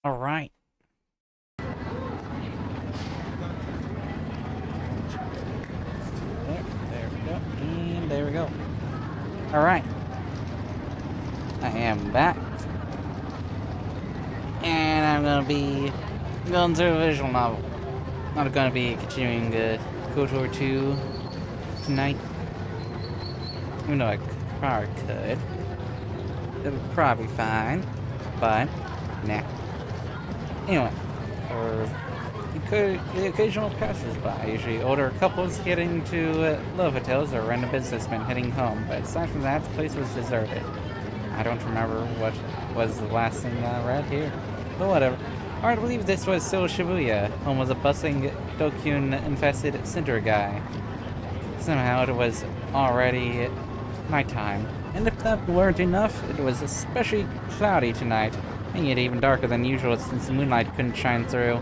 All right. There we go. And there we go. All right. I am back. And I'm going to be going through a visual novel. Not going to be continuing the KOTOR 2 tonight. Even though I probably could. It would probably be fine. But, nah. Anyway, for the occasional passers-by, usually older couples heading to love hotels or random businessmen heading home, but aside from that, the place was deserted. I don't remember what was the last thing I read here, but whatever. Hard to believe this was still Shibuya, home was a bustling Dokyun-infested cinder guy. Somehow it was already nighttime, and if that weren't enough, it was especially cloudy tonight, making it even darker than usual since the moonlight couldn't shine through.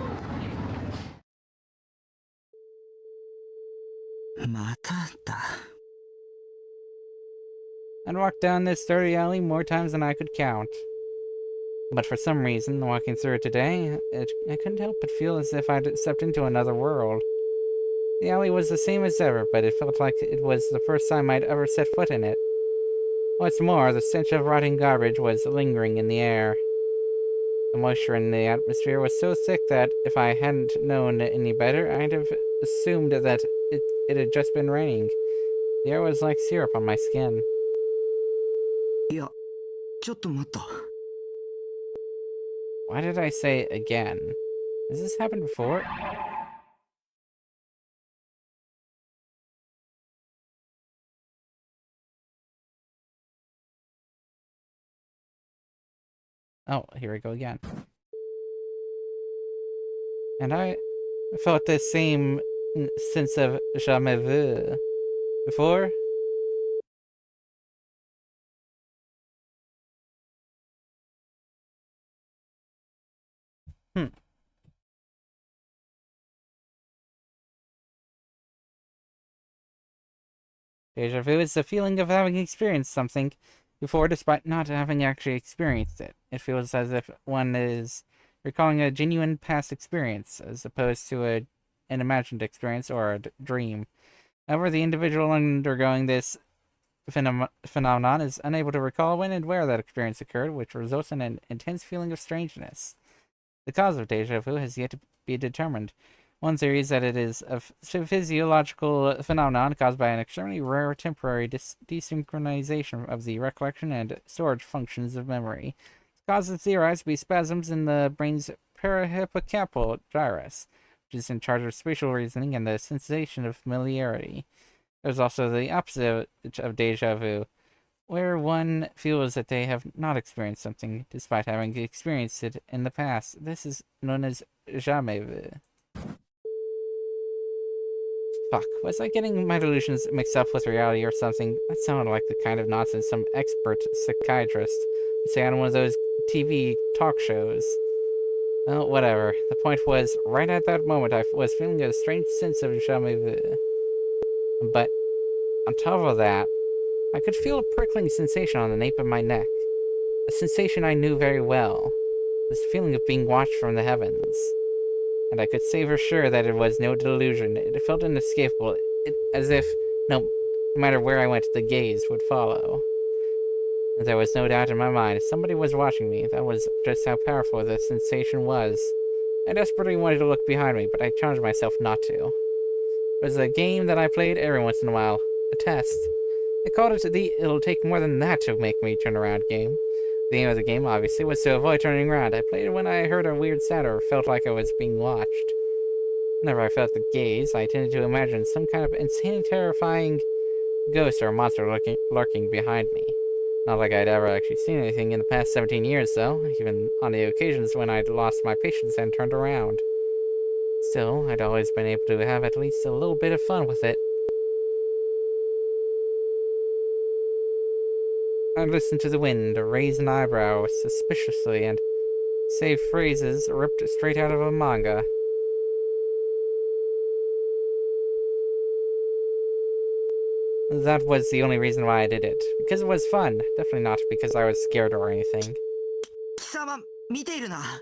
まただ。 I'd walked down this dirty alley more times than I could count. But for some reason, walking through it today, I couldn't help but feel as if I'd stepped into another world. The alley was the same as ever, but it felt like it was the first time I'd ever set foot in it. What's more, the stench of rotting garbage was lingering in the air. The moisture in the atmosphere was so thick that, if I hadn't known any better, I'd have assumed that it had just been raining. The air was like syrup on my skin. いや、ちょっと待った。 Why did I say again? Has this happened before? Oh, here we go again. And I felt this same sense of jamais vu before. Deja vu is the feeling of having experienced something before despite not having actually experienced it. It feels as if one is recalling a genuine past experience, as opposed to an imagined experience or a dream. However, the individual undergoing this phenomenon is unable to recall when and where that experience occurred, which results in an intense feeling of strangeness. The cause of deja vu has yet to be determined. One theory is that it is a physiological phenomenon caused by an extremely rare temporary desynchronization of the recollection and storage functions of memory. The cause is theorized to be spasms in the brain's parahippocampal gyrus, which is in charge of spatial reasoning and the sensation of familiarity. There's also the opposite of deja vu, where one feels that they have not experienced something despite having experienced it in the past. This is known as jamais vu. Fuck, was I getting my delusions mixed up with reality or something? That sounded like the kind of nonsense some expert psychiatrist would say on one of those TV talk shows. Well, whatever. The point was, right at that moment I was feeling a strange sense of jamais vu. But, on top of that, I could feel a prickling sensation on the nape of my neck. A sensation I knew very well. This feeling of being watched from the heavens. And I could say for sure that it was no delusion. It felt inescapable, as if, no matter where I went, the gaze would follow. There was no doubt in my mind, somebody was watching me. That was just how powerful the sensation was. I desperately wanted to look behind me, but I challenged myself not to. It was a game that I played every once in a while. A test. I called it the "it'll take more than that to make me turn around" game. The aim of the game, obviously, was to avoid turning around. I played it when I heard a weird sound or felt like I was being watched. Whenever I felt the gaze, I tended to imagine some kind of insanely terrifying ghost or monster lurking behind me. Not like I'd ever actually seen anything in the past 17 years, though, even on the occasions when I'd lost my patience and turned around. Still, I'd always been able to have at least a little bit of fun with it. I listened to the wind, raise an eyebrow suspiciously, and say phrases ripped straight out of a manga. That was the only reason why I did it. Because it was fun. Definitely not because I was scared or anything. 貴様、見ているな。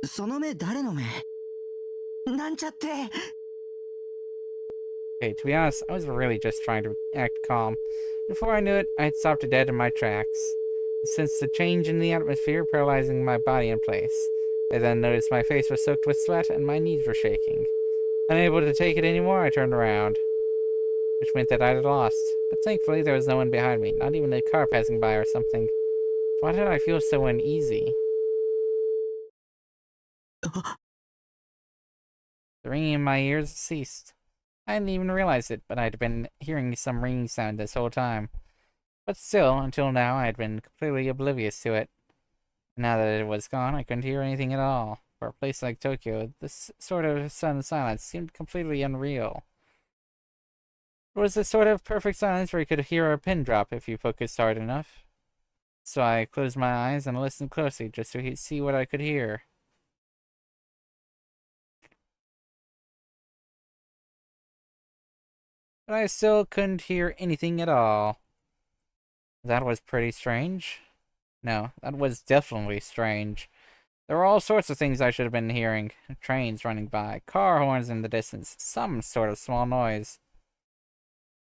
その目誰の目なんちゃって。 Okay, to be honest, I was really just trying to act calm. Before I knew it, I had stopped dead in my tracks. Since the change in the atmosphere paralyzing my body in place, I then noticed my face was soaked with sweat and my knees were shaking. Unable to take it anymore, I turned around, which meant that I had lost. But thankfully, there was no one behind me, not even a car passing by or something. Why did I feel so uneasy? The ringing in my ears ceased. I hadn't even realized it, but I'd been hearing some ringing sound this whole time. But still, until now, I had been completely oblivious to it. Now that it was gone, I couldn't hear anything at all. For a place like Tokyo, this sort of sudden silence seemed completely unreal. It was the sort of perfect silence where you could hear a pin drop if you focused hard enough. So I closed my eyes and listened closely just to see what I could hear. But I still couldn't hear anything at all. That was pretty strange. No, that was definitely strange. There were all sorts of things I should have been hearing. Trains running by, car horns in the distance, some sort of small noise.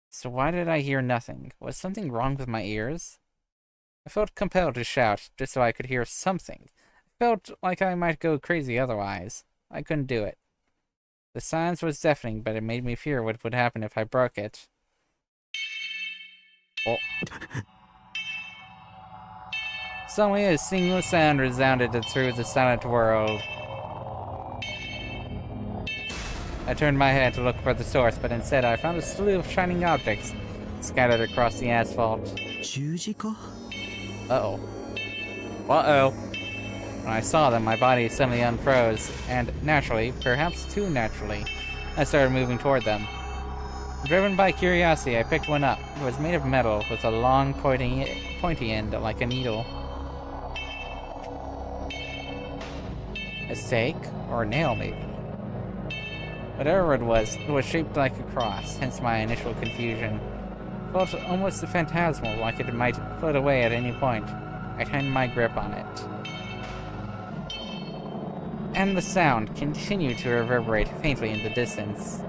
So why did I hear nothing? Was something wrong with my ears? I felt compelled to shout, just so I could hear something. I felt like I might go crazy otherwise. I couldn't do it. The silence was deafening, but it made me fear what would happen if I broke it. Oh. Suddenly, a single sound resounded through the silent world. I turned my head to look for the source, but instead I found a slew of shining objects scattered across the asphalt. 十字架? Uh-oh. Uh-oh. When I saw them, my body suddenly unfroze, and naturally, perhaps too naturally, I started moving toward them. Driven by curiosity, I picked one up. It was made of metal, with a long pointy end like a needle. A stake? Or a nail, maybe? Whatever it was shaped like a cross, hence my initial confusion. It felt almost phantasmal, like it might float away at any point. I tightened my grip on it. And the sound continued to reverberate faintly in the distance.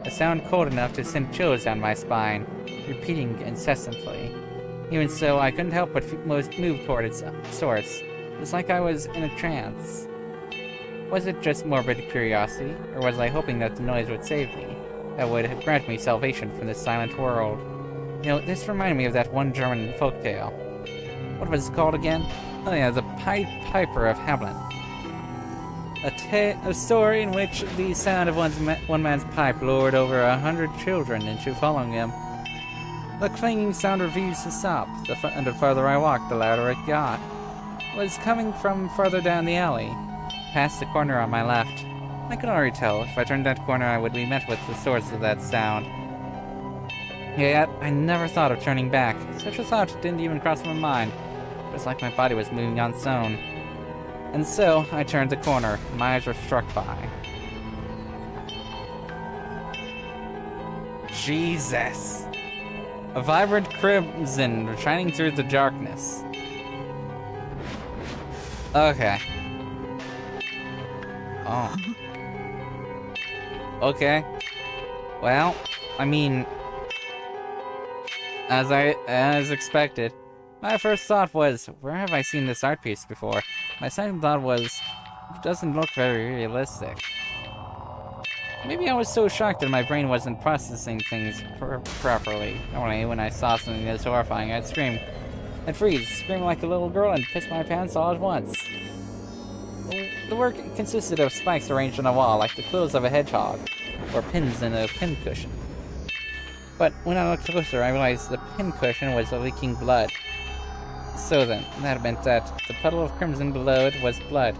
A sound cold enough to send chills down my spine, repeating incessantly. Even so, I couldn't help but move toward its source. It was like I was in a trance. Was it just morbid curiosity, or was I hoping that the noise would save me, that would grant me salvation from this silent world? You know, this reminded me of that one German folktale. What was it called again? Oh yeah, the Piper of Hamelin. A story in which the sound of one man's pipe lured over 100 children into following him. The clanging sound refused to stop, and the further I walked, the louder it got. It was coming from further down the alley, past the corner on my left. I could already tell, if I turned that corner I would be met with the source of that sound. Yet, I never thought of turning back. Such a thought didn't even cross my mind. It was like my body was moving on its own. And so, I turned the corner. My eyes were struck by. Jesus! A vibrant crimson shining through the darkness. Okay. Oh. Okay. Well, I mean, as expected, my first thought was, where have I seen this art piece before? My second thought was, it doesn't look very realistic. Maybe I was so shocked that my brain wasn't processing things properly. Normally, when I saw something this horrifying, I'd scream. I'd freeze, scream like a little girl, and piss my pants all at once. The work consisted of spikes arranged on a wall, like the quills of a hedgehog, or pins in a pincushion. But when I looked closer, I realized the pincushion was leaking blood. So then, that meant that the puddle of crimson below it was blood.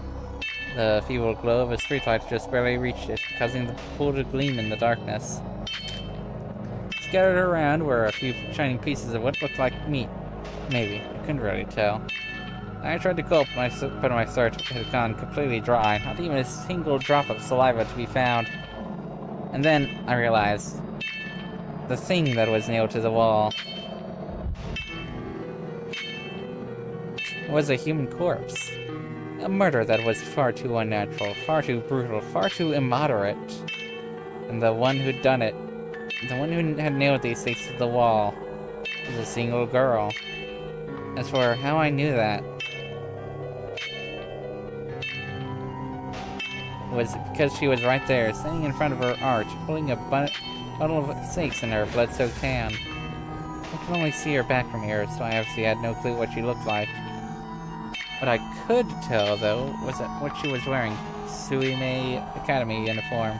The feeble glow of a streetlight just barely reached it, causing the pool to gleam in the darkness. Scattered around were a few shining pieces of what looked like meat. Maybe. I couldn't really tell. I tried to gulp, but my throat had gone completely dry, not even a single drop of saliva to be found. And then I realized the thing that was nailed to the wall was a human corpse. A murder that was far too unnatural, far too brutal, far too immoderate. And the one who'd done it, the one who had nailed these stakes to the wall, was a single girl. As for how I knew that, was because she was right there, standing in front of her arch, holding a bottle of stakes in her blood-soaked hand. I could only see her back from here, so I obviously had no clue what she looked like. What I could tell, though, was that what she was wearing, Suime Academy uniform.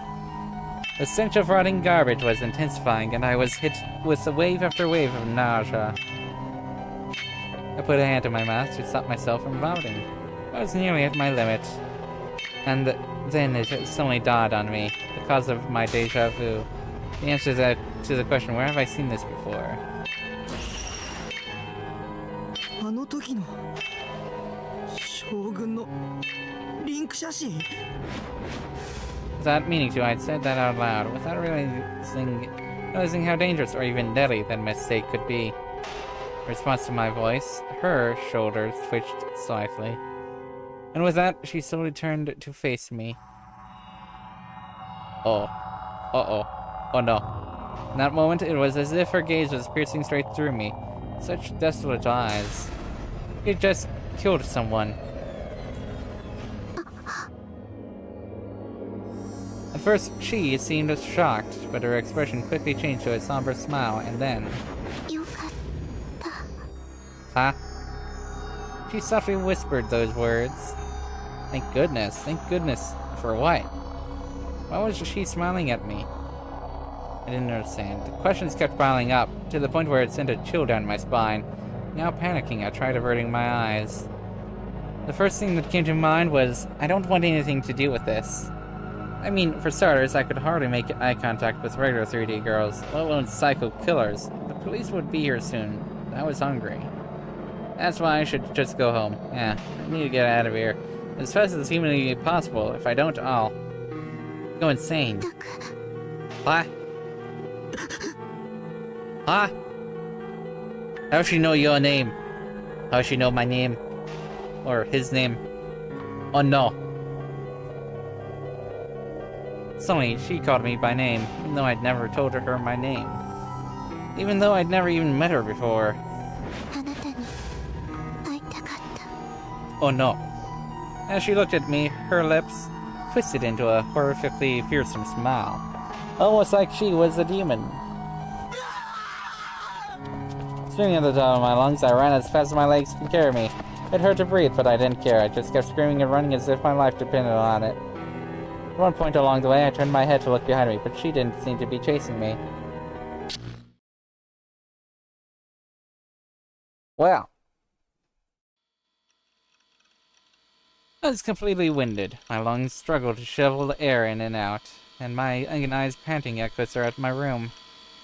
The stench of rotting garbage was intensifying, and I was hit with a wave after wave of nausea. I put a hand to my mouth to stop myself from vomiting. I was nearly at my limit. And then it suddenly dawned on me, the cause of my deja vu. The answer to the question, where have I seen this before? あの時の将軍のリンク写真。 Without meaning to, I'd said that out loud, without realizing how dangerous or even deadly that mistake could be. In response to my voice, her shoulders twitched slightly. And with that, she slowly turned to face me. Oh. Uh-oh. Oh no. In that moment, it was as if her gaze was piercing straight through me. Such desolate eyes. She had just killed someone. At first, she seemed shocked, but her expression quickly changed to a somber smile, and then... Huh? She softly whispered those words. Thank goodness. Thank goodness. For what? Why was she smiling at me? I didn't understand. The questions kept piling up, to the point where it sent a chill down my spine. Now panicking, I tried averting my eyes. The first thing that came to mind was, I don't want anything to do with this. I mean, for starters, I could hardly make eye contact with regular 3D girls, let alone psycho killers. The police would be here soon. I was hungry. That's why I should just go home. Yeah, I need to get out of here. As fast as humanly possible. If I don't, I'll go insane. What? Huh? How'd she know your name? How'd she know my name? Or his name? Oh no. Suddenly, she called me by name, even though I'd never told her my name. Even though I'd never even met her before. Oh no. As she looked at me, her lips twisted into a horrifically fearsome smile. Almost like she was a demon. Screaming at the top of my lungs, I ran as fast as my legs could carry me. It hurt to breathe, but I didn't care. I just kept screaming and running as if my life depended on it. At one point along the way, I turned my head to look behind me, but she didn't seem to be chasing me. Well. I was completely winded. My lungs struggled to shovel the air in and out, and my agonized panting echoes are at my room.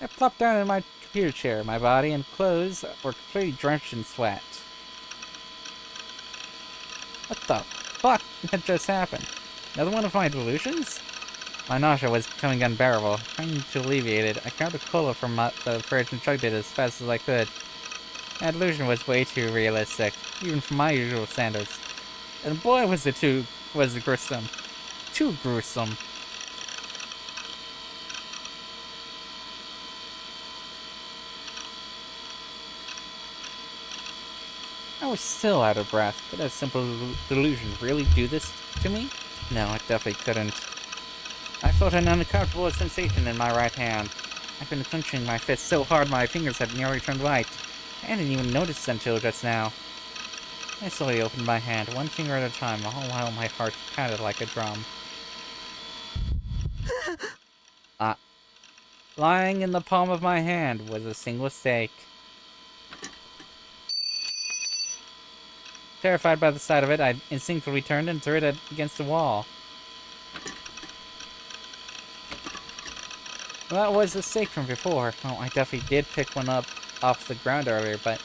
I plopped down in my computer chair. My body and clothes were completely drenched in sweat. What the fuck had just happened? Another one of my delusions? My nausea was becoming unbearable. Trying to alleviate it, I grabbed a cola from the fridge and chugged it as fast as I could. That delusion was way too realistic, even for my usual standards. And boy, was it gruesome. Too gruesome. I was still out of breath. Could a simple delusion really do this to me? No, it definitely couldn't. I felt an uncomfortable sensation in my right hand. I've been clenching my fist so hard my fingers had nearly turned white. I didn't even notice until just now. I slowly opened my hand, one finger at a time, all while my heart pounded like a drum. Lying in the palm of my hand was a single stake. Terrified by the sight of it, I instinctively turned and threw it against the wall. Well, that was a stake from before. Well, I definitely did pick one up off the ground earlier, but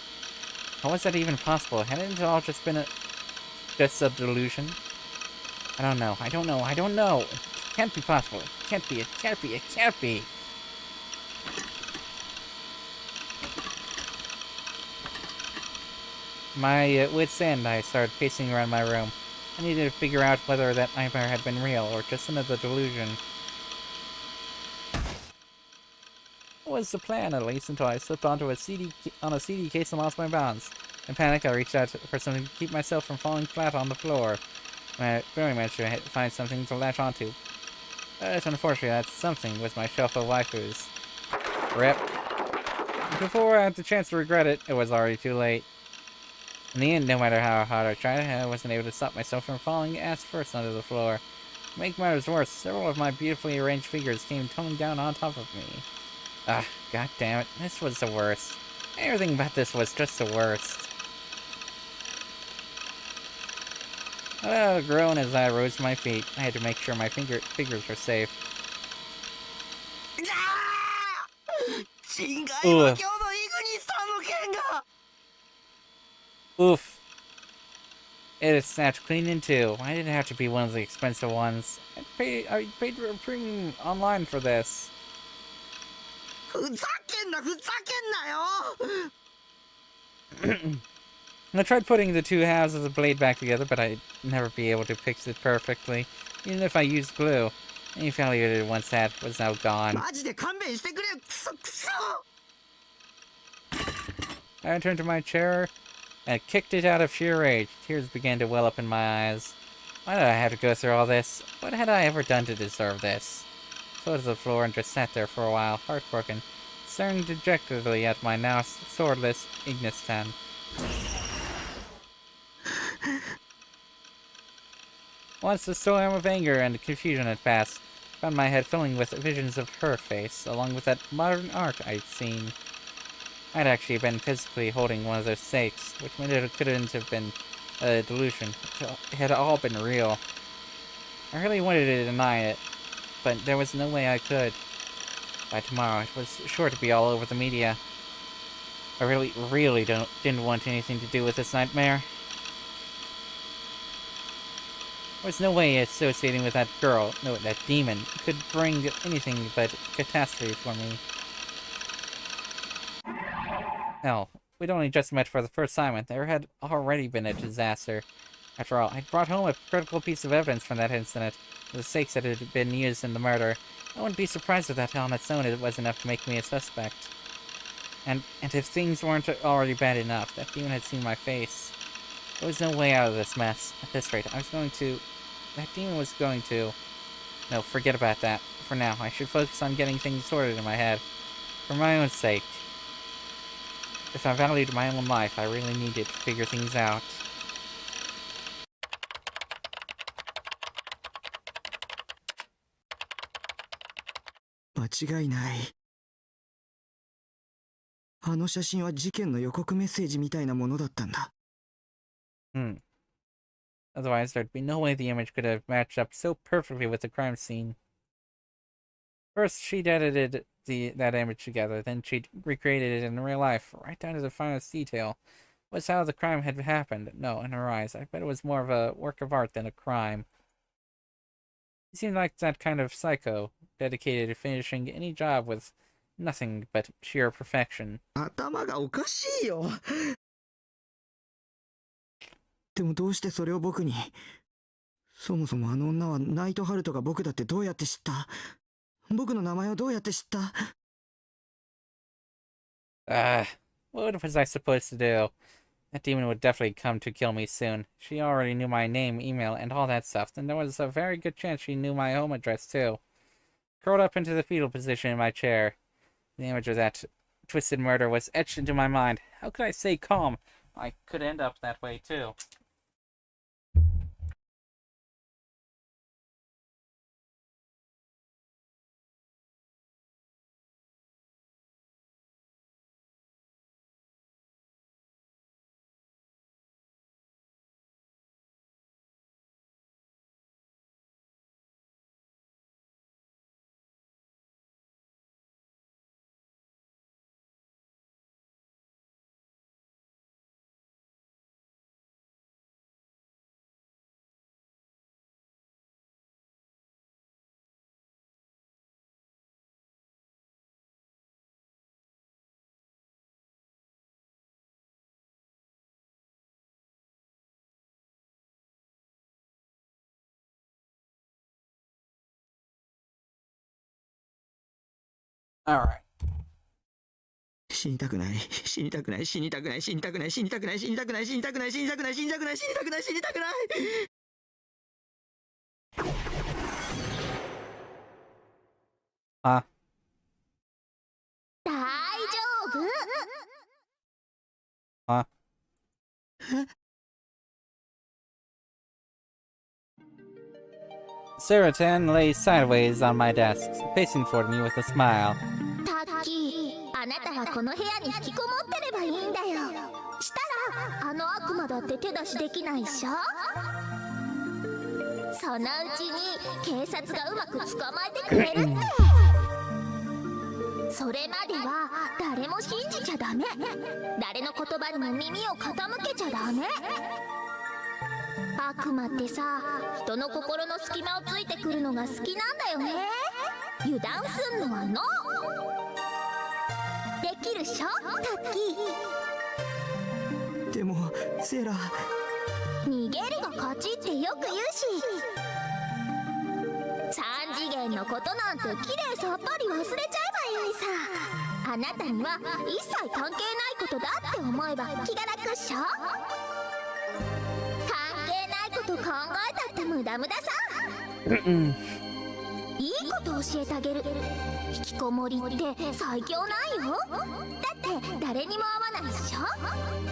how was that even possible? Hadn't it all just been just a delusion? I don't know. It can't be possible. It can't be. My wit's end, I started pacing around my room. I needed to figure out whether that nightmare had been real or just another delusion. What was the plan, at least, until I slipped onto a CD case and lost my balance. In panic, I reached out for something to keep myself from falling flat on the floor. I very much to find something to latch onto. But unfortunately, that something was my shelf of waifus. Rip. Before I had the chance to regret it, it was already too late. In the end, no matter how hard I tried, I wasn't able to stop myself from falling ass first onto the floor. To make matters worse, several of my beautifully arranged figures came tumbling down on top of me. Ah, god damn it, this was the worst. Everything about this was just the worst. I let out a groan as I rose to my feet. I had to make sure my figures were safe. 違いは今日 Ooh, のイグニスさんの件が oof. It is snapped clean in two. Why did it have to be one of the expensive ones? I paid for a premium online for this. ふざけんなよ I tried putting the two halves of the blade back together, but I'd never be able to fix it perfectly, even if I used glue. Any failure it once had was now gone. マジで勘弁してくれよクソクソ I returned to my chair and kicked it out of sheer rage. Tears began to well up in my eyes. Why did I have to go through all this? What had I ever done to deserve this? I fell to the floor and just sat there for a while, heartbroken, staring dejectedly at my now swordless Ignis-san. Once the storm of anger and confusion had passed, I found my head filling with visions of her face, along with that modern art I'd seen. I'd actually been physically holding one of those stakes, which meant it couldn't have been a delusion. It had all been real. I really wanted to deny it, but there was no way I could. By tomorrow, it was sure to be all over the media. I really didn't want anything to do with this nightmare. There was no way associating with that girl, no, that demon, could bring anything but catastrophe for me. Hell, we'd only just met for the first time, and there had already been a disaster. After all, I'd brought home a critical piece of evidence from that incident, the stakes that had been used in the murder. I wouldn't be surprised if that on its own it was enough to make me a suspect. And if things weren't already bad enough, that demon had seen my face. There was no way out of this mess. At this rate, that demon was going to... No, forget about that. For now, I should focus on getting things sorted in my head. For my own sake. If I valued my own life, I really needed to figure things out. 間違いないあの写真は事件の予告メッセージみたいなものだったんだ Otherwise, there'd be no way the image could have matched up so perfectly with the crime scene. First, she'd edited that image together, then she'd recreated it in real life, right down to the finest detail. Was how the crime had happened. No, in her eyes, I bet it was more of a work of art than a crime. He seemed like that kind of psycho, dedicated to finishing any job with nothing but sheer perfection. 頭がおかしいよでもどうしてそれを僕にそもそもあの女はナイトハルトが僕だってどうやって知った僕の名前をどうやって知った What was I supposed to do? That demon would definitely come to kill me soon. She already knew my name, email, and all that stuff, and there was a very good chance she knew my home address, too. Curled up into the fetal position in my chair. The image of that twisted murder was etched into my mind. How could I stay calm? I could end up that way, too. Alright. 死にたくない、死にたくない、死にたくない、死にたくない、死にたくない、死にたくない、死にたくない、死にたくない、死にたくない、死にたくない、死にたくない。あ。大丈夫。あ。Saratan lay sideways on my desk, facing toward me with a smile. タッキー、あなたはこの部屋に引きこもってればいいんだよ。したらあの悪魔だって手出しできないっしょ。そのうちに警察がうまく捕まえてくれるって。それまでは誰も信じちゃダメ。誰の言葉にも耳を傾けちゃダメ。悪魔ってさ、人の心の隙間をついてくるのが好きなんだよね。油断すんのはノー。できるっしょ、タッキー。でもセーラ、逃げるが勝ちってよく言うし、3次元のことなんてきれいさっぱり忘れちゃえばいいさ。あなたには一切関係ないことだって思えば気が楽っしょ。考えたって無駄さ。いいこと教えてあげる。引きこもりって最強なんよ。だって誰にも会わないっしょ。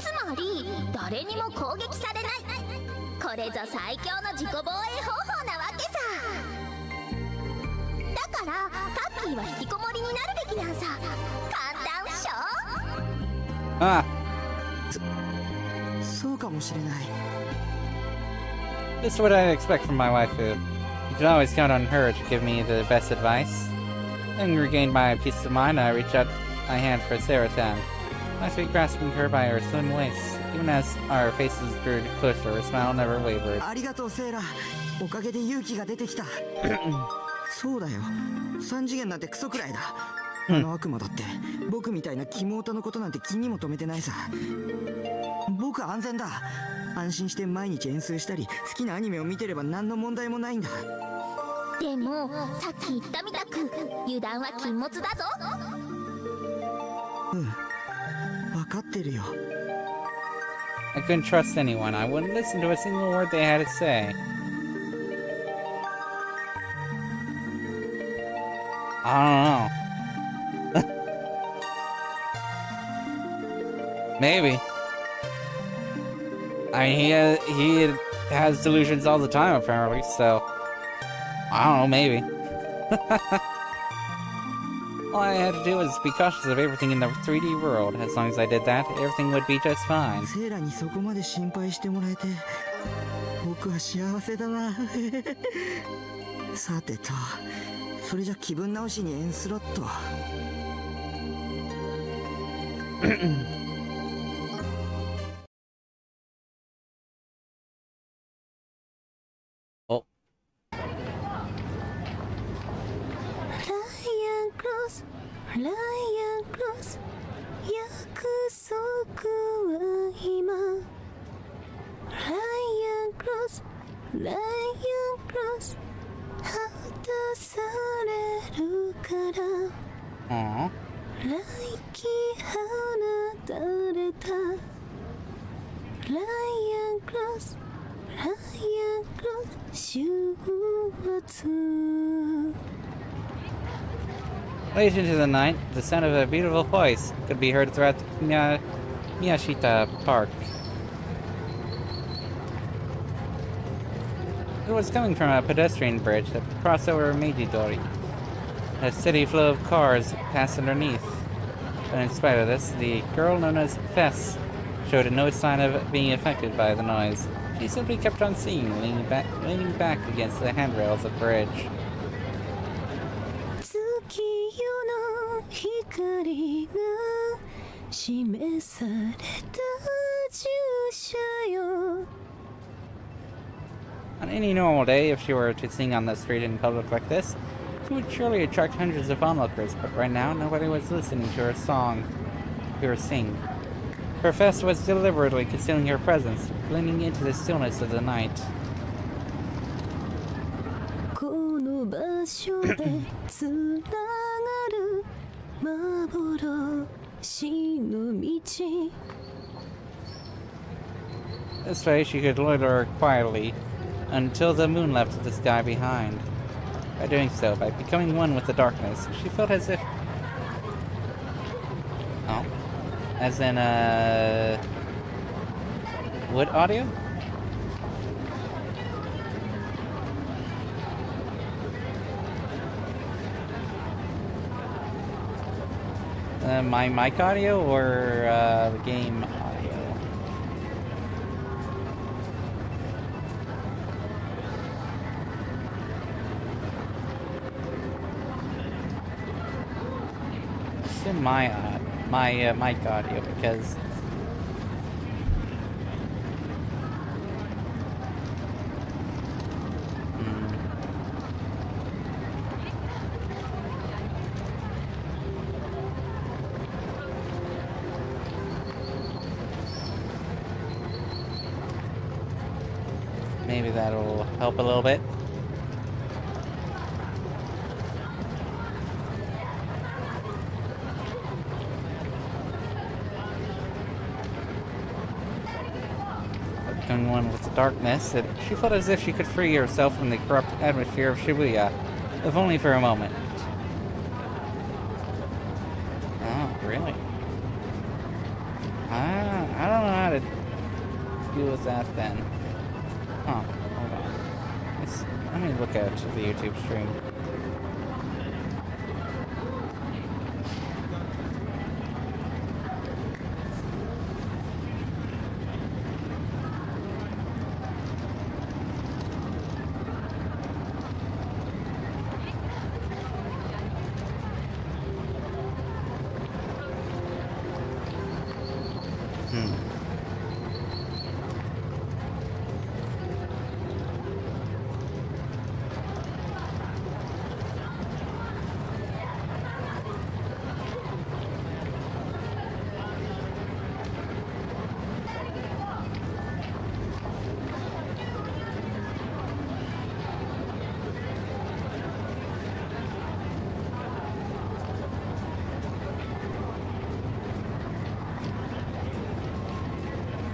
つまり誰にも攻撃されない。これぞ最強の自己防衛方法なわけさ。だからタッキーは引きこもりになるべきなんさ。簡単っしょ。ああ、そうかもしれない。This is what I'd expect from my waifu. You can always count on her to give me the best advice. Having regained my peace of mind, I reached out my hand for Saratan. Nicely grasping her by her slim waist. Even as our faces drew closer, her smile never wavered. ありがとう、セーラ。おかげで勇気が出てきた。そうだよ。3次元なんてクソくらいだ。あの悪魔だって僕みたいなキモオタのことなんて気にも留めてないさ。僕は安全だ。安心して毎日演奏したり好きなアニメを見てれば何の問題もないんだ。でもさっき言ったみたく油断は禁物だぞ。分かってるよ。I couldn't trust anyone. I wouldn't listen to a single word they had to say. I don't know. Maybe. I mean, he has delusions all the time, apparently, so... I don't know, maybe. All I had to do was be cautious of everything in the 3D world. As long as I did that, everything would be just fine. セイラにそこまで心配してもらえて、僕は幸せだな。さてと、それじゃ気分直しにエンスロット。ライアンクロス、約束は今。ライアンクロス、ライアンクロス、果たされるから。来季放たれた。ライアンクロス、ライアンクロス、週末。Late into the night, the sound of a beautiful voice could be heard throughout the Miyashita Park. It was coming from a pedestrian bridge that crossed over Meijidori. A steady flow of cars passed underneath. But in spite of this, the girl known as Fess showed no sign of being affected by the noise. She simply kept on singing, leaning back against the handrails of the bridge. 光が示された従者よ。 On any normal day, if she were to sing on the street in public like this, she would surely attract hundreds of onlookers, but right now, nobody was listening to her sing. Her fest was deliberately concealing her presence, blending into the stillness of the night. この場所でつながる幻の道 This way she could loiter quietly until the moon left the sky behind. By doing so, by becoming one with the darkness, she felt as if... Oh. As in, wood audio? My mic audio or the game audio? It's in my mic audio because maybe that'll help a little bit. Becoming one with the darkness, she felt as if she could free herself from the corrupt atmosphere of Shibuya, if only for a moment. Oh, really? I don't know how to deal with that then. Huh, hold on. Let me look at the YouTube stream.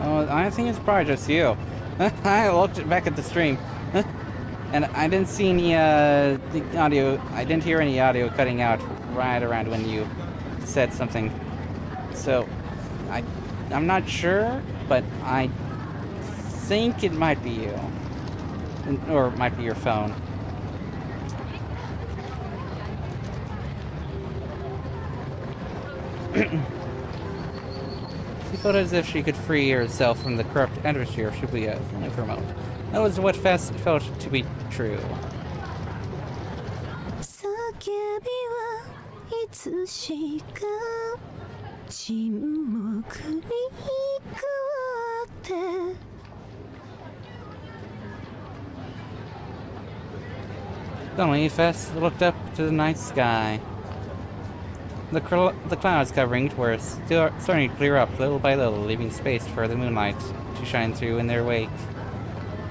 Oh, I think it's probably just you. I looked back at the stream, and I didn't see any the audio. I didn't hear any audio cutting out right around when you said something. So, I'm not sure, but I think it might be you, or it might be your phone. She felt as if she could free herself from the corrupt atmosphere of Shibuya, only for a moment. That was what felt to be true. 叫びはいつしか沈黙に変わって Suddenly, Fess looked up to the night sky. The clouds covering it were still starting to clear up little by little, leaving space for the moonlight to shine through in their wake.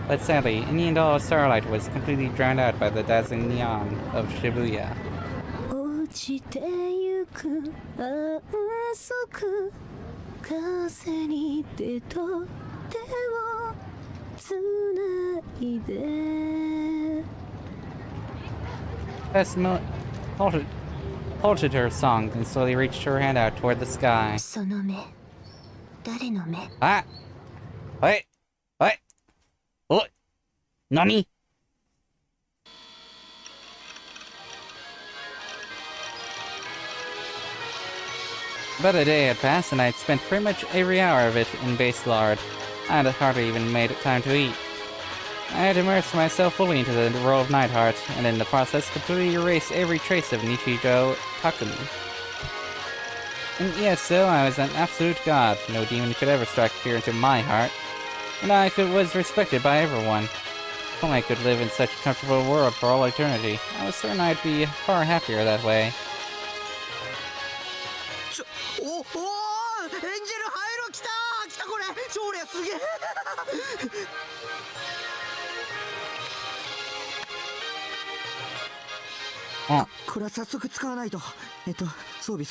But sadly, any and all starlight was completely drowned out by the dazzling neon of Shibuya. 落ちてゆく安息風に手と手をつないで Fess halted her song and slowly reached her hand out toward the sky. その目誰の目 Ah! What? What? What? Nani? About a day had passed, and I had spent pretty much every hour of it in base lard. I had hardly even made time to eat. I had immersed myself fully into the world of Nightheart, and in the process completely erased every trace of Nishijo Takumi. And yes, so I was an absolute god. No demon could ever strike fear into my heart. And was respected by everyone. If only I could live in such a comfortable world for all eternity. I was certain I'd be far happier that way. おおエンジェルハイロ来たこれそりゃすげえあ、これは早速使わないと。装備。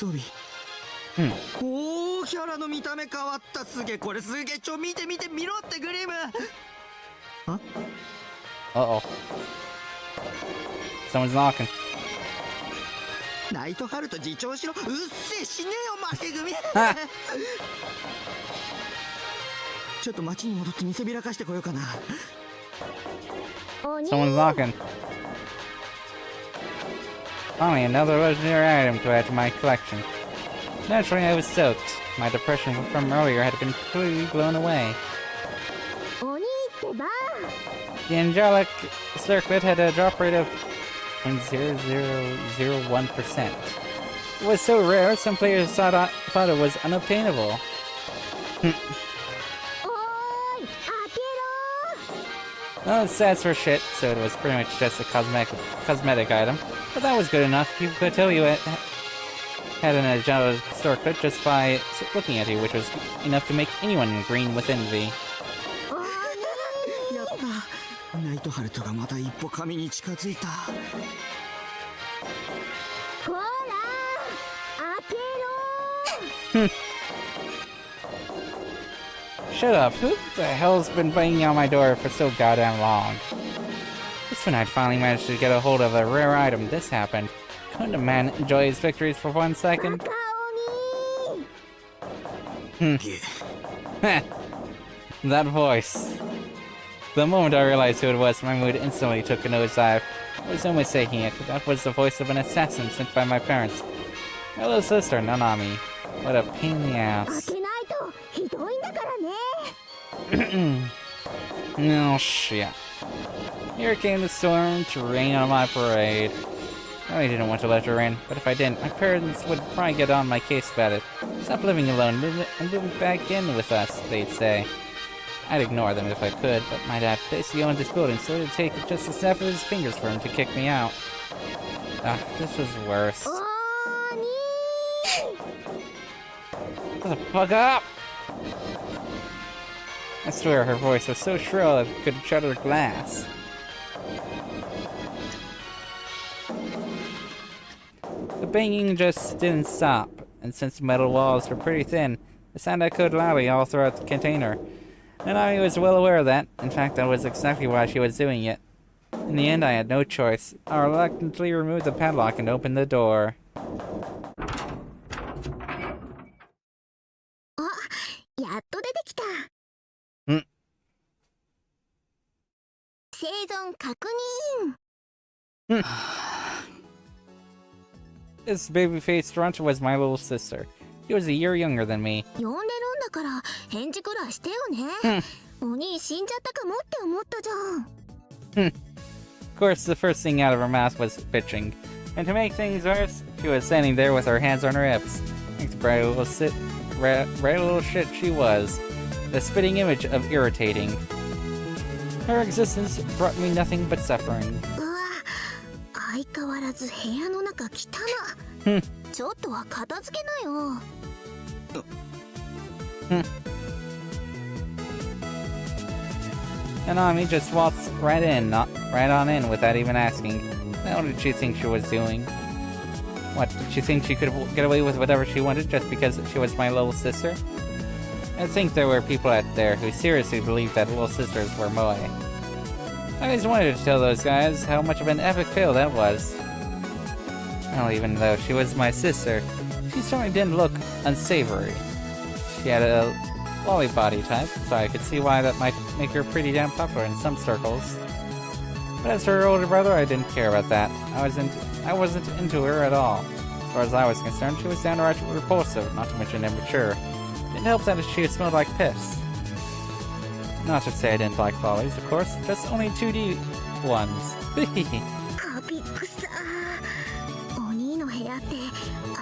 おお、キャラの見た目変わった。すげえ、これすげえ。見て見ろってグリム。あ、Uh-oh. Someone's knocking. ナイトハルト自重しろ。うっせえ、死ねえよ負け組。ちょっと街に戻って見せびらかしてこようかな。Someone's knocking. Finally, another legendary item to add to my collection. Naturally, I was stoked. My depression from earlier had been completely blown away. The angelic circlet had a drop rate of 0.0001%. It was so rare, some players thought it was unobtainable. Well, it's stats for shit, so it was pretty much just a cosmetic item. But that was good enough. People could tell you it had an angelic circlet just by looking at you, which was enough to make anyone green with envy. やった。ナイトハルトがまた一歩神に近づいた。こら、開けろ。Shut up. Who the hell's been banging on my door for so goddamn long? Just when I'd finally managed to get a hold of a rare item, this happened. Couldn't a man enjoy his victories for 1 second? That voice. The moment I realized who it was, my mood instantly took a nosedive. I was no mistaking it. That was the voice of an assassin sent by my parents. My little sister, Nanami. What a pain in the ass. No shit. Here came the storm to rain on my parade. I really didn't want to let her in, but if I didn't, my parents would probably get on my case about it. Stop living alone and move back in with us, they'd say. I'd ignore them if I could, but my dad basically owned this building, so it'd take just a snap of his fingers for him to kick me out. This was worse. Shut the fuck up! I swear her voice was so shrill that it could shatter glass. The banging just didn't stop, and since the metal walls were pretty thin, the sound echoed loudly all throughout the container. And I was well aware of that. In fact, that was exactly why she was doing it. In the end, I had no choice. I reluctantly removed the padlock and opened the door. やっと出てきた。生存確認。This baby-faced runt was my little sister. She was a year younger than me. 呼んでるんだから返事くらいしてよね。お兄死んじゃったかもって思ったじゃん。Of course, the first thing out of her mouth was bitching. And to make things worse, she was standing there with her hands on her hips. Like the bright little shit she was. The spitting image of irritating. Her existence brought me nothing but suffering. うわ、相変わらず部屋の中汚な。ちょっとは片付けなよ。Nanami just waltzed right on in without even asking. Now what did she think she was doing? What, did she think she could get away with whatever she wanted just because she was my little sister? I think there were people out there who seriously believed that little sisters were moe. I always wanted to tell those guys how much of an epic fail that was. Well, even though she was my sister, she certainly didn't look unsavory. She had a lolly body type, so I could see why that might make her pretty damn popular in some circles. But as for her older brother, I didn't care about that. I wasn't into her at all. As far as I was concerned, she was downright repulsive, not to mention immature. Didn't help that she smelled like piss. Not to say I didn't like lollies, of course, just only 2D ones. カピックさ、お兄の部屋って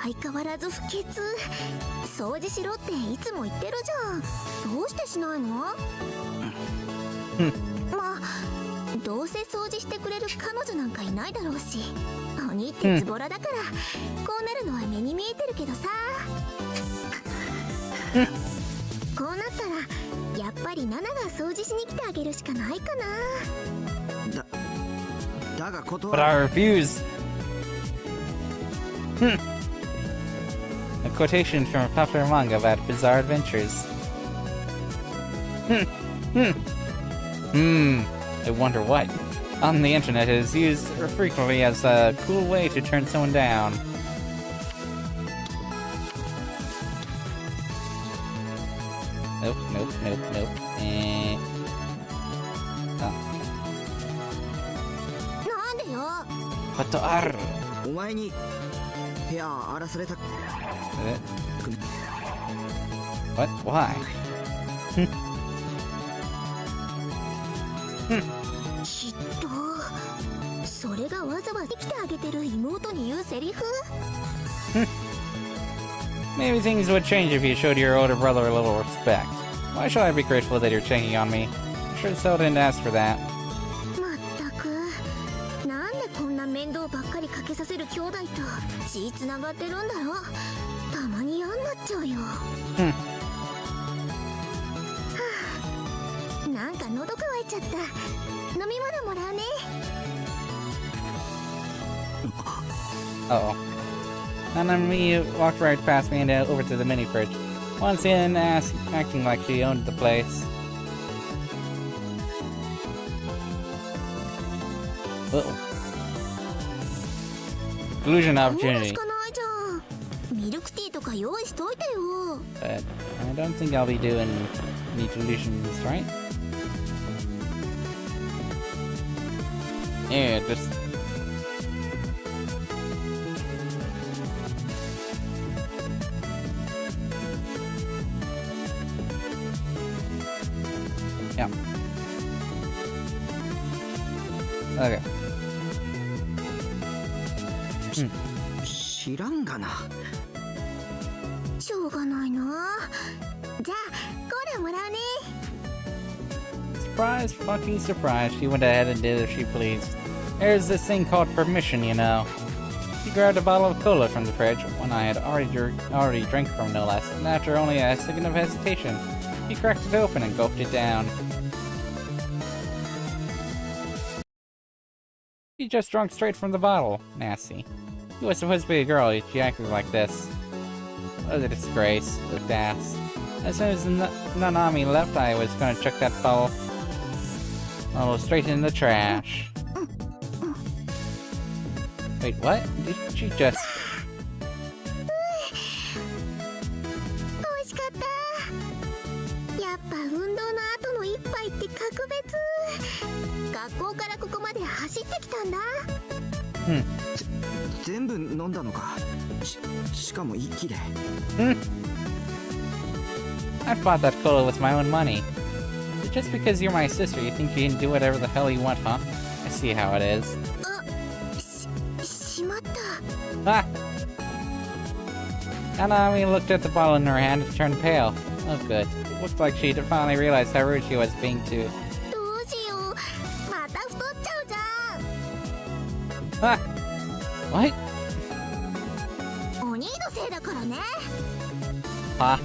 相変わらず不潔。掃除しろっていつも言ってるじゃん。どうしてしないの？まあ、どうせ掃除してくれる彼女なんかいないだろうし、お兄ってズボラだから、こうなるのは目に見えてるけどさ。こうなったらやっぱりナナが掃除しに来てあげるしかないかな。だが断 But I refuse. A quotation from a popular manga about bizarre adventures. I wonder what. On the internet, it is used frequently as a cool way to turn someone down. Nope. Oh. なんでよ。ことある。お前にペア荒らされた What? Why? きっとそれがわざわざ来てあげてる妹に言うセリフ。 Maybe things would change if you showed your older brother a little respect. Why should I be grateful that you're checking on me? I'm sure Cell didn't ask for that. まったくなんでこんな面倒ばっかりかけさせる兄弟と血つながってるんだろう。たまに嫌になっちゃうよ。はあ、なんか喉乾いちゃった。飲み物もらうね。 Uh-oh. And then me walked right past me and over to the mini fridge. Once in, acting like she owned the place. Uh-oh. Illusion し opportunity. かないじゃん。ミルクティーとか用意しといてよ。 But I don't think I'll be doing any delusions, right? Yeah, just... Yeah. Okay. 知らんがな。しょうがないな。じゃあコーラもらうね。 Surprise, fucking surprise. She went ahead and did as she pleased. There's this thing called permission, you know. She grabbed a bottle of cola from the fridge, one I had already drank from no less, and after only a second of hesitation, she cracked it open and gulped it down. She just drunk straight from the bottle. Nasty. She was supposed to be a girl, yet she acted like this. What a disgrace. Looked ass. As soon as Nanami left, I was gonna chuck that bottle straight in the trash. Wait, what? Did she just... 美味しかった。やっぱ運動の後の一杯って格別。学校からここまで走ってきたんだ。全部飲んだのか。しかも一気で。I bought that cola with my own money. Just because you're my sister, you think you can do whatever the hell you want, huh? I see how it is. しまった。 Ah! Nanami looked at the bottle in her hand and turned pale. Oh good. It looked like she'd finally realized how rude she was being to... どうしよう。また太っちゃうじゃん。 Ah! What? お兄のせいだからね。 Huh?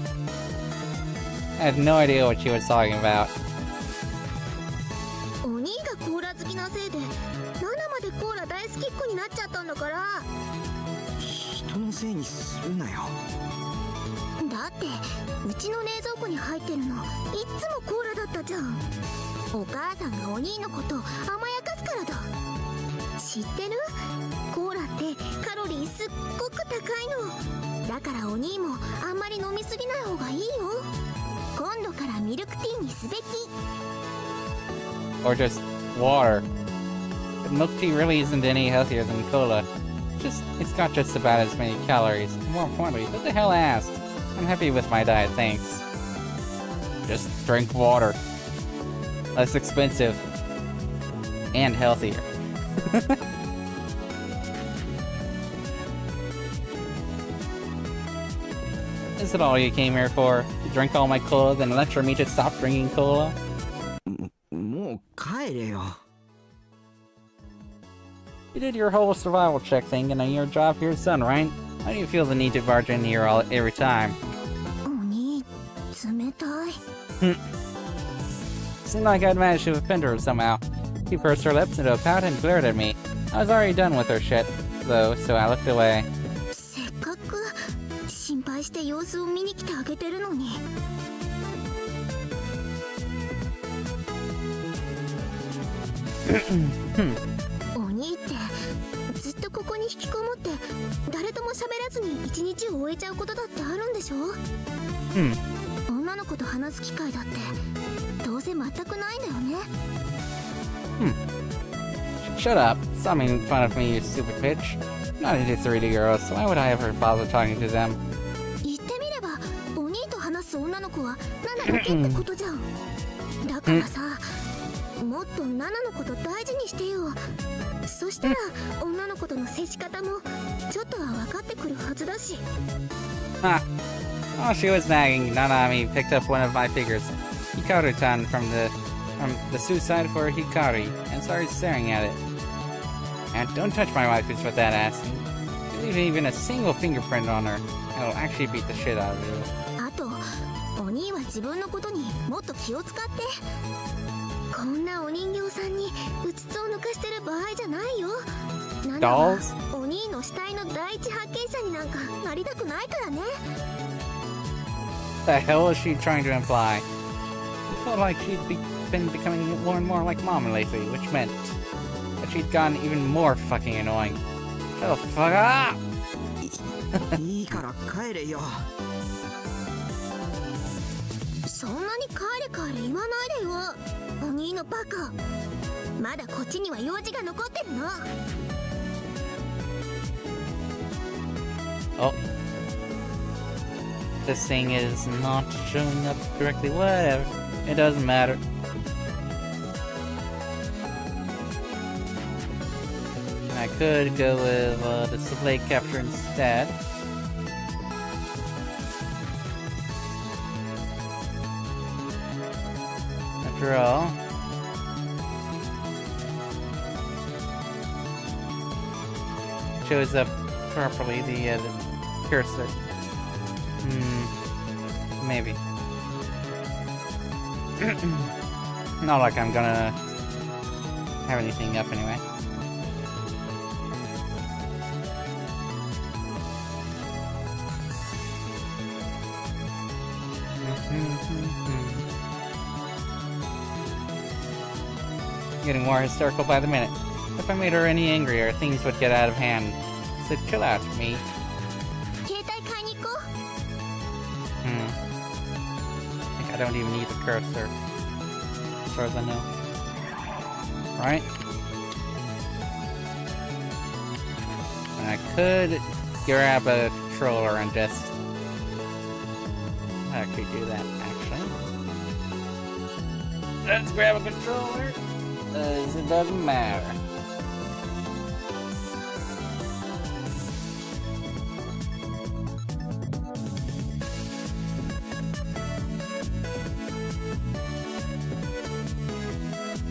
I had no idea what she was talking about. お兄がコーラ好きなせいでナナまでコーラ大好きっ子になっちゃったんだから。人のせいにするなよ。だってうちの冷蔵庫に入ってるのいっつもコーラだったじゃん。お母さんがお兄のことを甘やかすからだ。知ってる？コーラってカロリーすっごく高いの。だからお兄もあんまり飲みすぎない方がいいよ。今度からミルクティーにすべき。 Or just water. But milk tea really isn't any healthier than cola. It's got just about as many calories. And more importantly, who the hell asked? I'm happy with my diet, thanks. Just drink water. Less expensive. And healthier. Is it all you came here for? To drink all my cola, then lecture me to stop drinking cola? もう帰れよ。 You did your whole survival check thing and your job here is done, right? Why do you feel the need to barge in here every time? お兄冷たい。 Seemed like I'd managed to offend her somehow. She pursed her lips into a pout and glared at me. I was already done with her shit, though, so I looked away. せ様子を見に来てあげてるのに。お兄ってずっとここに引きこもって誰とも喋らずに一日を終えちゃうことだってあるんでしょ。女の子と話す機会だってどうせ全くないんだよね。Shut up. Stop making fun of me, you stupid bitch. I'm not into 3D girls, so why would I ever bother talking to them? 言ってみればお兄と話す女の子はナナだけってことじゃん。だからさ、もっとナナのこと大事にしてよ。そしたら女の子との接し方もちょっとは分かってくるはずだし。Ah. While she was nagging, Nanami picked up one of my figures, Hikaru-chan, from the suicide for Hikari, and started staring at it. And don't touch my waifu with that ass. Leave even a single fingerprint on her, and it'll actually beat the shit out of you. あと、お兄は自分のことにもっと気を使って。こんなお人形さんにうつつを抜かしてる場合じゃないよ。なんだかお兄の死体の第一発見者になんかなりたくないからね。The hell is she trying to imply? It felt like she'd been becoming more and more like Mom lately, which meant that she'd gotten even more fucking annoying. Shut the fuck up! いいから帰れよ。そんなに帰れ帰れ言わないでよ、お兄のバカ。まだこっちには用事が残ってるの。Oh. This thing is not showing up correctly. Whatever. It doesn't matter. I could go with display capture instead. After all, shows up properly the cursor. Maybe. Not like I'm gonna have anything up anyway. Getting more hysterical by the minute. If I made her any angrier, things would get out of hand. So chill out, me. 携帯買いに行こう。I don't even need the cursor, as far as I know. Right? And I could grab a controller and just actually do that, actually. Let's grab a controller, because it doesn't matter.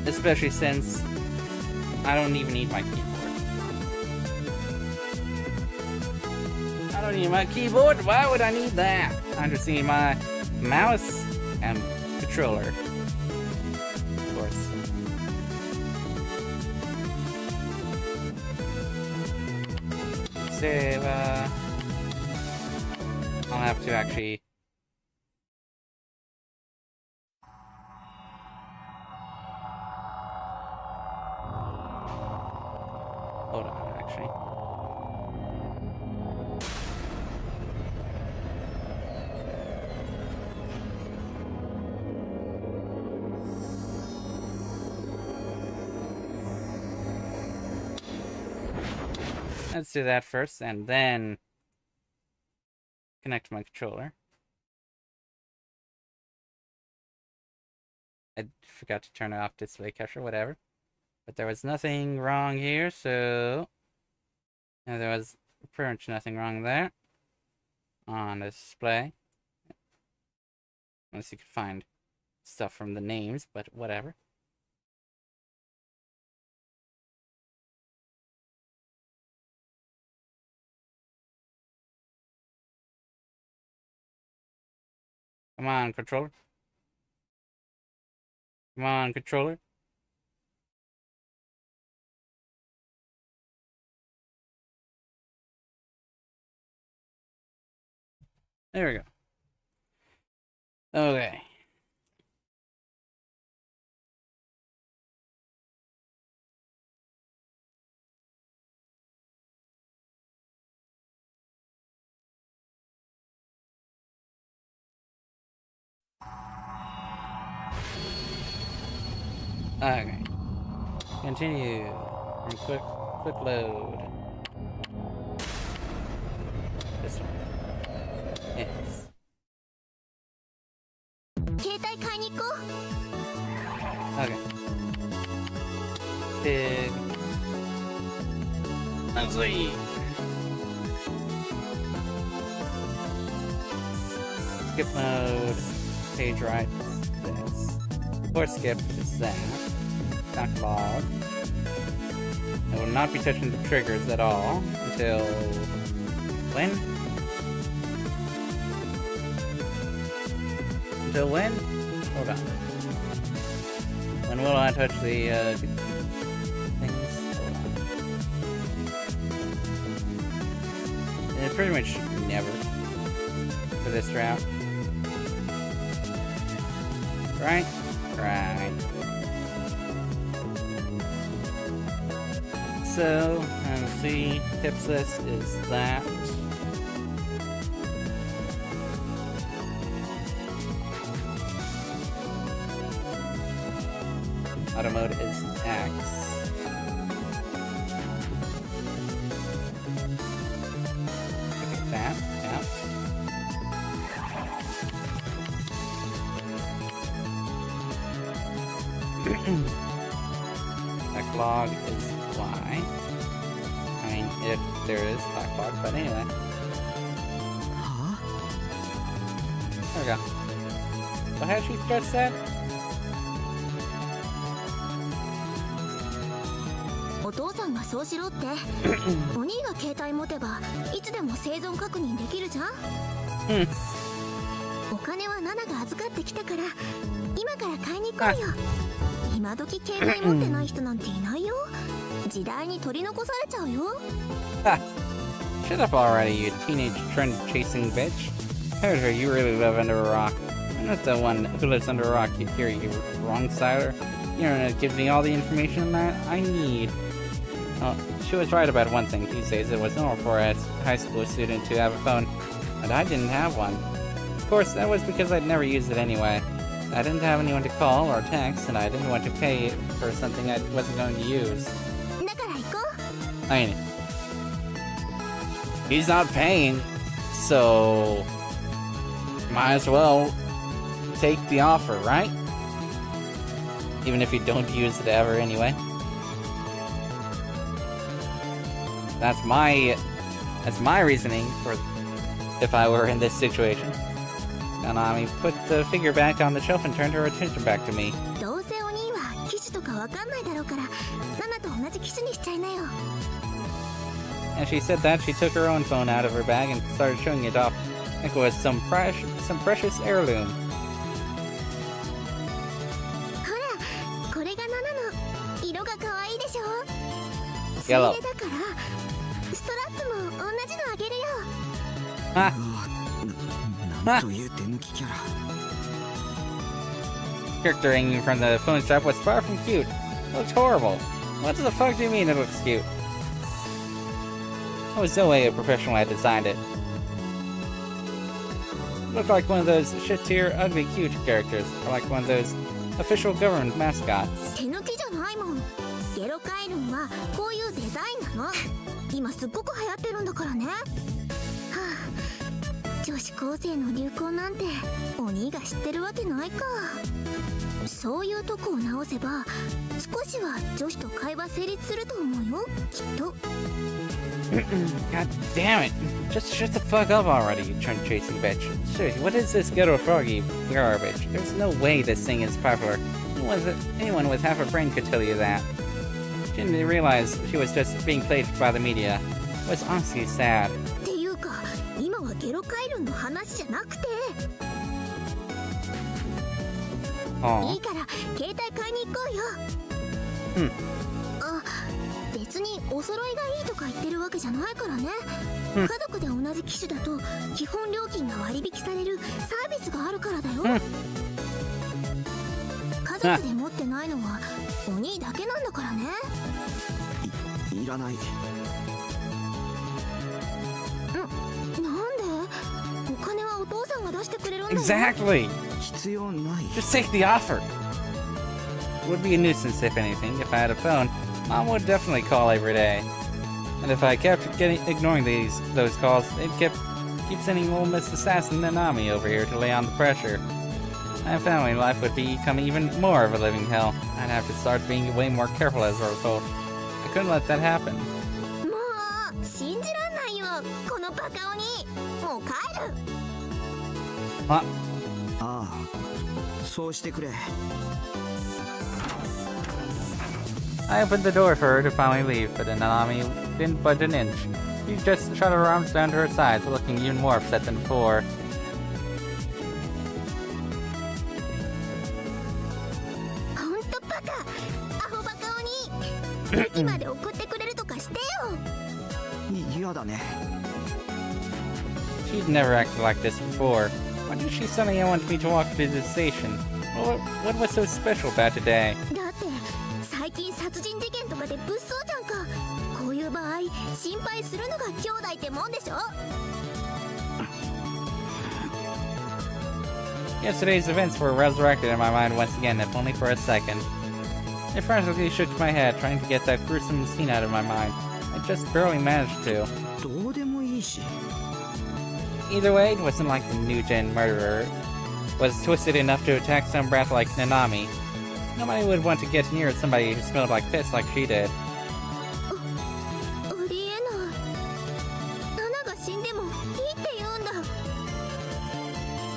Especially since I don't even need my keyboard. I don't need my keyboard. Why would I need that? I just need my mouse and controller. Of course. Save. I'll have to actually. Hold on, actually. Let's do that first, and then connect my controller. I forgot to turn off display capture, whatever. But there was nothing wrong here, so... And there was pretty much nothing wrong there. On the display. Unless you could find stuff from the names, but whatever. Come on, controller. Come on, controller. There we go. Okay. Okay. Continue. And quick load. This one. Yes. 携帯買いに行こう。 Okay. Big. Let's leave. Skip mode. Page right is this. Or skip is that. Backlog. I will not be touching the triggers at all until when? Until when? Hold on. When will I touch the things? Hold on. Pretty much never for this route. Right? Right. So, let's see, tips list is that. Auto mode is X. Okay, that, yeah. Backlog is Y. I mean, if there is backlog, but anyway. Huh? There we go. So how did she stretch that? お父さんがそうしろって。お兄が携帯持てばいつでも生存確認できるじゃん。お金はナナが預かってきたから今から買いに行こうよ。今時携帯持ってない人なんていないよ。時代に取り残されちゃうよ。Shut up already, you teenage trend-chasing bitch. However, you really live under a rock. I'm not the one who lives under a rock here, you wrong siler. The internet gives me all the information that I need. Well, she was right about one thing. These days, it was normal for a high school student to have a phone, but I didn't have one. Of course, that was because I'd never used it anyway. I didn't have anyone to call or text, and I didn't want to pay for something I wasn't going to use. だから行こう。 I mean, he's not paying, so might as well take the offer, right? Even if you don't use it ever anyway. That's my reasoning for if I were in this situation. Nanami put the figure back on the shelf and turned her attention back to me. どうせお兄は機種とかわかんないだろうからナナと同じ機種にしちゃいなよ。 And she said that she took her own phone out of her bag and started showing it off like it was some precious heirloom. ほら、これがナナの色が可愛いでしょ。ついで Yellow. だからストラップも同じのあげるよ。 Ha! なんという手抜きキャラ。 Character hanging from the phone strap was far from cute. It looked horrible. What the fuck do you mean it looks cute? There was no way a professional had designed it. It looked like one of those shit-tier, ugly, cute characters, or like one of those official government mascots. 手抜きじゃないもん。ゲロカイルンはこういうデザインなの。今すっごく流行ってるんだからね。はあ、女子高生の流行なんてお兄が知ってるわけないか。そういうとこを直せば少しは女子と会話成立すると思うよ、きっと。God damn it! Just shut the fuck up already, you trend-chasing bitch. Seriously, what is this ghetto froggy garbage? There's no way this thing is popular. Anyone with half a brain could tell you that. She didn't realize she was just being played by the media. It was honestly sad. っていうか今はゲロカイルンの話じゃなくて。 Aw. いいから携帯買いに行こうよ。あ、別にお揃いがいいとか言ってるわけじゃないからね。家族で同じ機種だと基本料金が割引されるサービスがあるからだよ。家族で持ってないのはお兄だけなんだからね。いらない。なんで？お金はお父さんが出してくれるんだよ。Exactly. 必要ない。 Just take the offer. It would be a nuisance if anything. If I had a phone, Mom would definitely call every day. And if I kept ignoring those calls, they'd keep sending old Miss Assassin Nanami over here to lay on the pressure. My family life would become even more of a living hell. I'd have to start being way more careful as a result. I couldn't let that happen. もう信じらんないよ、このバカ鬼。もう帰る。ああ、そうしてくれ。I opened the door for her to finally leave, but Nanami didn't budge an inch. She just shot her arms down to her sides, looking even more upset than before. ほんとバカ、アホバカ鬼。駅まで送ってくれるとかしてよ。嫌だね。 She'd never acted like this before. Why did she suddenly want me to walk to the station? What was so special about today? だって最近殺人事件とかで物騒じゃんか。こういう場合心配するのが兄弟ってもんでしょ。 Yesterday's events were resurrected in my mind once again, if only for a second. I frantically shook my head, trying to get that gruesome scene out of my mind. I just barely managed to. どうでもいいし。 Either way, it wasn't like the new-gen murderer was twisted enough to attack some brat like Nanami. Nobody would want to get near somebody who smelled like piss like she did. ありえない。ナナが死んでもいいって言うんだ。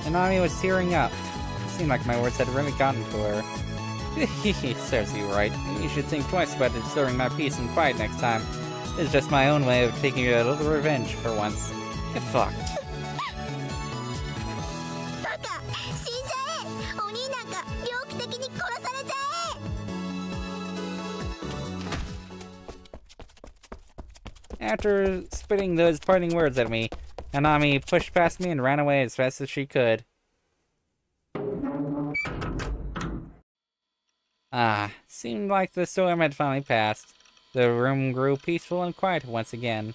Nanami was tearing up. It seemed like my words had really gotten to her. Serves you right. Maybe you should think twice about disturbing my peace and quiet next time. It's just my own way of taking a little revenge for once. Get fucked. バカ、死んじゃえ。お兄なんか猟奇的に殺されちゃえ。 After spitting those parting words at me, Nanami pushed past me and ran away as fast as she could. Seemed like the storm had finally passed. The room grew peaceful and quiet once again.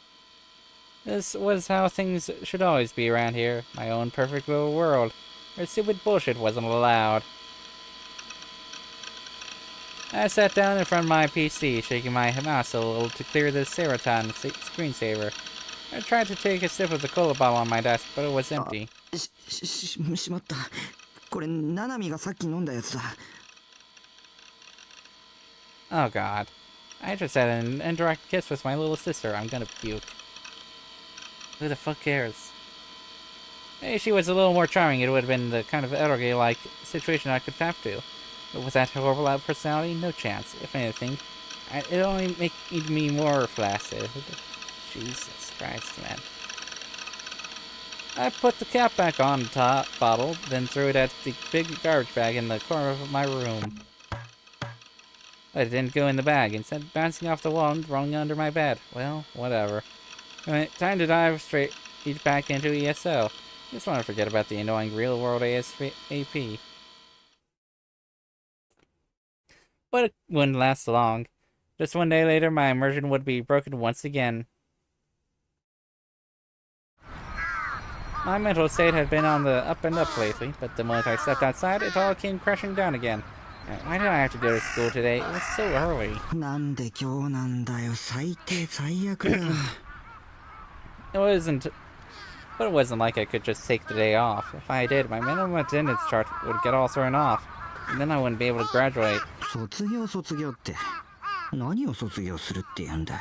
This was how things should always be around here. My own perfect little world, where stupid bullshit wasn't allowed. I sat down in front of my PC, shaking my mouse a little to clear the Seroton screensaver. I tried to take a sip of the cola bottle on my desk, but it was empty. しまった。これナナミがさっき飲んだやつだ。 Oh god. I just had an indirect kiss with my little sister. I'm gonna puke. Who the fuck cares? Maybe she was a little more charming, it would have been the kind of eroge-like situation I could tap to. But with that horrible personality, no chance. If anything, it only made me more flaccid. Jesus Christ, man. I put the cap back on the top bottle, then threw it at the big garbage bag in the corner of my room. But it didn't go in the bag, instead bouncing off the wall and rolling under my bed. Well, whatever. Time to dive straight back into ESO. Just want to forget about the annoying real-world ASAP. But it wouldn't last long. Just one day later, my immersion would be broken once again. My mental state had been on the up and up lately, but the moment I stepped outside, it all came crashing down again. Why did I have to go to school today? It was so early. なんで今日なんだよ。最低最悪だ。 But it wasn't like I could just take the day off. If I did, my minimum attendance chart would get all thrown off, and then I wouldn't be able to graduate. 卒業って。何を卒業するって言うんだよ。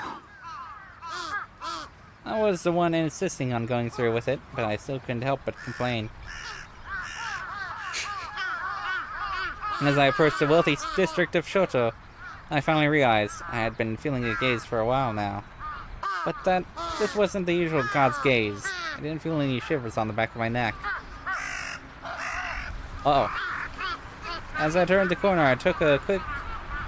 I was the one insisting on going through with it, but I still couldn't help but complain. And as I approached the wealthy district of Shoto, I finally realized I had been feeling a gaze for a while now. But that this wasn't the usual God's gaze. I didn't feel any shivers on the back of my neck. Uh-oh. As I turned the corner, I took a quick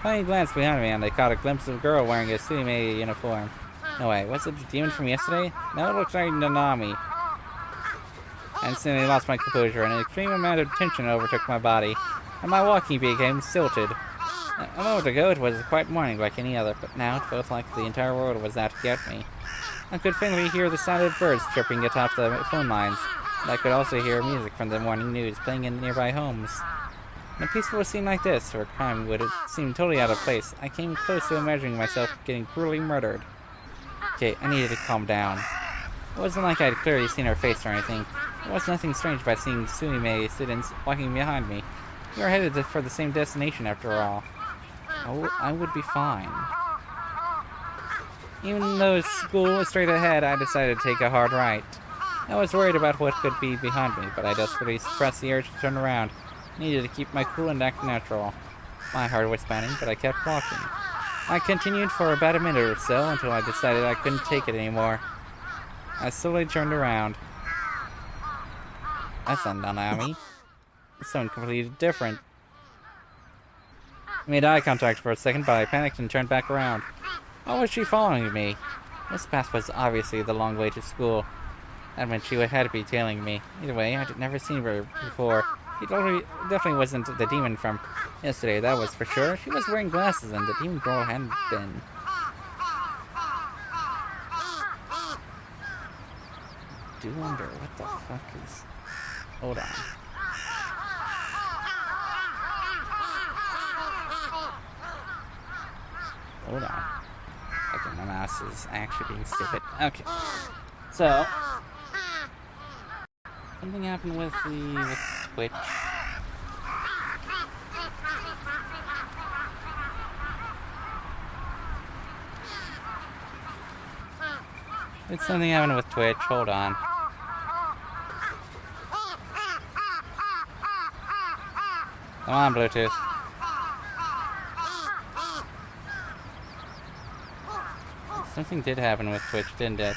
Finally glanced behind me and I caught a glimpse of a girl wearing a Suime uniform. No way, was it the demon from yesterday? No, it looks like Nanami. I instantly lost my composure and an extreme amount of tension overtook my body, and my walking became stilted. A moment ago it was a quiet morning like any other, but now it felt like the entire world was out to get me. I could faintly hear the sound of birds chirping atop the phone lines, and I could also hear music from the morning news playing in nearby homes. In a peaceful scene like this, where crime would seem totally out of place, I came close to imagining myself getting brutally murdered. Okay, I needed to calm down. It wasn't like I'd clearly seen her face or anything. There was nothing strange about seeing Suime students walking behind me. We were headed for the same destination after all. I would be fine. Even though school was straight ahead, I decided to take a hard right. I was worried about what could be behind me, but I desperately suppressed the urge to turn around. I needed to keep my cool and act natural. My heart was pounding, but I kept walking. I continued for about a minute or so until I decided I couldn't take it anymore. I slowly turned around. That's not Nanami. It's someone completely different. I made eye contact for a second, but I panicked and turned back around. Why was she following me? This path was obviously the long way to school. That meant she had to be tailing me. Either way, I'd never seen her before. She definitely wasn't the demon from yesterday, that was for sure. She was wearing glasses and the demon girl hadn't been. I do wonder what the fuck is... Hold on. Hold on. Okay, my mouse is actually being stupid. Okay. So... something happened with Twitch. It's something happened with Twitch. Hold on. Come on, Bluetooth. Something did happen with Twitch, didn't it?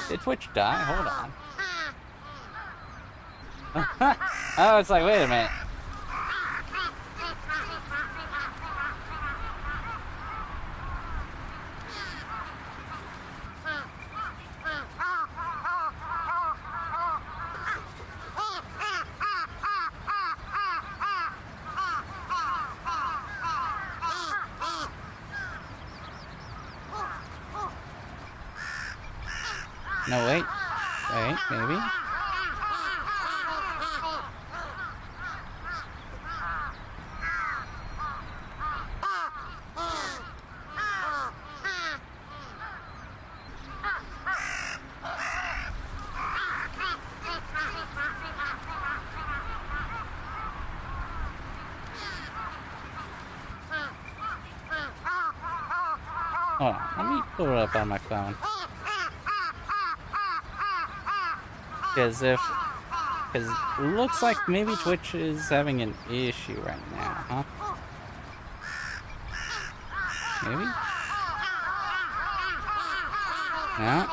Did Twitch die? Hold on. Oh, it's like, wait a minute. No, wait. Wait, maybe. Hold on, let me pull it up on my phone. Because it looks like maybe Twitch is having an issue right now, huh? Maybe? No.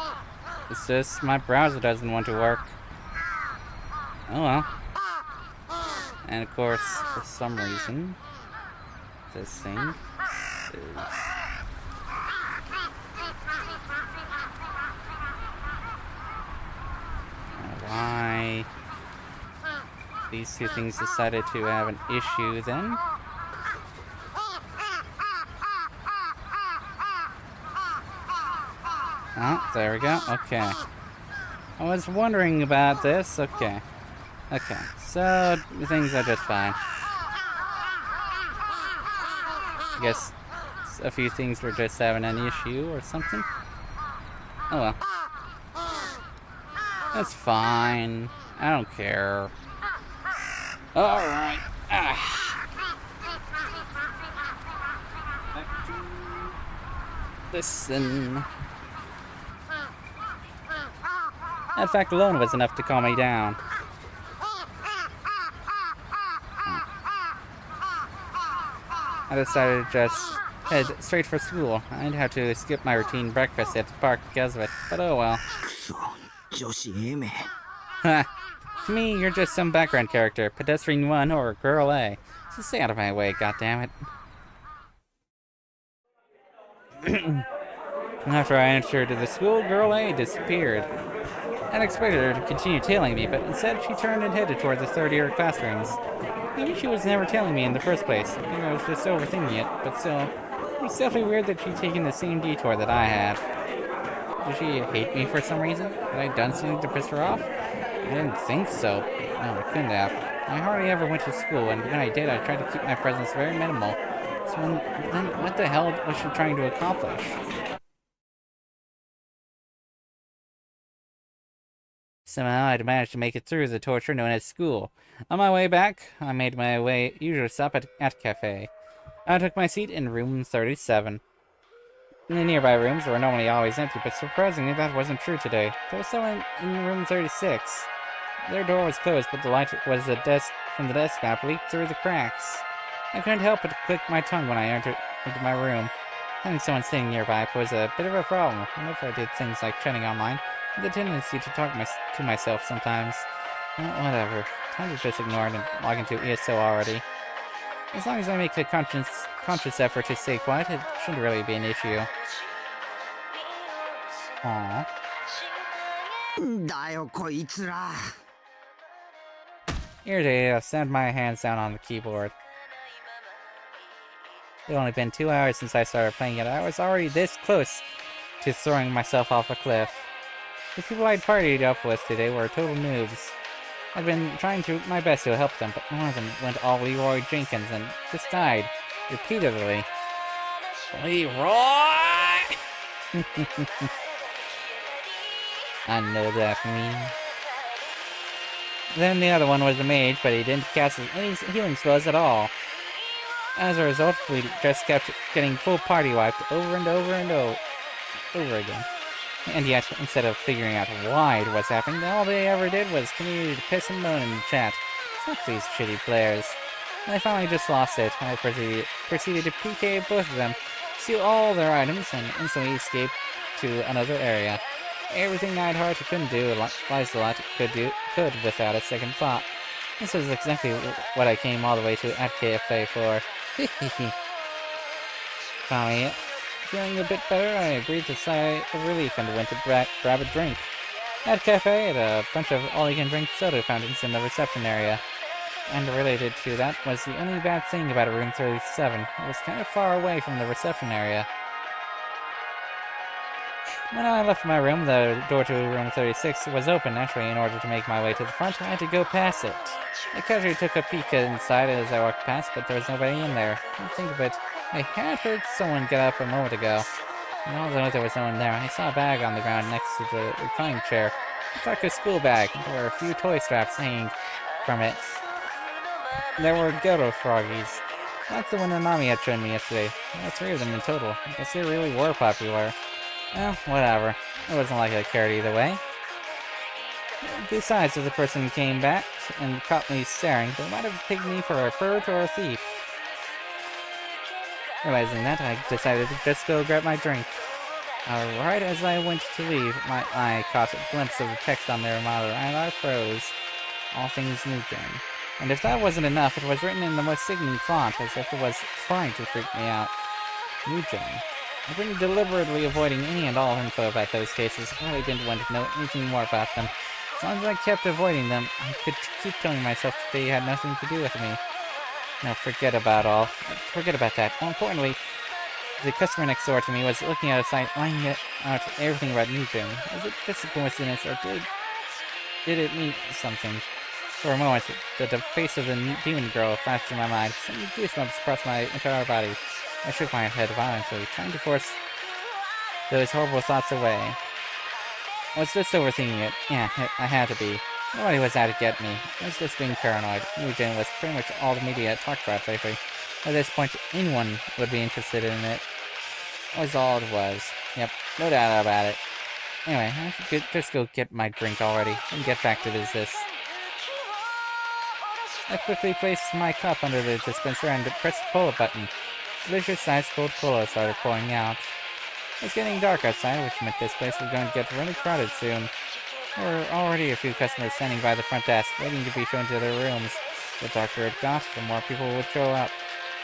It's just my browser doesn't want to work. Oh well. And of course, for some reason, this thing is... why these two things decided to have an issue then. Oh, there we go. Okay. I was wondering about this. Okay. Okay. So, things are just fine. I guess a few things were just having an issue or something. Oh well. That's fine. I don't care. Alright. Listen. That fact alone was enough to calm me down. I decided to just head straight for school. I'd have to skip my routine breakfast at the park because of it, but oh well. くそ女子 A 名 Ha! To me, you're just some background character, pedestrian 1 or girl A. So stay out of my way, goddammit. After I entered the school, girl A disappeared. I'd expected her to continue tailing me, but instead she turned and headed toward the third-year classrooms. Maybe she was never tailing me in the first place. Maybe I was just overthinking it, but still, it's definitely weird that she'd taken the same detour that I had. Did she hate me for some reason? Had I done something to piss her off? I didn't think so. No, I couldn't have. I hardly ever went to school, and when I did, I tried to keep my presence very minimal. So then what the hell was she trying to accomplish? Somehow I'd managed to make it through the torture known as school. On my way back, I made my usual stop at a cafe. I took my seat in room 37. The nearby rooms were normally always empty, but surprisingly that wasn't true today. There was someone in room 36. Their door was closed, but the light was from the desk lamp leaked through the cracks. I couldn't help but click my tongue when I entered into my room. Having someone sitting nearby was a bit of a problem. Whenever I did things like chatting online, I had the tendency to talk to myself sometimes. Well, whatever. Time to just ignore it and log into ESO already. As long as I make a conscious effort to stay quiet, it shouldn't really be an issue. Aww. だよこいつら Irritated, I slammed my hands down on the keyboard. It had only been 2 hours since I started playing it. I was already this close to throwing myself off a cliff. The people I'd partied up with today were total noobs. I'd been trying my best to help them, but one of them went all Leroy Jenkins and just died. Repeatedly. Leroy! I know that meme. Then the other one was the mage, but he didn't cast any healing spells at all. As a result, we just kept getting full party wiped over and over and over again. And yet, instead of figuring out why it was happening, all they ever did was continue to piss and moan in the chat. Fuck these shitty players. And I finally just lost it. I proceeded to PK both of them, steal all their items, and instantly escape to another area. Everything Neidhart couldn't do, Lizelot could without a second thought. This was exactly what I came all the way to at KFA for. Finally, feeling a bit better, I agreed to sigh of relief and went to grab a drink. At Cafe, had a bunch of all-you-can-drink soda fountains in the reception area. And related to that was the only bad thing about room 37. It was kind of far away from the reception area. When I left my room, the door to room 36 was open. Naturally, in order to make my way to the front, I had to go past it. I casually took a peek inside as I walked past, but there was nobody in there. Come to think of it, I had heard someone get up a moment ago. And although there was no one there, I saw a bag on the ground next to the reclining chair. It's like a school bag. There were a few toy straps hanging from it. There were Ghetto Froggies. That's the one Nanami had shown me yesterday. There were 3 of them in total. I guess they really were popular. Well, whatever. It wasn't like I cared either way. Besides, if the person came back and caught me staring, they might have taken me for a pervert or a thief. Realizing that, I decided to just go grab my drink. Right as I went to leave, my eye caught a glimpse of the text on their motto, and I froze. All things new game. And if that wasn't enough, it was written in the most sickening font, as if it was trying to freak me out. New Gen. I've been deliberately avoiding any and all info about those cases. I really didn't want to know anything more about them. As long as I kept avoiding them, I could keep telling myself that they had nothing to do with me. No, forget about that. More importantly, the customer next door to me was looking at a site laying out everything about New Gen. Was it just a coincidence, or did it mean something? For a moment, the face of the demon girl flashed in my mind. Some goosebumps crossed my entire body. I shook my head violently, trying to force those horrible thoughts away. I was just overthinking it. Yeah, I had to be. Nobody was out to get me. I was just being paranoid. New Gen was pretty much all the media talked about lately. At this point, anyone would be interested in it. That was all it was. Yep, no doubt about it. Anyway, I should just go get my drink already, and get back to business. I quickly placed my cup under the dispenser and pressed the pull button. delicious-sized cold cola started pouring out. It's getting dark outside, which meant this place was going to get really crowded soon. There were already a few customers standing by the front desk, waiting to be shown to their rooms. The darker it got, the more people would show up.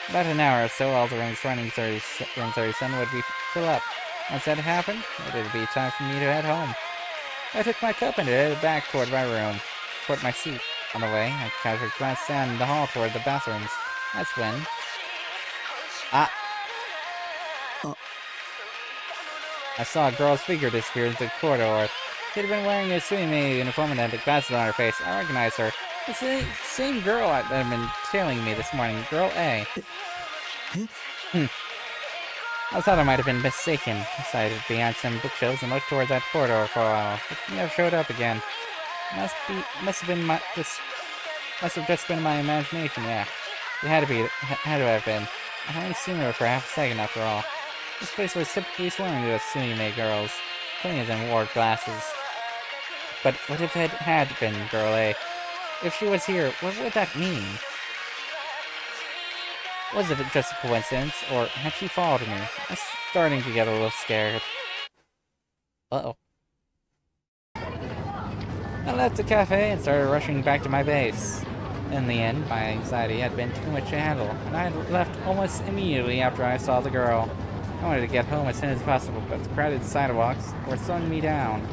About an hour or so, all the rooms surrounding room 37 would be fill up. Once that happened, it would be time for me to head home. I took my cup and headed back toward my room, toward my seat. On the way, I casually glanced down the hall toward the bathrooms. That's when... I saw a girl's figure disappear into the corridor. She had been wearing a swimming uniform and had glasses on her face. I recognized her. It's the same girl that had been tailing me this morning, Girl A. I thought I might have been mistaken. I decided behind some bookshelves and looked toward that corridor for a while, but she never showed up again. Must have just been my imagination, yeah. It had to have been. I've only seen her for half a second after all. This place was typically swarming with Sunime girls. Plenty of them wore glasses. But what if it had been Girl A? If she was here, what would that mean? Was it just a coincidence, or had she followed me? I'm starting to get a little scared. Uh-oh. I left the cafe and started rushing back to my base. In the end, my anxiety had been too much to handle, and I had left almost immediately after I saw the girl. I wanted to get home as soon as possible, but the crowded sidewalks were slowing me down.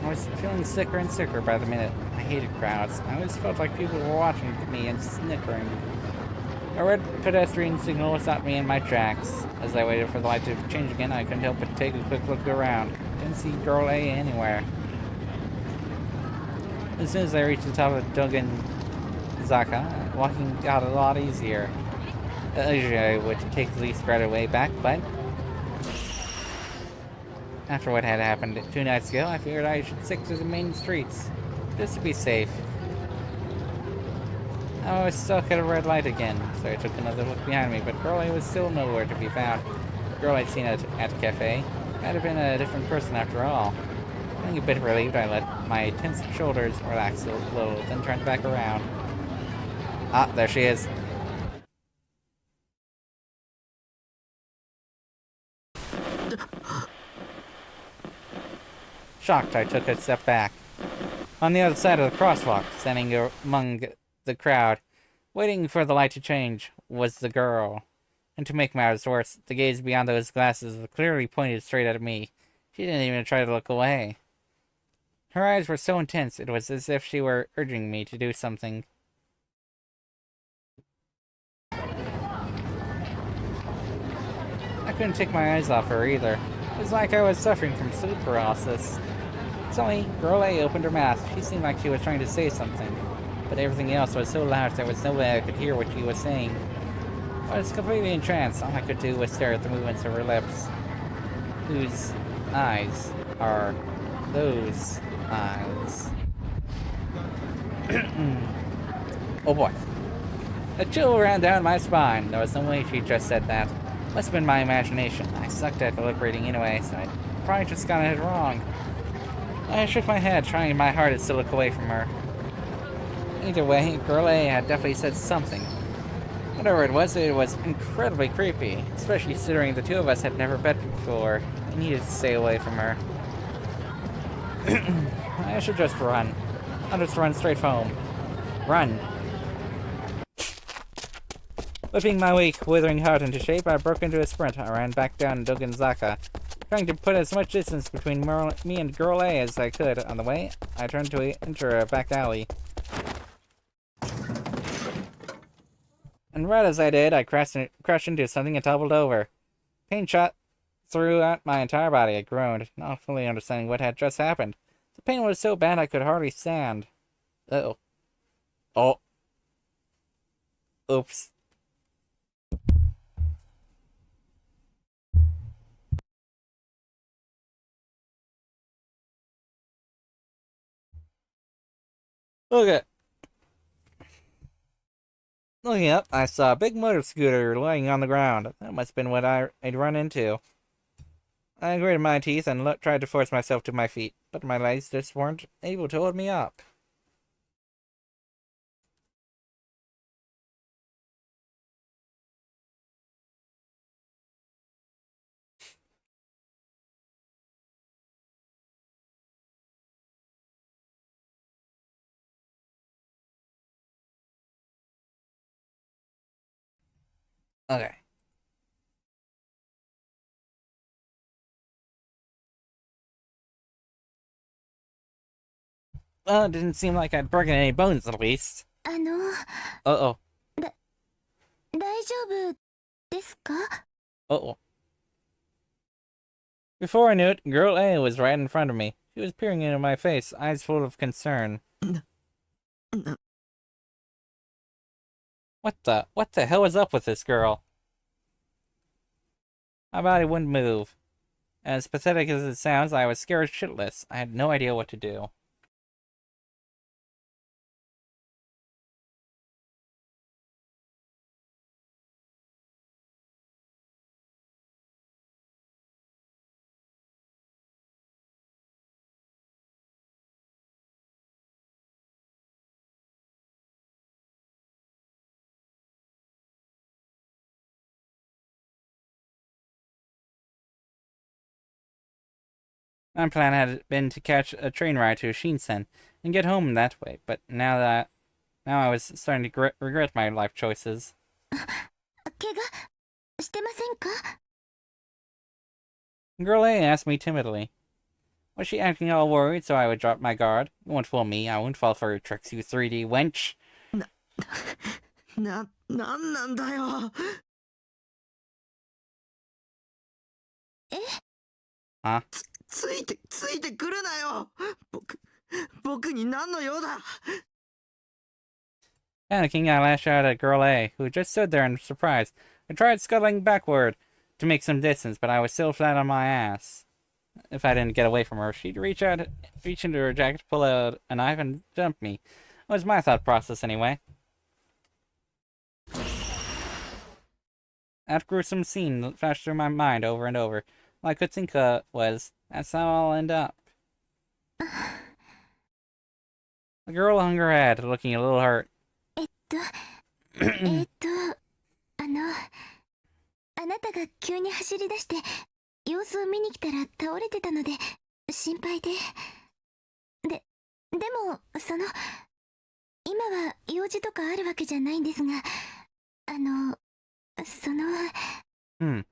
I was feeling sicker and sicker by the minute. I hated crowds. I always felt like people were watching me and snickering. A red pedestrian signal stopped me in my tracks. As I waited for the light to change again, I couldn't help but take a quick look around. Didn't see Girl A anywhere. As soon as I reached the top of Dogen Zaka, walking got a lot easier. Usually I would take the least right away back, but after what had happened 2 nights ago, I figured I should stick to the main streets, just to be safe. I was stuck at a red light again, so I took another look behind me, but Girl A was still nowhere to be found. The girl I'd seen at the cafe might have been a different person after all. Feeling a bit relieved, I let my tense shoulders relax a little, then turned back around. Ah, there she is. Shocked, I took a step back. On the other side of the crosswalk, standing among the crowd, waiting for the light to change, was the girl. And to make matters worse, the gaze beyond those glasses was clearly pointed straight at me. She didn't even try to look away. Her eyes were so intense, it was as if she were urging me to do something. I couldn't take my eyes off her either. It was like I was suffering from sleep paralysis. Suddenly, Girl A opened her mouth. She seemed like she was trying to say something, but everything else was so loud there was no way I could hear what she was saying. I was completely entranced. All I could do was stare at the movements of her lips. Whose eyes are those eyes? Oh boy. A chill ran down my spine. There was no way she just said that. Must have been my imagination. I sucked at deliberating anyway, so I probably just got it wrong. I shook my head, trying my hardest to look away from her. Either way, Girl A had definitely said something. Whatever it was incredibly creepy, especially considering the two of us had never met before. I needed to stay away from her. I should just run. I'll just run straight home. Run. Whipping my weak, withering heart into shape, I broke into a sprint. I ran back down Dogenzaka, trying to put as much distance between me and Girl A as I could. On the way, I turned to enter a back alley. And right as I did, I crashed into something and toppled over. Pain shot throughout my entire body. I groaned, not fully understanding what had just happened. The pain was so bad I could hardly stand. Uh-oh. Oh. Oops. Okay. Looking up, I saw a big motor scooter laying on the ground. That must have been what I'd run into. I gritted my teeth and tried to force myself to my feet, but my legs just weren't able to hold me up. Okay. Well, it didn't seem like I'd broken any bones, at least. あの、Uh-oh. 大丈夫ですか？ Uh-oh. Before I knew it, Girl A was right in front of me. She was peering into my face, eyes full of concern. What the hell was up with this girl? My body wouldn't move. As pathetic as it sounds, I was scared shitless. I had no idea what to do. My plan had been to catch a train ride to Shinsen and get home that way, but now I was starting to regret my life choices. 怪我してませんか？ Girl A asked me timidly. Was she acting all worried so I would drop my guard? You won't fool me. I won't fall for your tricks, you 3D wench. なんなんだよ。え？ Huh? ついてくるなよ。僕に何の用だ。 Panicking, I lashed out at Girl A, who just stood there in surprise. I tried scuttling backward to make some distance, but I was still flat on my ass. If I didn't get away from her, she'd reach into her jacket, pull out a knife, and jump me. That was my thought process, anyway. That gruesome scene flashed through my mind over and over. All I could think was, that's how I'll end up. The girl hung her head, looking a little hurt. あなたが急に走り出して様子を見に来たら倒れてたので心配で。でも今は用事とかあるわけじゃないんですが、Hmm.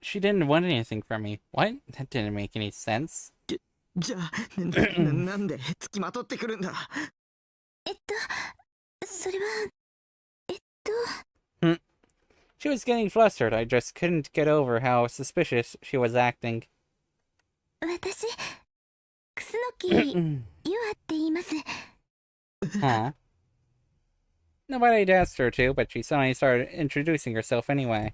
She didn't want anything from me. What? That didn't make any sense. じゃあなんで付きまとってくるんだ。それはShe was getting flustered. I just couldn't get over how suspicious she was acting. 私楠木優愛って言います。 Huh? Nobody had asked her to, but she suddenly started introducing herself anyway.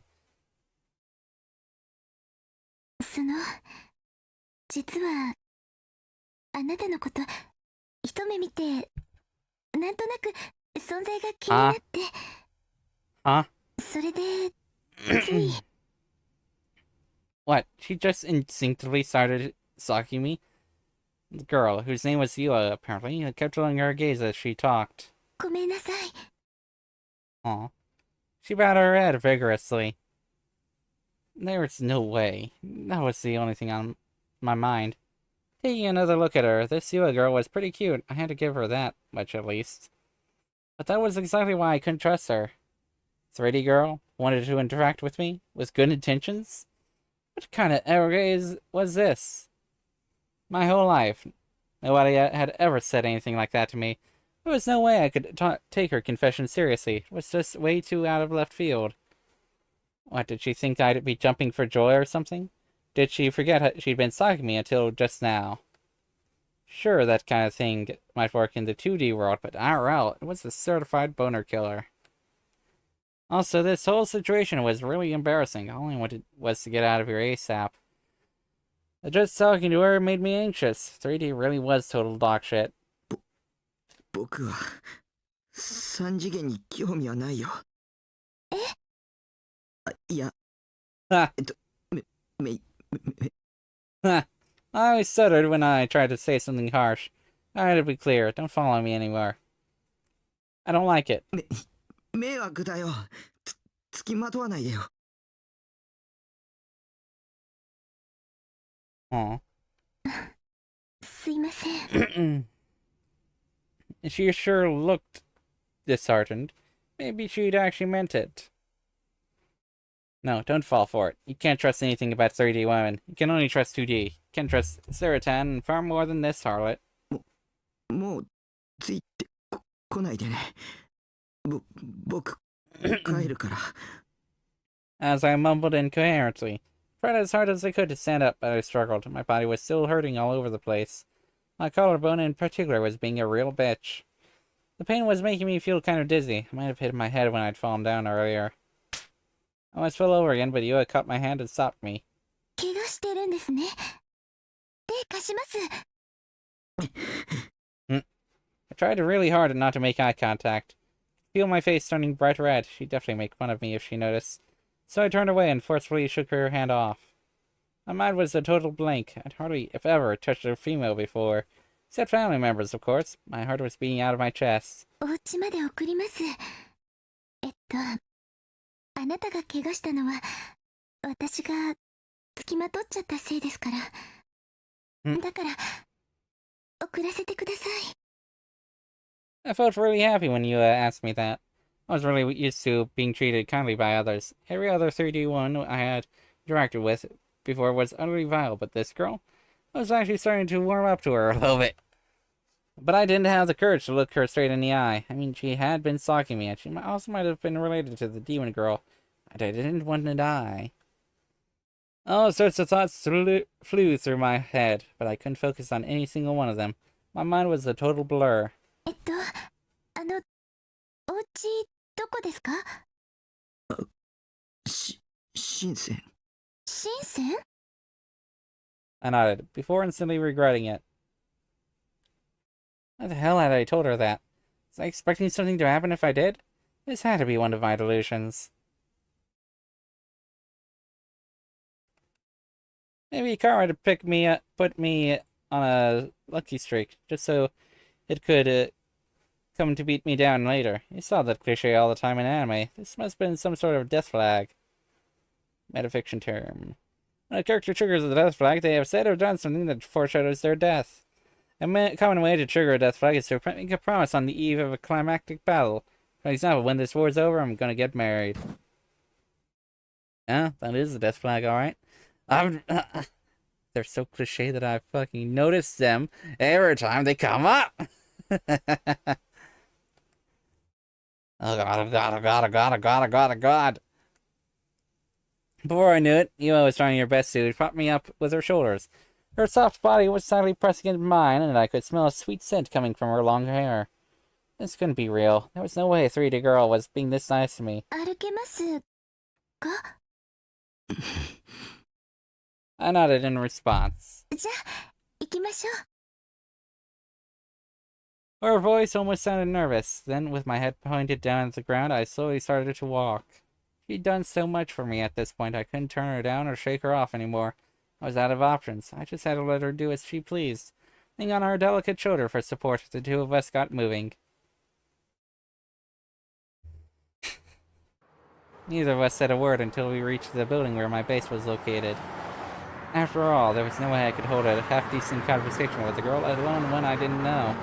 実はあなたのこと一目見てなんとなく存在が気になって。Huh? それでつい。 What? She just instinctively started stalking me? The girl, whose name was Yua, apparently, kept letting her gaze as she talked. ごめんなさい。 Aw. She bowed her head vigorously. There was no way. That was the only thing on my mind. Taking another look at her, this Yua girl was pretty cute. I had to give her that much at least. But that was exactly why I couldn't trust her. 3D girl wanted to interact with me with good intentions? What kind of arrogance was this? My whole life, nobody had ever said anything like that to me. There was no way I could take her confession seriously. It was just way too out of left field. What, did she think I'd be jumping for joy or something? Did she forget she'd been stalking me until just now? Sure, that kind of thing might work in the 2D world, but IRL, it was a certified boner killer. Also, this whole situation was really embarrassing. All I wanted was to get out of here ASAP. Just talking to her made me anxious. 3D really was total dog shit. 僕は3次元に興味はないよ。いや、Ha! め Ha! I always stuttered when I tried to say something harsh. I had to be clear. Don't follow me anymore. I don't like it. 迷惑だよ。付きまとわないでよ。Aw. すいません。 She sure looked disheartened. Maybe she'd actually meant it. No, don't fall for it. You can't trust anything about 3D women. You can only trust 2D. You can't trust Saratan and far more than this harlot. もうついてこないでね。僕帰るから。As I mumbled incoherently, tried as hard as I could to stand up, but I struggled. My body was still hurting all over the place. My collarbone in particular was being a real bitch. The pain was making me feel kind of dizzy. I might have hit my head when I'd fallen down earlier. I almost fell over again, but Yua caught my hand and stopped me. 怪我してるんですね。手貸します。I tried really hard not to make eye contact. Feel my face turning bright red. She'd definitely make fun of me if she noticed. So I turned away and forcefully shook her hand off. My mind was a total blank. I'd hardly, if ever, touched a female before. Except family members, of course. My heart was beating out of my chest. お家まで送ります。あなたが怪我したのは私が付きまとっちゃったせいですから。だから送らせてください。I felt really happy when you asked me that. I was really used to being treated kindly by others. Every other 3D one I had interacted with before was utterly vile, but this girl, I was actually starting to warm up to her a little bit. But I didn't have the courage to look her straight in the eye. I mean, she had been stalking me, and she also might have been related to the demon girl. And I didn't want to die. All sorts of thoughts flew through my head, but I couldn't focus on any single one of them. My mind was a total blur. お家どこですか？深セン。深セン？ I nodded, before instantly regretting it. Why the hell had I told her that? Was I expecting something to happen if I did? This had to be one of my delusions. Maybe karma to put me on a lucky streak, just so it could come to beat me down later. You saw that cliche all the time in anime. This must have been some sort of death flag. Metafiction term. When a character triggers a death flag, they have said or done something that foreshadows their death. A common way to trigger a death flag is to make a promise on the eve of a climactic battle. For example, when this war's over, I'm gonna get married. Yeah, that is a death flag, alright. They're so cliche that I fucking notice them every time they come up. Oh god, oh god, oh god, oh god, oh god, oh god, oh god. Before I knew it, Emo was trying her best to prop me up with her shoulders. Her soft body was sadly pressed against mine, and I could smell a sweet scent coming from her long hair. This couldn't be real. There was no way a 3D girl was being this nice to me. 歩けますか？ I nodded in response. じゃあ行きましょう。 Her voice almost sounded nervous. Then, with my head pointed down at the ground, I slowly started to walk. She'd done so much for me at this point, I couldn't turn her down or shake her off anymore. I was out of options. I just had to let her do as she pleased. Leaning on her delicate shoulder for support, the two of us got moving. Neither of us said a word until we reached the building where my base was located. After all, there was no way I could hold a half-decent conversation with a girl, let alone one I didn't know.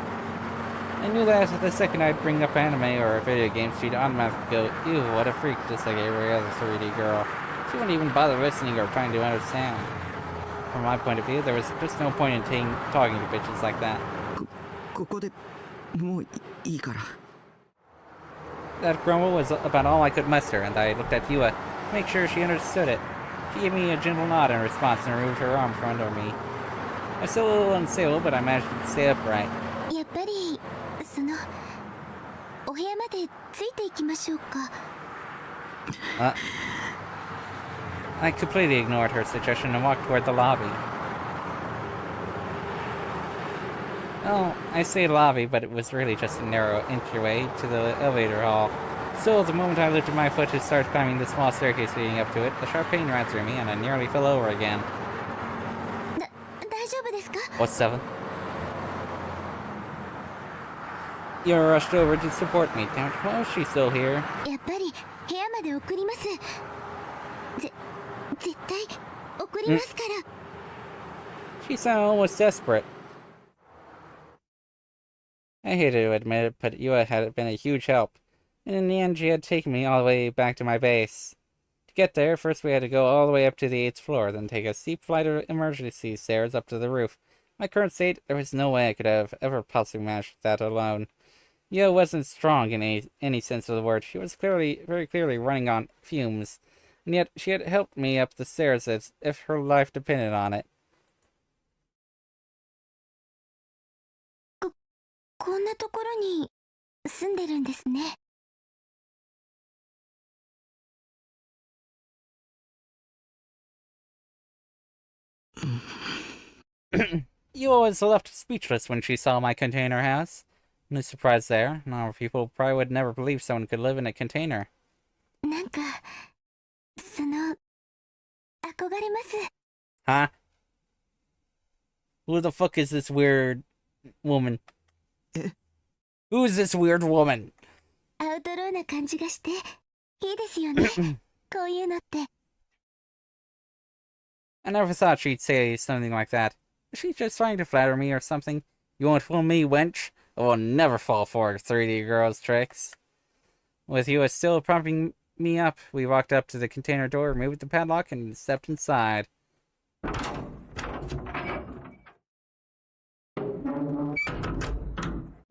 I knew that the second I'd bring up anime or video games, she'd automatically go, ew, what a freak, just like every other 3D girl. She wouldn't even bother listening or trying to understand. From my point of view, there was just no point in talking to bitches like that. ここでもういいから。 That grumble was about all I could muster, and I looked at Yua to make sure she understood it. She gave me a gentle nod in response and removed her arm from under me. I was still a little unstable, but I managed to stay upright. やっぱりお部屋までついていきましょうか。I completely ignored her suggestion and walked toward the lobby. Well, I say lobby, but it was really just a narrow entryway to the elevator hall. Still, the moment I lifted my foot to start climbing the small staircase leading up to it, a sharp pain ran through me and I nearly fell over again. 大丈夫ですか？ What's 7? You rushed over to support me. Damn, why is she still here? やっぱり部屋まで送ります。絶対送りますから。She sounded almost desperate. I hate to admit it, but Yua had been a huge help. And in the end, she had taken me all the way back to my base. To get there, first we had to go all the way up to the 8th floor, then take a steep flight of emergency stairs up to the roof. My current state, there was no way I could have ever possibly managed that alone. Yua wasn't strong in any sense of the word. She was very clearly running on fumes. And yet, she had helped me up the stairs as if her life depended on it. こんなところに住んでるんですね。Yua was left speechless when she saw my container house. No surprise there. Normal people probably would never believe someone could live in a container. なんか憧れます。 Huh? Who the fuck is this weird woman? Who is this weird woman? アウトローな感じがしていいですよね。こういうのって。 I never thought she'd say something like that. Is she just trying to flatter me or something? You won't fool me, wench. I will never fall for 3D girls' tricks. With Yua still propping me up, we walked up to the container door, removed the padlock, and stepped inside.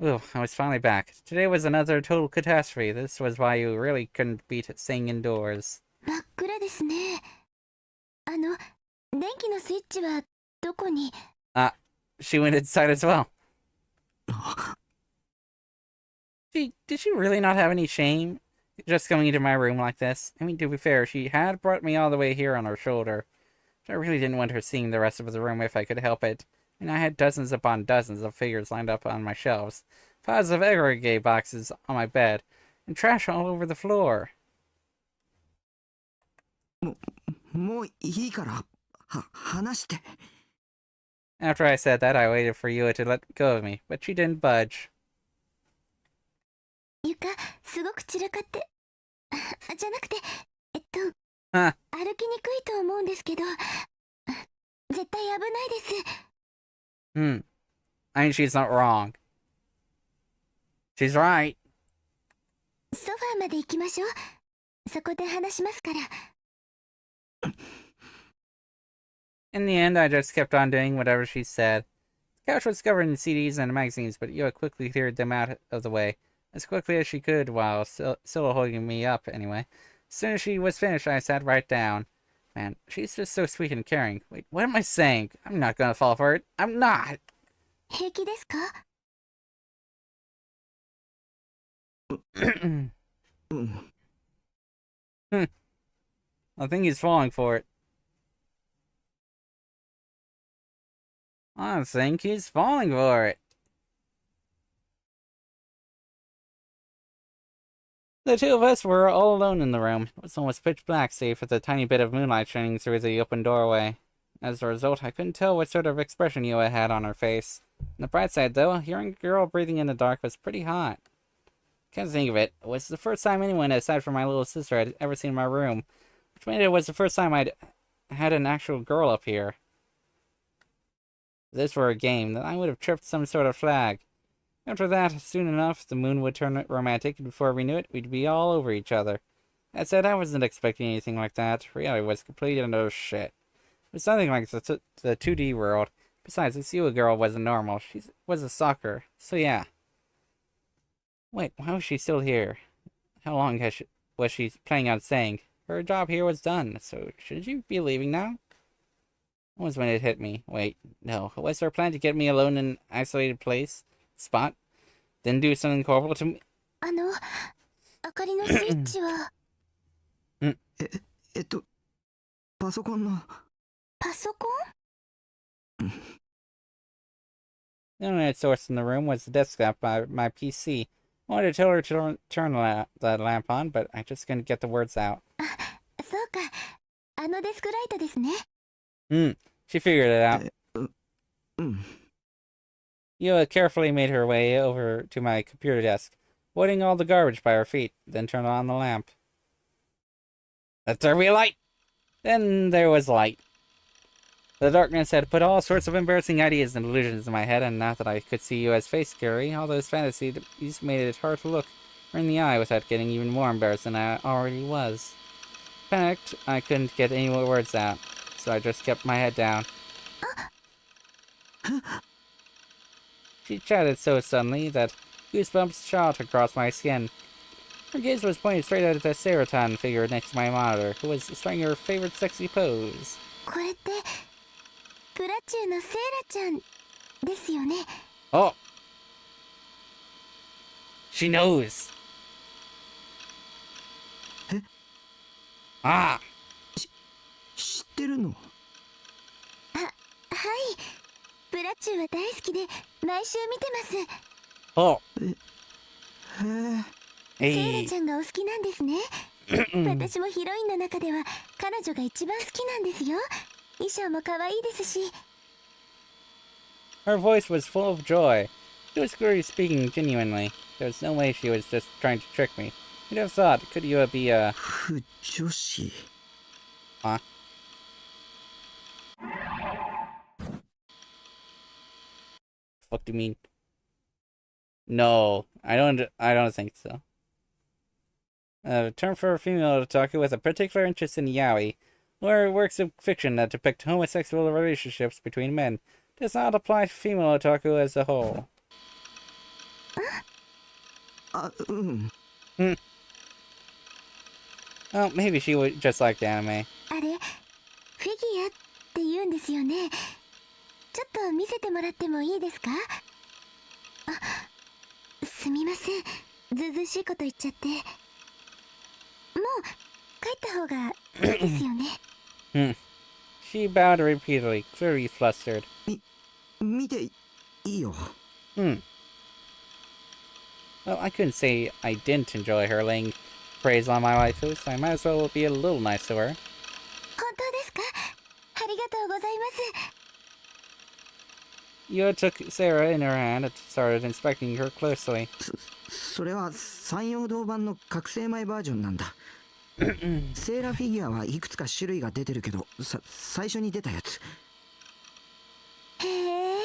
Ooh, I was finally back. Today was another total catastrophe. This was why you really couldn't beat staying indoors. 真っ暗ですね。電気のスイッチはどこに？ She went inside as well. Did she really not have any shame? Just coming into my room like this? I mean, to be fair, she had brought me all the way here on her shoulder. I really didn't want her seeing the rest of the room if I could help it. And I had dozens upon dozens of figures lined up on my shelves, piles of aggregate boxes on my bed, and trash all over the floor. もういいから話して。 After I said that, I waited for Yua to let go of me, but she didn't budge. 床すごく散らかって、じゃなくてHuh. 歩きにくいと思うんですけど、絶対危ないです。I mean, she's not wrong. She's right. ソファーまで行きましょう。そこで話しますから。 In the end, I just kept on doing whatever she said. The couch was covered in CDs and magazines, but Yua quickly cleared them out of the way, as quickly as she could while still holding me up anyway. As soon as she was finished, I sat right down. Man, she's just so sweet and caring. Wait, what am I saying? I'm not gonna fall for it. I'm not! 平気ですか？ I think he's falling for it. I think he's falling for it. The two of us were all alone in the room. It was almost pitch black, save for the tiny bit of moonlight shining through the open doorway. As a result, I couldn't tell what sort of expression Yua had on her face. On the bright side, though, hearing a girl breathing in the dark was pretty hot. Come to think of it, it was the first time anyone, aside from my little sister, had ever seen my room, which meant it was the first time I'd had an actual girl up here. If this were a game, then I would have tripped some sort of flag. After that, soon enough, the moon would turn romantic, and before we knew it, we'd be all over each other. That said, I wasn't expecting anything like that. Reality was complete and utter shit. It was nothing like the 2D world. Besides, this Yua girl wasn't normal. She was a stalker. So yeah. Wait, why was she still here? How long was she planning on staying? Her job here was done, so should she be leaving now? That was when it hit me. Wait, no. Was her plan to get me alone in an isolated spot? Then do something horrible to me? 明かりのスイッチはパソコンの。パソコン？ The internet source in the room was the desktop by my PC. I wanted to tell her to turn the lamp on, but I just couldn't get the words out. そうか。デスクライトですね。She figured it out. Yua carefully made her way over to my computer desk, avoiding all the garbage by her feet, then turned on the lamp. Let there be light! Then there was light. The darkness had put all sorts of embarrassing ideas and illusions in my head, and now that I could see Yua's face scary, all those fantasies made it hard to look her in the eye without getting even more embarrassed than I already was. Panicked, I couldn't get any more words out, so I just kept my head down. She chatted so suddenly that goosebumps shot across my skin. Her gaze was pointed straight at the Serotan figure next to my monitor, who was showing her favorite sexy pose. これってプラチューのセイラちゃんですよね。 Oh! She knows! え? Ah! 知ってるの? はい、プラチューは大好きで毎週見てます。 Oh! へえ。セイラちゃんがお好きなんですね。私もヒロインの中では彼女が一番好きなんですよ。衣装も可愛いですし。 Her voice was full of joy. She was clearly speaking genuinely. There was no way she was just trying to trick me. You'd have thought, could Yua be a... 不女子. Huh? What do you mean? No, I don't think so. A term for a female otaku with a particular interest in yaoi, or works of fiction that depict homosexual relationships between men, does not apply to female otaku as a whole. あ、うん。Well, maybe she would just like the anime. あれ、フィギュアって言うんですよね。ちょっと見せてもらってもいいですか？あ、すみません。ずうずうしいこと言っちゃって。もう帰った方がいいですよね。She bowed repeatedly, clearly flustered. 見ていいよ。Well, I couldn't say I didn't enjoy her laying praise on my waifu, so I might as well be a little nice to her. 本当ですか？ありがとうございます。 Yua took Sarah in her hand and started inspecting her closely. それは山陽堂版の覚醒前バージョンなんだ。セーラフィギュアはいくつか種類が出てるけど、最初に出たやつ。へ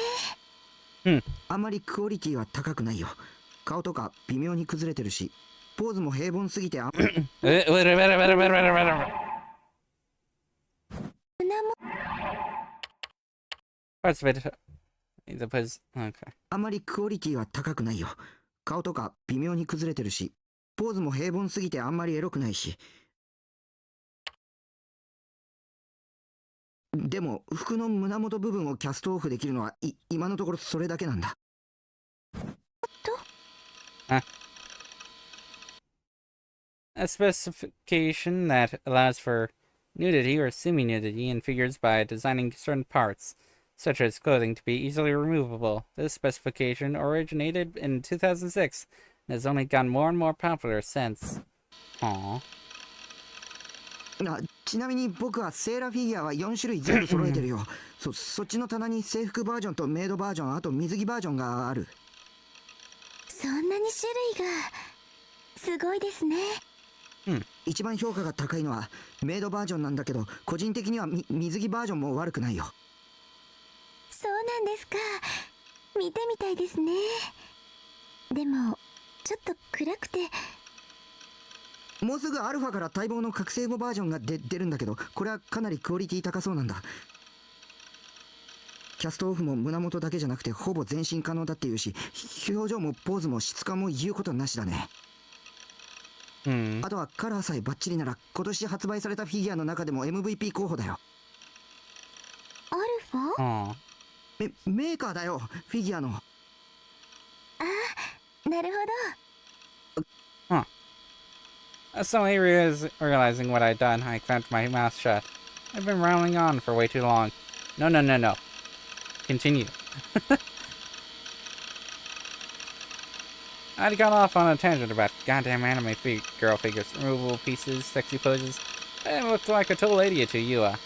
え。あまりクオリティは高くないよ。顔とか微妙に崩れてるし、ポーズも平凡すぎてParts of it. The pose. Okay. あまりクオリティは高くないよ。顔とか微妙に崩れてるし、ポーズも平凡すぎてあんまりエロくないし。でも服の胸元部分をキャストオフできるのは今のところそれだけなんだ。A specification that allows for nudity or semi-nudity in figures by designing certain parts, such as clothing, to be easily removable. This specification originated in 2006 and has only gotten more and more popular since. Aww. ちなみに僕はセーラフィギュアは4種類全部揃えてるよ。そっちの棚に制服バージョンとメイドバージョン、あと水着バージョンがある。そんなに種類がすごいですね。一番評価が高いのはメイドバージョンなんだけど、個人的には水着バージョンも悪くないよ。そうなんですか。見てみたいですね。でもちょっと暗くて。もうすぐアルファから待望の覚醒後バージョンが出るんだけど、これはかなりクオリティ高そうなんだ。キャストオフも胸元だけじゃなくてほぼ全身可能だっていうし、表情もポーズも質感も言うことなしだね。あとはカラーさえバッチリなら今年発売されたフィギュアの中でも MVP 候補だよ。アルファ？メーカーだよ、フィギュアの。あ、なるほど。Suddenly realizing what I'd done, I clamped my mouth shut. I've been rambling on for way too long. No. Continue. I'd gone off on a tangent about goddamn anime girl figures, removable pieces, sexy poses. I looked like a total idiot to Yua.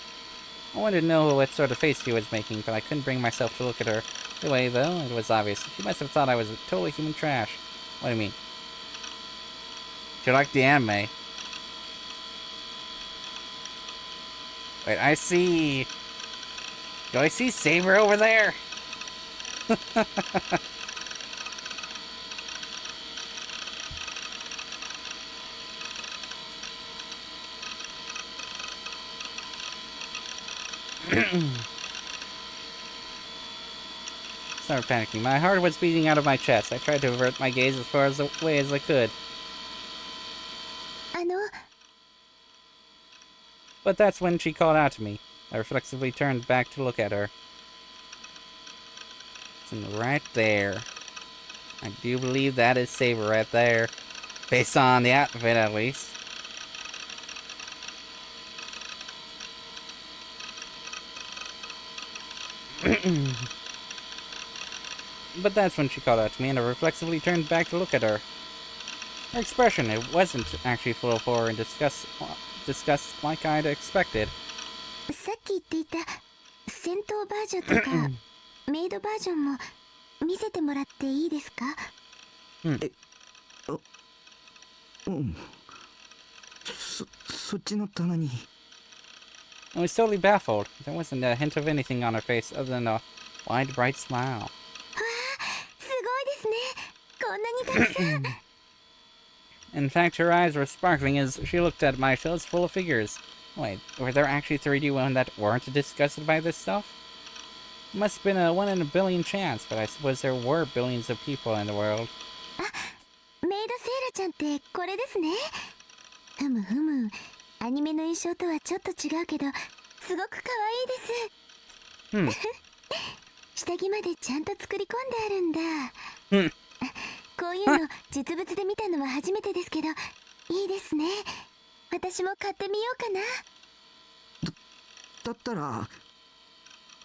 I wanted to know what sort of face she was making, but I couldn't bring myself to look at her Anyway, though, it was obvious. She must have thought I was a totally human trash. What do you mean? She liked the anime. Wait, I see... Do I see Saber over there? Started panicking. My heart was beating out of my chest. I tried to avert my gaze as far away as I could. あの、 But that's when she called out to me. I reflexively turned back to look at her. And right there. I do believe that is Saber right there. Based on the outfit, at least. But that's when she called out to me, and I reflexively turned back to look at her. Her expression, it wasn't actually full of horror and disgust like I'd expected. さっき言っていた戦闘バージョンとかメイドバージョンも見せてもらっていいですか？そっちの棚に。I was totally baffled. There wasn't a hint of anything on her face other than a wide, bright smile. すごいですね。こんなにたくさん。 In fact, her eyes were sparkling as she looked at my shelves full of figures. Wait, were there actually 3D women that weren't disgusted by this stuff? It must have been a 1 in a billion chance, but I suppose there were billions of people in the world. メイドセイラちゃんってこれですね。ふむふむ。アニメの印象とはちょっと違うけど、すごく可愛いです。下着までちゃんと作り込んであるんだ。こういうの実物で見たのは初めてですけど、いいですね。私も買ってみようかな。だったら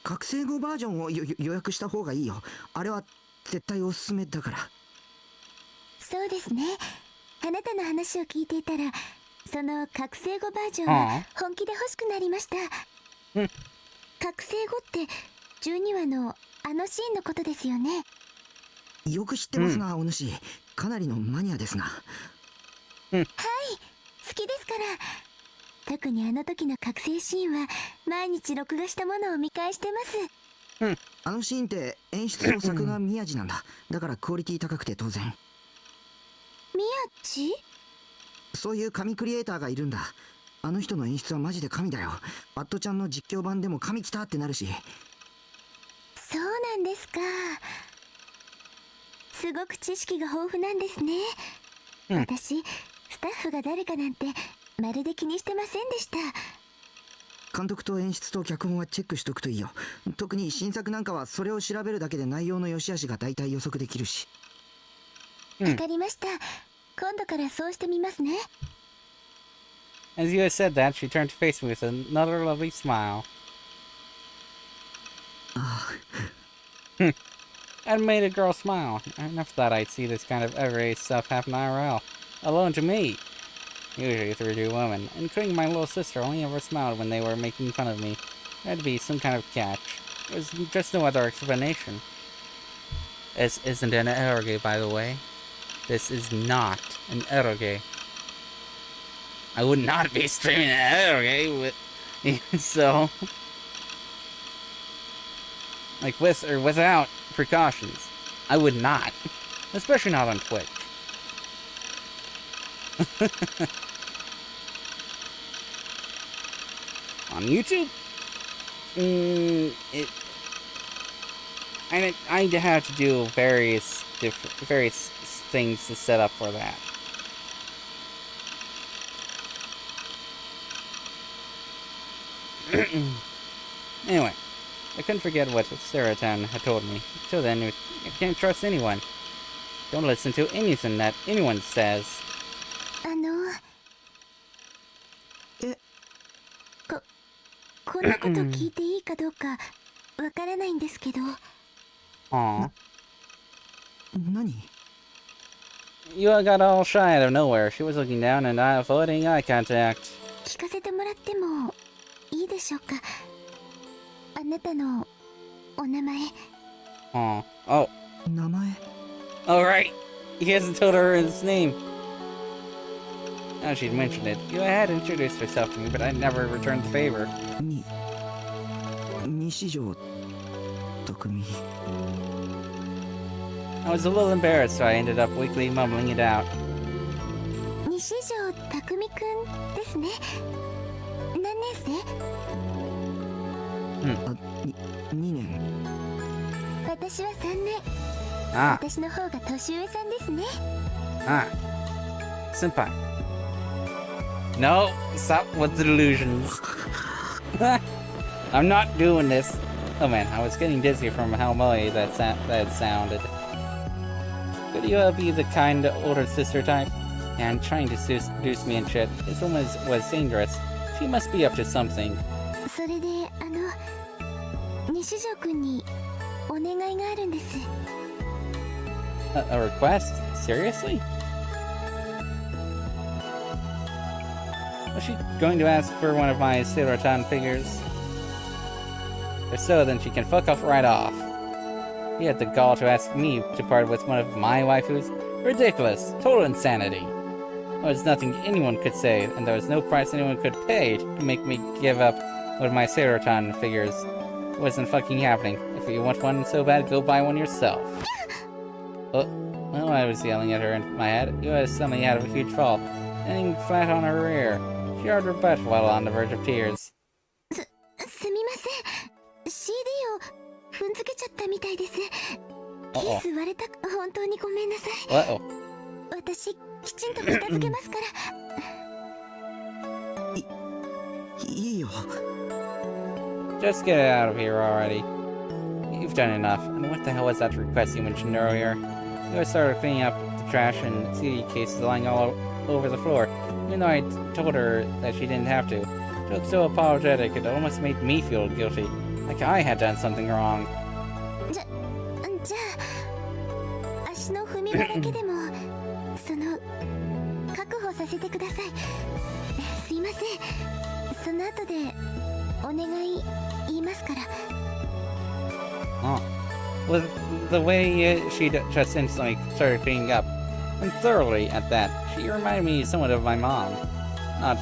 覚醒後バージョンを予約した方がいいよ。あれは絶対おすすめだから。そうですね。あなたの話を聞いていたら、その覚醒後バージョンは本気で欲しくなりました。覚醒後って12話のあのシーンのことですよね。よく知ってますな、お主。かなりのマニアですな。はい、好きですから。特にあの時の覚醒シーンは毎日録画したものを見返してます。あのシーンって演出と作画宮地なんだ。だからクオリティ高くて当然。宮地？そういう神クリエイターがいるんだ。あの人の演出はマジで神だよ。バッドちゃんの実況版でも神来たってなるし。そうなんですか。すごく知識が豊富なんですね。私、スタッフが誰かなんてまるで気にしてませんでした。監督と演出と脚本はチェックしとくといいよ。特に新作なんかはそれを調べるだけで内容の良し悪しが大体予測できるし。わかりました。今度からそうしてみますね。As you had said that, she turned to face me with another lovely smile. That made a girl smile. I never thought I'd see this kind of everyday stuff happen IRL. Alone to me. Usually 3D women, including my little sister, only ever smiled when they were making fun of me. There had to be some kind of catch. There's just no other explanation. This isn't an eroge, by the way. This is not an eroge. I would not be streaming an eroge with... so... like, with or without precautions. I would not. Especially not on Twitch. On YouTube? I'd have to do various things to set up for that. Anyway, I couldn't forget what Saratan had told me. Till then, I can't trust anyone. Don't listen to anything that anyone says. こんなこと聞いていいかどうかわからないんですけど。Aww. 何？ You got all shy out of nowhere. She was looking down and avoiding eye contact. 聞かせてもらってもいいでしょうか。あなたのお名前。Aw. Oh. 名前 Oh, right. He hasn't told her his name. Now she'd mentioned it. You had introduced herself to me, but I never returned the favor. に西条匠 I was a little embarrassed, so I ended up weakly mumbling it out. 西条匠くんですね。何年生？あ2年私は3年。 Ah, 私の方が年上さんですね。 ah. Senpai. No, stop with the delusions. I'm not doing this. Oh man, I was getting dizzy from how moly that sounded. Could you be the kind older sister type? And trying to seduce me and shit. This woman was dangerous. She must be up to something. それで西条くんにお願いがあるんです。 A request? Seriously? Was she going to ask for one of my Sailor-Tan figures? If so, then she can fuck off right off. He had the gall to ask me to part with one of my waifus? Ridiculous! Total insanity! There was nothing anyone could say, and there was no price anyone could pay to make me give up one of my Sailor-Tan figures. It wasn't fucking happening. If you want one so bad, go buy one yourself. Oh, well, I was yelling at her in my head. You suddenly had a huge fall, landing flat on her rear. She hurt her butt while on the verge of tears. すみません。CD を踏んづけちゃったみたいです。ケース割れた。本当にごめんなさい。Uh-oh. 私きちんと片付けますから。いいよ Just get it out of here already. You've done enough. And what the hell was that request you mentioned earlier? You started cleaning up the trash and CD cases lying all over the floor, even though I told her that she didn't have to. She looked so apologetic, it almost made me feel guilty, like I had done something wrong. じゃあ足の踏み場だけでも確保させてください。すいません。その後でお願い言いますから。 Oh. With the way she just instantly started cleaning up, and thoroughly at that, she reminded me somewhat of my mom. Not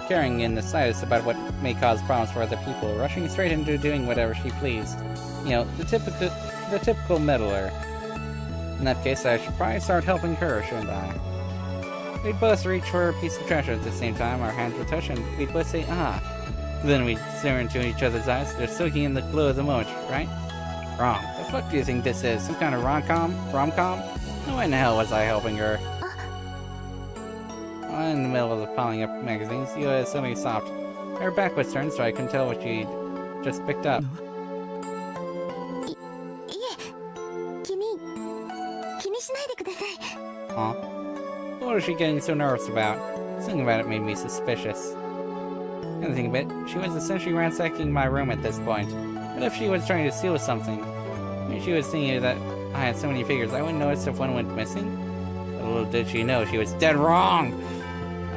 caring in the slightest about what may cause problems for other people, rushing straight into doing whatever she pleased. You know, the typical meddler. In that case, I should probably start helping her, shouldn't I? We'd both reach for a piece of treasure at the same time, our hands would touch, and we'd both say, ah. Then we'd stare into each other's eyes, they're soaking in the glow of the moment, right? Wrong. The fuck do you think this is? Some kind of rom-com? Why in the hell was I helping her? In the middle of the piling up magazines, you suddenly stopped. Her back was turned, so I couldn't tell what she'd just picked up. いえ、気にしないでください。 Huh? What was she getting so nervous about? Something about it made me suspicious. Come to think of it, she was essentially ransacking my room at this point. What if she was trying to steal something? Maybe she was thinking that I had so many figures I wouldn't notice if one went missing? But little did she know, she was dead wrong!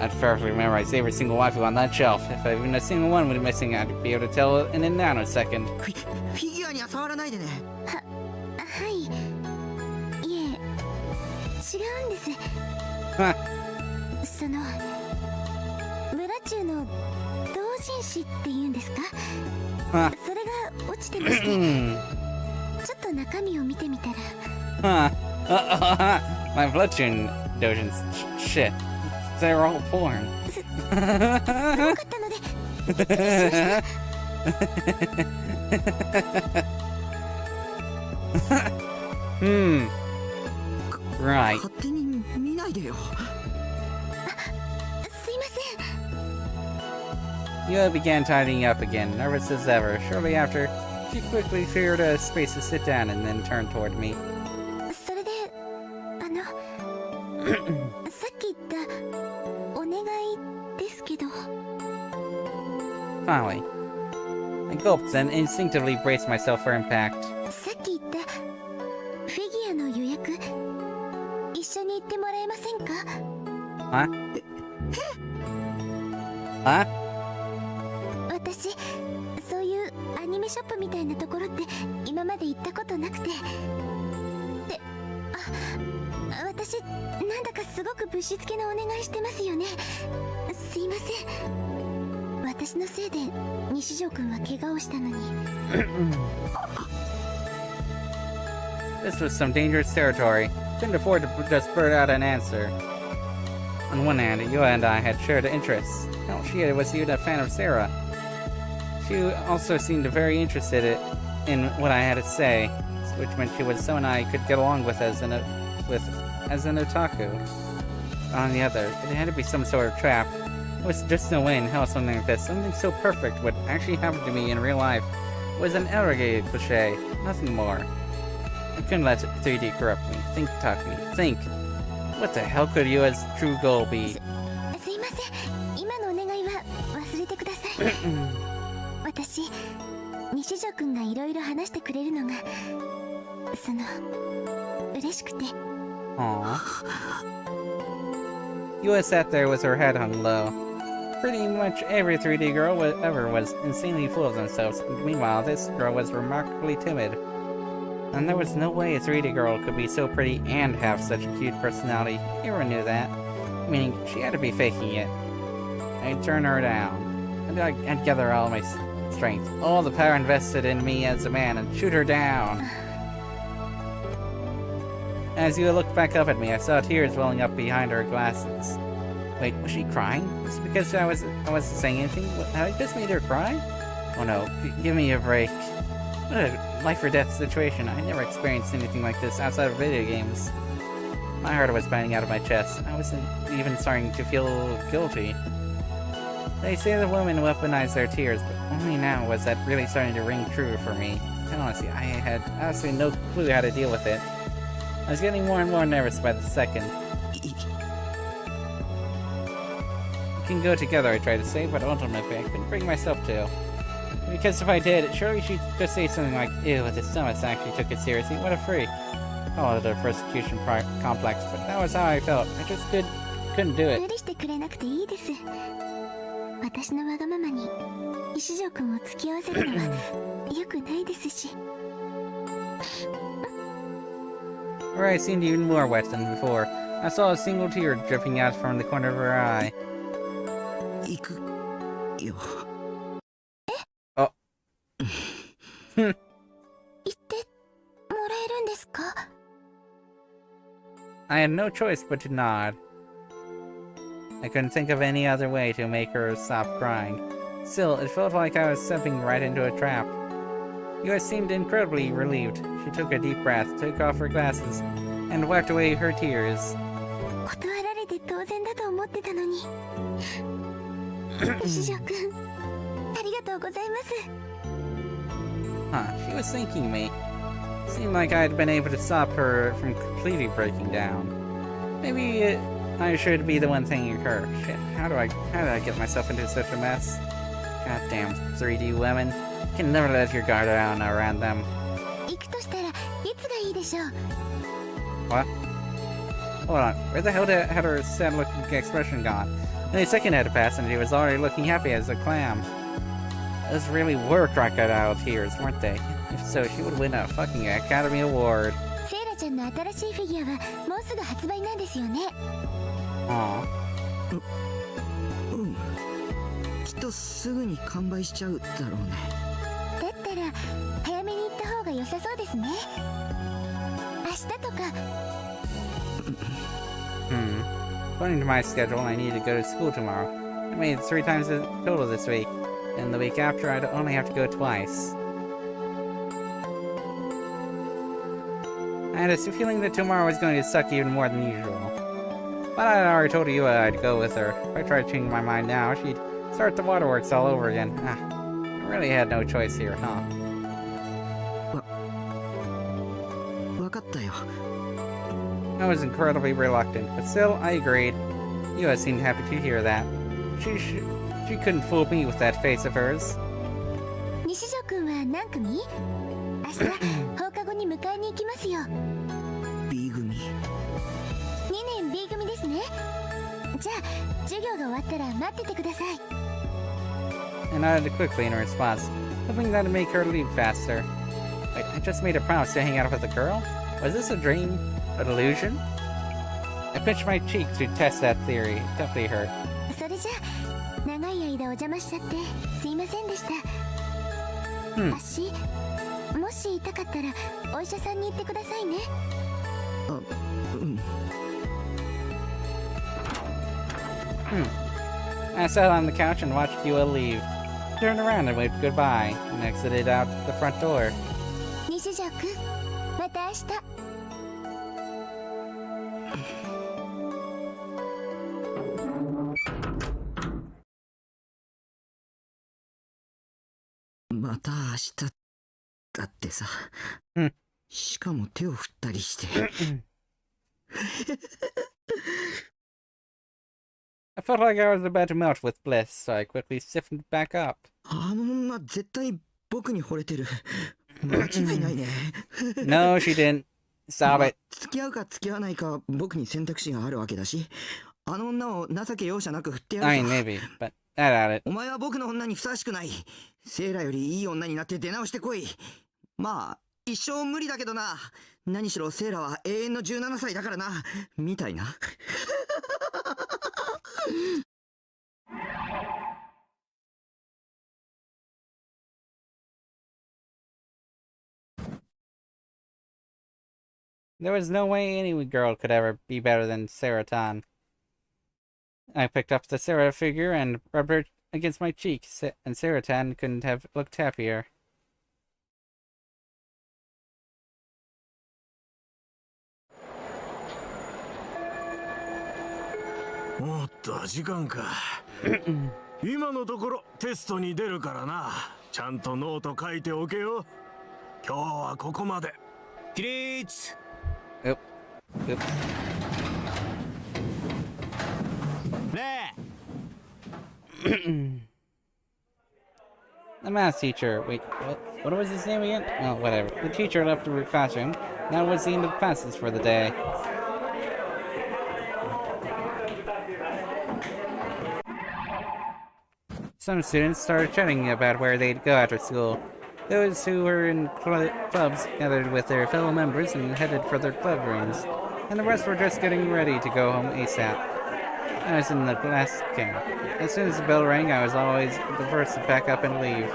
I'd perfectly memorize every single waifu on that shelf. If even a single one went missing, I'd be able to tell in a nanosecond. フィギュアには触らないでねはい。いえ、違うんです。 Huh. その村中の同人誌っていうんですか？ Huh. それが落ちてまして、ちょっと中身を見てみたら。Huh. My Bloodstone dojins. Shit. They're all porn. すごかったのでびっくりしました。Right. 勝手に見ないでよすいません。 Yua began tidying up again, nervous as ever. Shortly after, she quickly cleared a space to sit down and then turned toward me. それでさっき言ったお願いですけど。 Finally, I gulped and instinctively braced myself for impact. さっき言ったフィギュアの予約一緒に行ってもらえませんか？ Huh? Huh? 私そういうアニメショップみたいなところって今まで行ったことなくて。で、私なんだかすごくぶしつけなお願いしてますよね。すいません。私のせいで西条くんは怪我をしたのに。This was some dangerous territory. Couldn't afford to just blurt out an answer. On one hand, Yua and I had shared interests. Hell, she was even a fan of Sarah. She also seemed very interested in what I had to say, which meant she was someone I could get along with as an otaku. On the other, it had to be some sort of trap. There was just no way in hell something like this, something so perfect, would actually happen to me in real life. It was an arrogant cliche, nothing more. I couldn't let 3D corrupt me. Think, Takumi, think. What the hell could Yua's true goal be? すいません。今のお願いは忘れてください。私、西条くんがいろいろ話してくれるのが、嬉しくて。Aww. Yua sat there with her head hung low. Pretty much every 3D girl ever was insanely full of themselves, and meanwhile this girl was remarkably timid. And there was no way a 3D girl could be so pretty and have such a cute personality. Everyone knew that. Meaning, she had to be faking it. I'd turn her down. I'd gather all my strength, all the power invested in me as a man, and shoot her down. As you looked back up at me, I saw tears welling up behind her glasses. Wait, was she crying? Just because I wasn't saying anything? I just made her cry? Oh no, give me a break. What a life or death situation. I never experienced anything like this outside of video games. My heart was pounding out of my chest. I wasn't even starting to feel guilty. They say the women weaponize their tears, but only now was that really starting to ring true for me. And honestly, I had absolutely no clue how to deal with it. I was getting more and more nervous by the second. We can go together, I tried to say, but ultimately I couldn't bring myself to. Because if I did, surely she'd just say something like, ew, the Thomas actually took it seriously, what a freak. Call it a persecution complex, but that was how I felt. I just couldn't do it. 無理してくれなくていいです。私のわがままに石条くんを付き合わせるのは良くないですし。Her eyes seemed even more wet than before. I saw a single tear dripping out from the corner of her eye. 行くよ。Oh. 言ってもらえるんですか? I had no choice but to nod. I couldn't think of any other way to make her stop crying. Still, it felt like I was stepping right into a trap. Yua seemed incredibly relieved. She took a deep breath, took off her glasses, and wiped away her tears. 断られて当然だと思ってたのに。石条くん、ありがとうございます。Huh, she was thanking me. Seemed like I'd been able to stop her from completely breaking down. Maybe I should be the one thanking her. Shit, how did I get myself into such a mess? Goddamn 3D women. You can never let your guard down around them. 行くとしたらいつがいいでしょう? What? Hold on, where the hell had her sad-looking expression gone? Only a second had passed and she was already looking happy as a clam. Those really were crocodile tears, weren't they? If so, she would win a fucking Academy Award. セイラちゃんの新しいフィギュアはもうすぐ発売なんですよね。Aw. うん。きっとすぐに完売しちゃうだろうね。だったら早めに行った方が良さそうですね。明日とか。According to my schedule, I need to go to school tomorrow. I made it 3 times the total this week, and the week after I'd only have to go twice. I had a feeling that tomorrow was going to suck even more than usual. But I had already told Yua I'd go with her. If I tried to change my mind now, she'd start the waterworks all over again. I really had no choice here, huh? わかったよ。I was incredibly reluctant, but still, I agreed. Yua seemed happy to hear that. She couldn't fool me with that face of hers. 西条くんは何組? 明日放課後に迎えに行きますよ。B 組。2年 B 組ですね。じゃあ授業が終わったら待っててください。And I nodded quickly in response. hoping that'd make her leave faster. Wait, I just made a promise to hang out with a girl? Was this a dream? A delusion? I pinched my cheek to test that theory. It definitely hurt. それじゃあ長い間お邪魔しちゃってすいませんでした。足もし痛かったらお医者さんに行ってくださいね。I sat on the couch and watched Yua leave. Turned around and waved goodbye and exited out the front door. 西条くん、また明日。また明日だってさ。しかも手を振ったりして。I felt like I was about to melt with bliss, so I quickly stiffened back up. あの女絶対僕に惚れてる。間違いないね。No, she didn't. Stop it. 付き合うか付き合わないか僕に選択肢があるわけだし、あの女を情け容赦なく振ってやる I ぞ。 mean, maybe, but I doubt it. お前は僕の女にふさわしくない。セイラよりいい女になって出直してこい。まあ一生無理だけどな。何しろセイラは永遠の17歳だからな。みたいな。There was no way any girl could ever be better than Saratan. I picked up the Sarah figure and rubbed her against my cheek, and Saratan couldn't have looked happier. おっと時間か。今のところテストに出るからな。ちゃんとノート書いておけよ。今日はここまで。起立。Oop. ねえ。 The math teacher. Wait, what was his name again? Oh, whatever. The teacher left the classroom. That was the end of classes for the day. Some students started chatting about where they'd go after school. Those who were in clubs gathered with their fellow members and headed for their club rooms, and the rest were just getting ready to go home ASAP. I was in the glass camp. As soon as the bell rang, I was always the first to pack up and leave.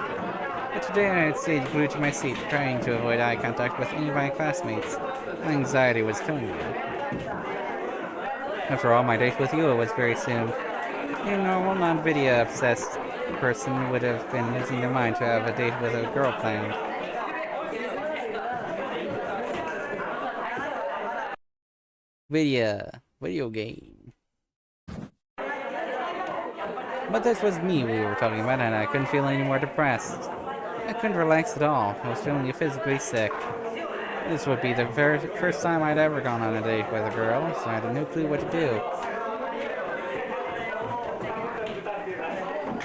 But today I had stayed glued to my seat, trying to avoid eye contact with any of my classmates. My anxiety was killing me. After all, my date with Yua was very soon. A normal, non-video obsessed person would have been losing their mind to have a date with a girl planned. Video game. But this was me we were talking about, and I couldn't feel any more depressed. I couldn't relax at all. I was feeling physically sick. This would be the very first time I'd ever gone on a date with a girl, so I had no clue what to do.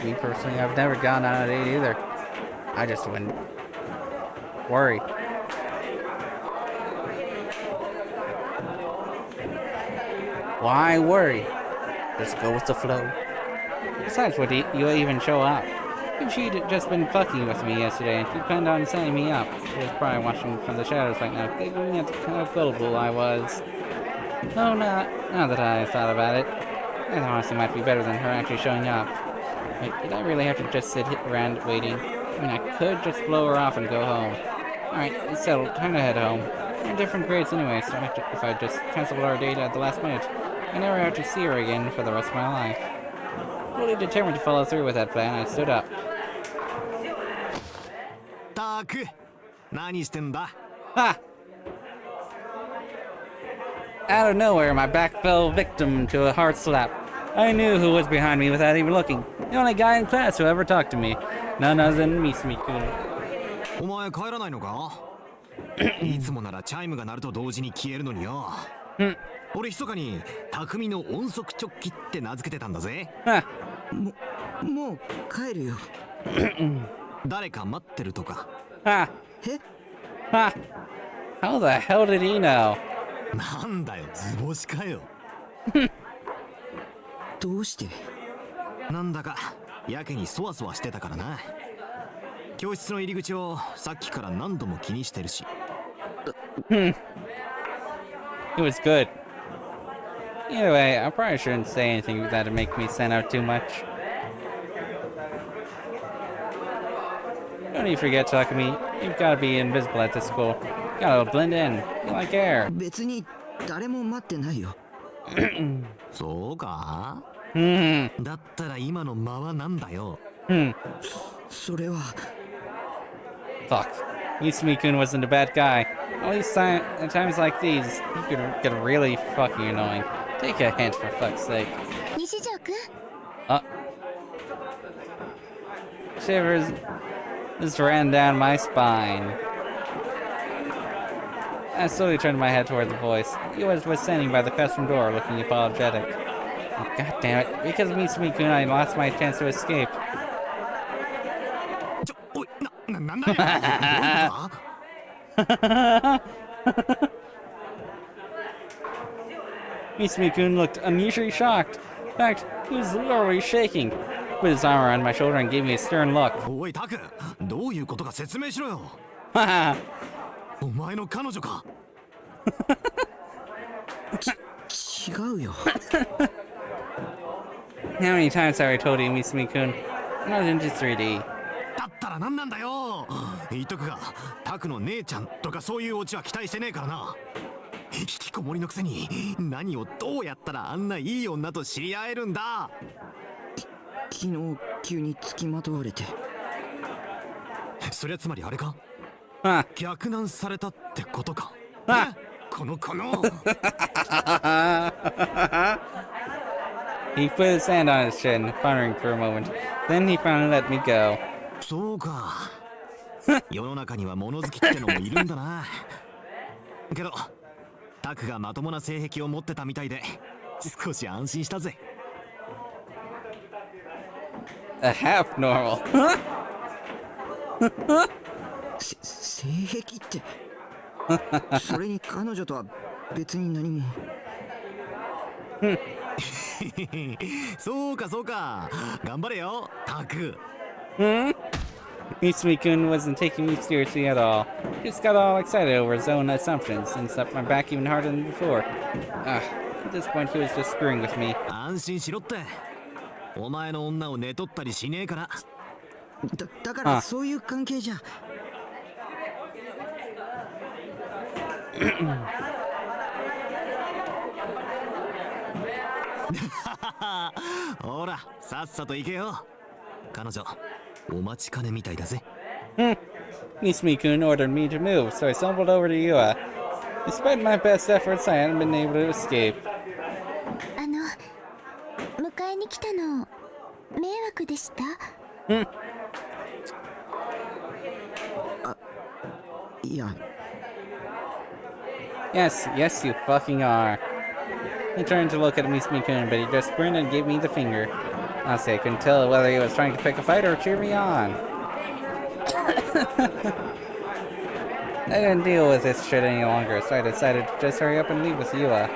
Me personally, I've never gone on a date either. I just wouldn't worry. Why worry? Just go with the flow. Besides, would you even show up? If she'd just been fucking with me yesterday and she planned on setting me up, she was probably watching from the shadows right now, giggling at how gullible I was. Oh, now that I thought about it, I honestly might be better than her actually showing up. Wait, did I really have to just sit around waiting? I mean, I could just blow her off and go home. Alright, it's settled. Time to head home. We're in different grades anyway, so if I just cancel our date at the last minute, I never have to see her again for the rest of my life. Fully determined to follow through with that plan, I stood up. たく、何してんだ? Ha! Out of nowhere, my back fell victim to a hard slap. I knew who was behind me without even looking. The only guy in class who ever talked to me. None other than Misumi-kun. お前帰らないのか? いつもならチャイムが鳴ると同時に消えるのによ。俺密かに匠の音速直帰って名付けてたんだぜ。もう帰るよ。誰か待ってるとか。Ha! Ha! How the hell did he know? なんだよ、図星かよ。どうして？なんだかやけにそわそわしてたからな。教室の入り口をさっきから何度も気にしてるし。It was good. Either way, I probably shouldn't say anything that'd make me stand out too much. Don't you forget, Takumi. You've gotta be invisible at this school. You gotta blend in. You like air. 別に誰も待ってないよ。そうか？ Hmm. だったら今の間はなんだよ。それは Fuck. Mitsumi-kun wasn't a bad guy. At least at times like these, he could get really fucking annoying. Take a hint, for fuck's sake. 西条くん Shivers just ran down my spine. I slowly turned my head toward the voice. He was standing by the classroom door, looking apologetic. Oh, God damn it. Because of Mitsumi-kun, I lost my chance to escape. おい、なんだよ。どういうこと？ Mitsumi-kun looked unusually shocked. In fact, he was literally shaking. Put his arm around my shoulder and gave me a stern look. おいタク、どういうことか説明しろよ。 Haha. お前の彼女か。違うよ。 How many times have I told you, Mitsumi-kun? I'm not into 3D. だったら何なんだよ。言っとくが、タクの姉ちゃんとかそういうオチは期待してねえからな。引きこもりのくせに何をどうやったらあんないい女と知り合えるんだ。昨日急に付きまとわれて。それはつまりあれか。 Huh. 逆難されたってことか。あこの He put his hand on his chin, pondering for a moment. Then he finally let me go. そうか。世の中には物好きってのもいるんだな。けどタクがまともな性癖を持ってたみたいで少し安心したぜ。 A half normal. 性癖って。それに彼女とは別に何も。そうかそうか。頑張れよタク。 Mitsumi-kun wasn't taking me seriously at all. He just got all excited over his own assumptions and slapped my back even harder than before. At this point, he was just screwing with me. 安心しろって。お前の女を寝取ったりしねえから。だからそういう関係じゃ。ほらさっさと行けよ。彼女お待ちかねみたいだぜ。Mitsumi-kun ordered me to move, so I stumbled over to Yua. Despite my best efforts, I hadn't been able to escape. 迎えに来たの迷惑でした？いや。 Yes, you fucking are. He turned to look at Mitsumi-kun, but he just grinned and gave me the finger. Honestly, I couldn't tell whether he was trying to pick a fight or cheer me on. I didn't deal with this shit any longer, so I decided to just hurry up and leave with Yua.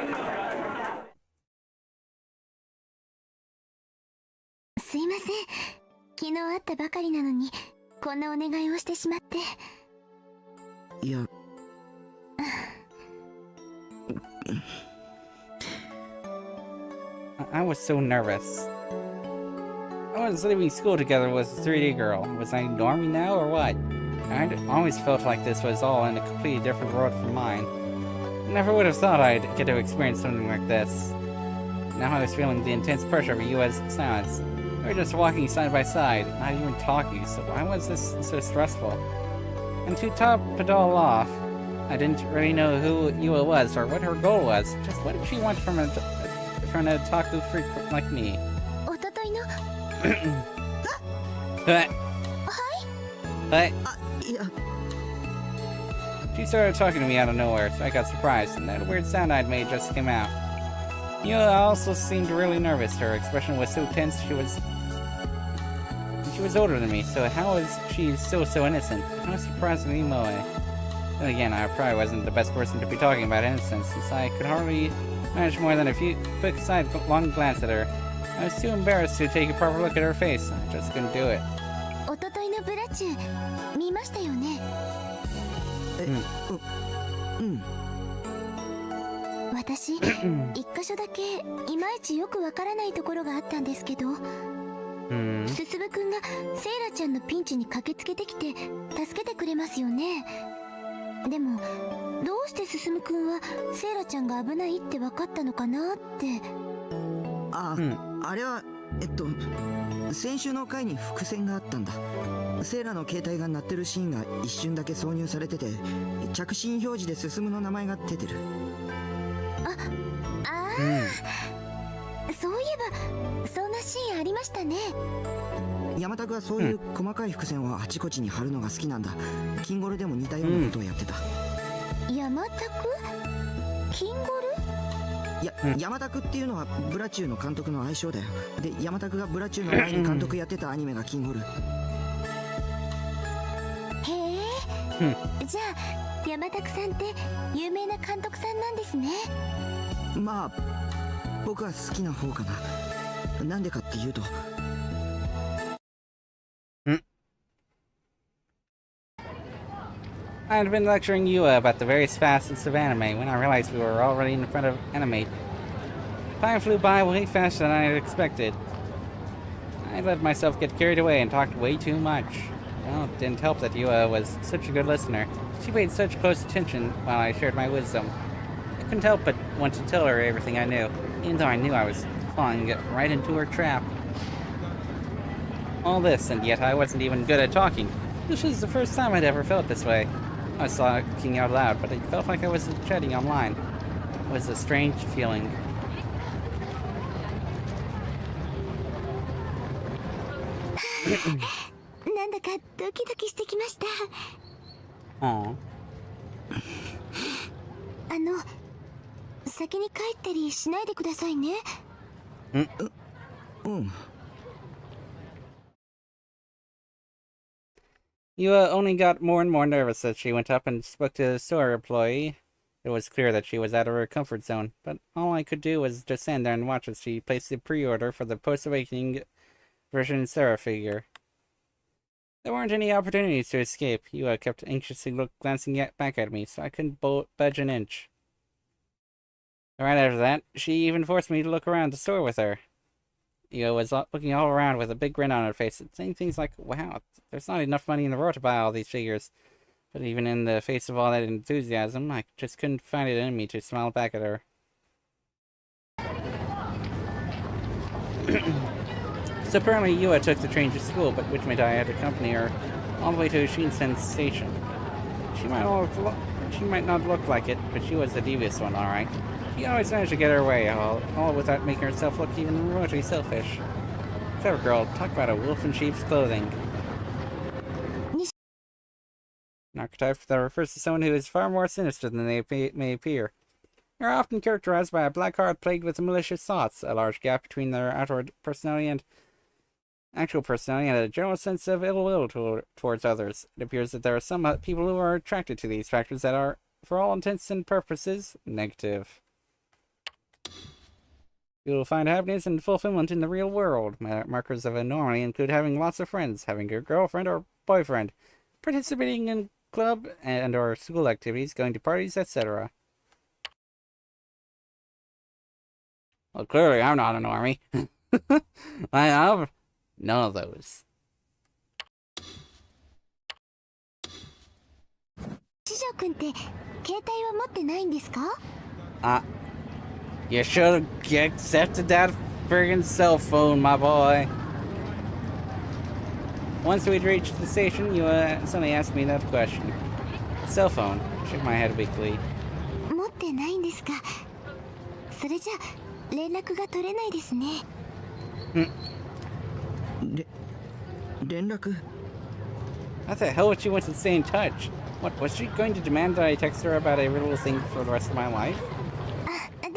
すいません。昨日会ったばかりなのにこんなお願いをしてしまって。いや。I was so nervous. I was leaving school together with a 3D girl. Was I normie now or what? I'd always felt like this was all in a completely different world from mine. Never would have thought I'd get to experience something like this. Now I was feeling the intense pressure of Yua's silence. We were just walking side by side, not even talking, so why was this so stressful? And to top it all off, I didn't really know who Yua was or what her goal was. Just what did she want from an otaku freak like me? おとといの。But いや。 she started talking to me out of nowhere, so I got surprised, and that weird sound I'd made just came out. Yua also seemed really nervous. Her expression was so tense. She was older than me, so how was she still so innocent? I was surprised at Moe. Then again, I probably wasn't the best person to be talking about innocence, since I could hardly manage more than a few quick sidelong glance at her. I was too embarrassed to take a proper look at her face. I just couldn't do it. おとといのブラチュうん私一箇所だけいまいちよくわからないところがあったんですけど、すすむくんがセイラちゃんのピンチに駆けつけてきて助けてくれますよね。でもどうしてすすむくんはセイラちゃんが危ないって分かったのかなって。あ、あれは先週の回に伏線があったんだ。セイラの携帯が鳴ってるシーンが一瞬だけ挿入されてて、着信表示で進むの名前が出てる。そういえばそんなシーンありましたね。山田君はそういう細かい伏線をあちこちに貼るのが好きなんだ。キンゴルでも似たようなことをやってた。山田くキンゴル？山田君っていうのはブラチューの監督の愛称だよ。で、山田君がブラチューの前に監督やってたアニメがキンゴル。へえ、じゃあ山田さんって有名な監督さんなんですね。まあ僕は好きな方かな。なんでかっていうと、I'd been lecturing Yua about the various facets of anime when I realized we were already in front of Animate. Time flew by way faster than I had expected. I let myself get carried away and talked way too much. Well, it didn't help that Yua was such a good listener. She paid such close attention while I shared my wisdom. I couldn't help but want to tell her everything I knew, even though I knew I was falling right into her trap. All this, and yet I wasn't even good at talking. This was the first time I'd ever felt this way. I was talking out loud, but it felt like I was chatting online. It was a strange feeling. Aww. 先に帰ったりしないでくださいね。Yua only got more and more nervous as she went up and spoke to the store employee. It was clear that she was out of her comfort zone, but all I could do was just stand there and watch as she placed the pre-order for the post-awakening version Sarah figure. There weren't any opportunities to escape. Yua kept anxiously glancing back at me, so I couldn't budge an inch. Right after that, she even forced me to look around the store with her. Yua was looking all around with a big grin on her face, saying things like, "Wow, there's not enough money in the world to buy all these figures." But even in the face of all that enthusiasm, I just couldn't find it in me to smile back at her. So apparently Yua took the train to school, but which meant I had to accompany her all the way to Shinsen Station. She might not look like it, but she was a devious one, alright. She always managed to get her way, all without making herself look even remotely selfish. Clever girl, talk about a wolf in sheep's clothing. An archetype that refers to someone who is far more sinister than they may appear. They are often characterized by a black heart plagued with malicious thoughts, a large gap between their outward personality and actual personality, and a general sense of ill will towards others. It appears that there are some people who are attracted to these factors that are, for all intents and purposes, negative. You will find happiness and fulfillment in the real world. Markers of it normally include having lots of friends, having a girlfriend or boyfriend, participating in club and or school activities, going to parties, etc. Well, clearly I'm not an normie. I have none of those. 師匠くんって携帯は持ってないんですか? You should have accepted that friggin' cell phone, my boy. Once we'd reached the station, you suddenly asked me another question. Cell phone. I shook my head weakly. 持ってないんですか。それじゃ連絡が取れないですね。連絡? How the hell would she want to stay in touch? What, was she going to demand that I text her about every little thing for the rest of my life? でも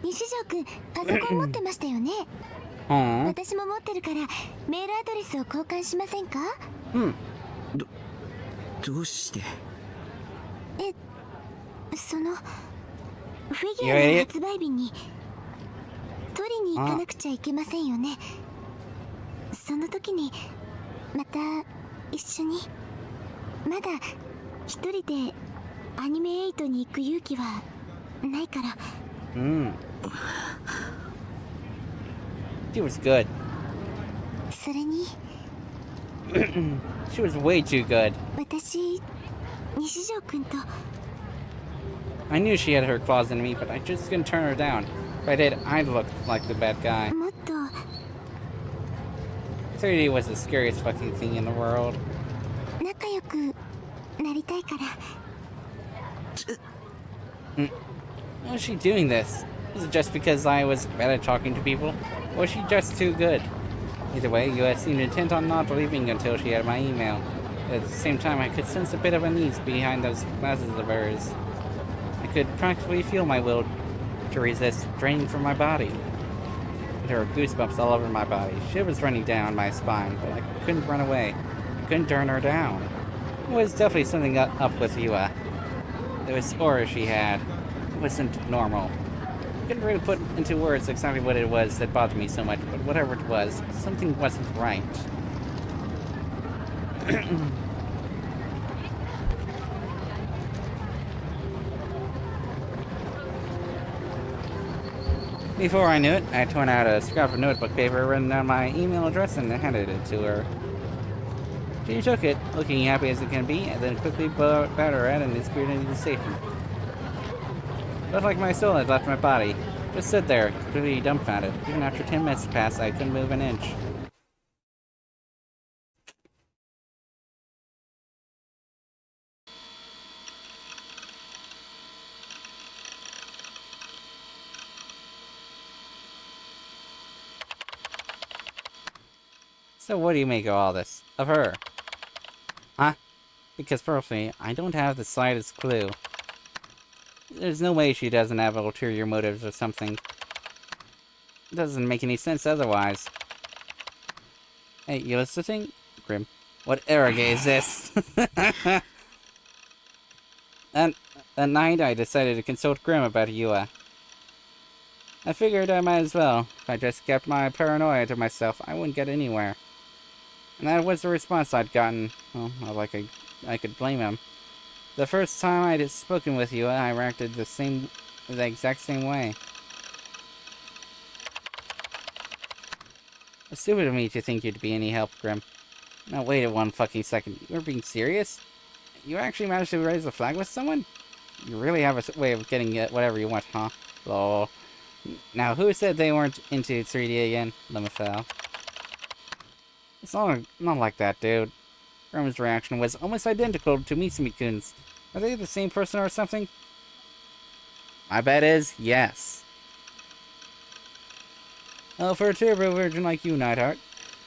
西条くんパソコン持ってましたよね。私も持ってるからメールアドレスを交換しませんか？どうして？そのフィギュアの発売日に取りに行かなくちゃいけませんよね。その時にまた一緒にまだ一人でアニメ8に行く勇気はないから。She was good. それに She was way too good. 私、西条くんと I knew she had her claws in me, but I just couldn't turn her down. If I did, I'd look like the bad guy. もっと 3D was the scariest fucking thing in the world. 仲良くなりたいから。Why was she doing this? Was it just because I was bad at talking to people? Or was she just too good? Either way, US seemed intent on not leaving until she had my email. At the same time, I could sense a bit of unease behind those glasses of hers. I could practically feel my will to resist draining from my body. There were goosebumps all over my body. Shit was running down my spine, but I couldn't run away. I couldn't turn her down. There was definitely something up with Yua. There was aura she had. It wasn't normal. I couldn't really put into words exactly what it was that bothered me so much, but whatever it was, something wasn't right. Before I knew it, I had torn out a scrap of notebook paper, written down my email address, and handed it to her. She took it, looking happy as it can be, and then quickly bowed her head and disappeared into the station. Felt like my soul had left my body. Just stood there, completely dumbfounded. Even after 10 minutes passed, I couldn't move an inch. So what do you make of all this? Of her? Huh? Because personally, I don't have the slightest clue. There's no way she doesn't have ulterior motives or something. It doesn't make any sense otherwise. Hey, you listening? Grim. What arrogance is this? And that night, I decided to consult Grim about Yua. I figured I might as well. If I just kept my paranoia to myself, I wouldn't get anywhere. And that was the response I'd gotten. Well, not like I could blame him. The first time I'd spoken with you, I reacted the exact same way. It's stupid of me to think you'd be any help, Grim. Now wait one fucking second. You're being serious? You actually managed to raise a flag with someone? You really have a way of getting whatever you want, huh? Lol. Now who said they weren't into 3D again? Lemafel. It's not like that, dude. Grim's reaction was almost identical to Mitsumi-kun's. Are they the same person or something? My bet is yes. Well, for a turbo virgin like you, Nightheart,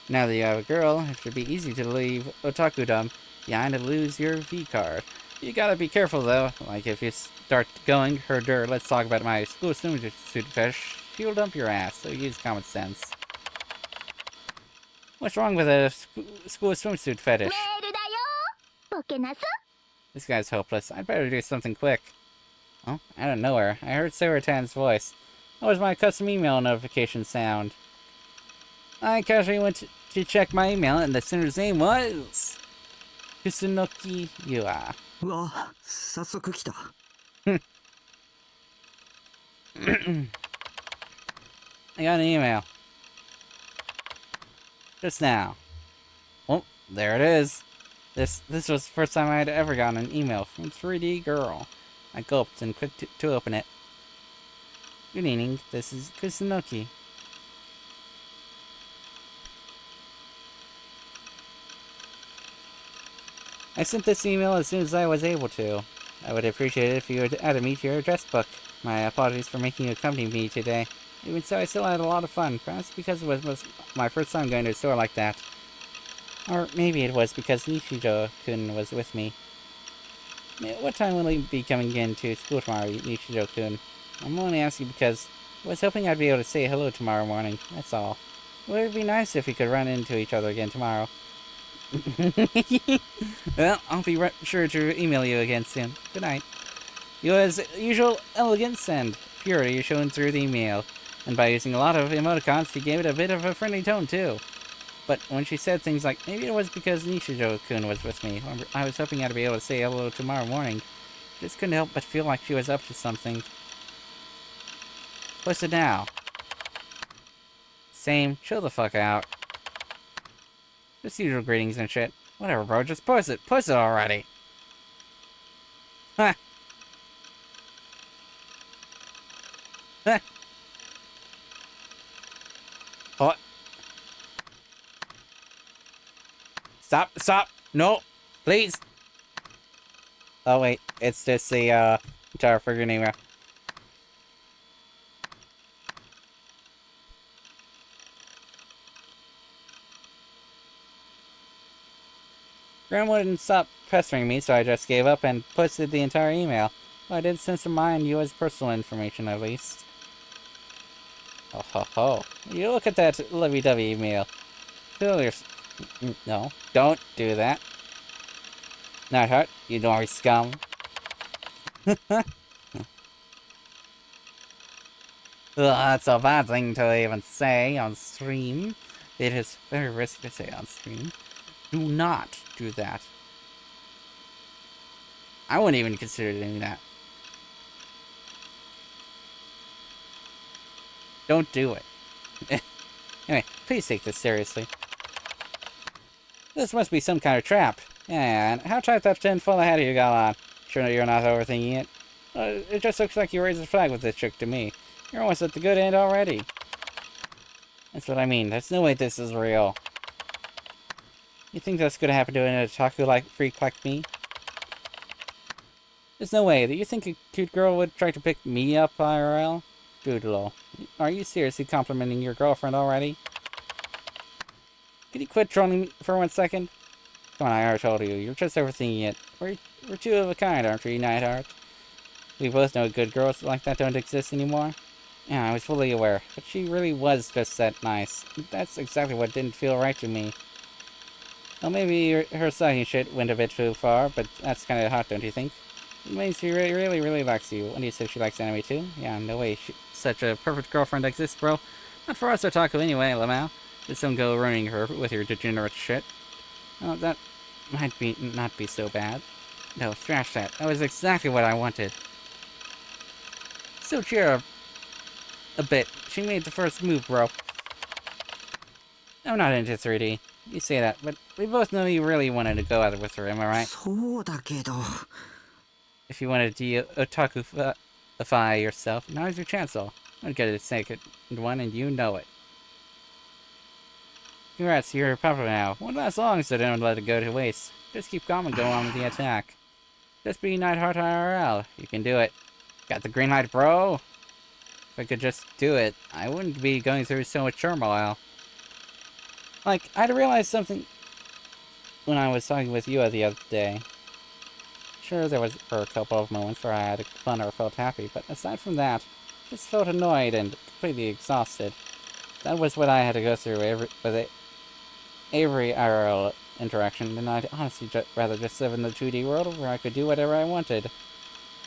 now that you have a girl, it should be easy to leave otakudom behind and lose your V-card. You gotta be careful, though. Like, if you start going, let's talk about my school swimsuit fish, she'll dump your ass, so use common sense. What's wrong with a school swimsuit fetish? This guy's hopeless. I'd better do something quick. Oh, out of nowhere, I heard Saratan's voice. That was my custom email notification sound. I casually went to check my email, and the sender's name was... Kusunoki Yua. うわ、早速来た。I got an email. Just now. Oh, there it is. This was the first time I had ever gotten an email from 3D Girl. I gulped and clicked to open it. Good evening, this is Kusunoki. I sent this email as soon as I was able to. I would appreciate it if you would add me to your address book. My apologies for making you accompany me today. Even so, I still had a lot of fun, perhaps because it was my first time going to a store like that. Or maybe it was because Nishijo-kun was with me. What time will he be coming in to school tomorrow, Nishijo-kun? I'm only asking because I was hoping I'd be able to say hello tomorrow morning, that's all. Would it be nice if we could run into each other again tomorrow? Well, I'll be sure to email you again soon. Good night. Yua's usual elegance and purity shown through the email, and by using a lot of emoticons, she gave it a bit of a friendly tone too. But when she said things like, maybe it was because Nishijo-kun was with me, or I was hoping I'd be able to say hello tomorrow morning, Just couldn't help but feel like she was up to something. What's it now? Same. Chill the fuck out. Just usual greetings and shit. Whatever, bro. Just post it. Post it already. Ha! Ha! What? Stop! Stop! No! Please! Oh wait, it's just the entire friggin' email. Graham wouldn't stop pestering me, so I just gave up and posted the entire email. Well, I did censor mine, you as personal information at least. Oh ho ho. You look at that lovey-dovey email. Feel your... No, don't do that. Nightheart, you naughty scum. Ugh, that's a bad thing to even say on stream. It is very risky to say on stream. Do not do that. I wouldn't even consider doing that. Don't do it. Anyway, please take this seriously. This must be some kind of trap. Yeah, and how tight that tinfoil hat you got on? Sure you're not overthinking it? It just looks like you raised a flag with this trick to me. You're almost at the good end already. That's what I mean. There's no way this is real. You think that's gonna happen to an otaku freak like me? There's no way that you think a cute girl would try to pick me up IRL? Doodle. Are you seriously complimenting your girlfriend already? Can you quit trolling me for 1 second? Come on, I already told you. You're just overthinking it. We're two of a kind, aren't we, Nightheart? We both know good girls like that don't exist anymore. Yeah, I was fully aware. But she really was just that nice. That's exactly what didn't feel right to me. Well, maybe her sucking shit went a bit too far, but that's kind of hot, don't you think? It means she really likes you. When you say she likes anime too? Yeah, no way. Such a perfect girlfriend exists, bro. Not for us otaku anyway, Lamau. Just don't go ruining her with your degenerate shit. Oh, that might not be so bad. No, scratch that. That was exactly what I wanted. So cheer up a bit. She made the first move, bro. I'm not into 3D. You say that, but we both know you really wanted to go out with her, am I right? そうだけど If you wanted to otaku-ify yourself, now's your chance, though. I'm gonna get a second one, and you know it. Congrats, you're popular now. Won't last long, so don't let it go to waste. Just keep calm and go on with the attack. Just be Nightheart IRL. You can do it. Got the green light, bro? If I could just do it, I wouldn't be going through so much turmoil. Like, I'd realized something when I was talking with you the other day. Sure, there were a couple of moments where I had fun or felt happy, but aside from that, just felt annoyed and completely exhausted. That was what I had to go through with every IRL interaction, and I'd honestly rather just live in the 2D world where I could do whatever I wanted.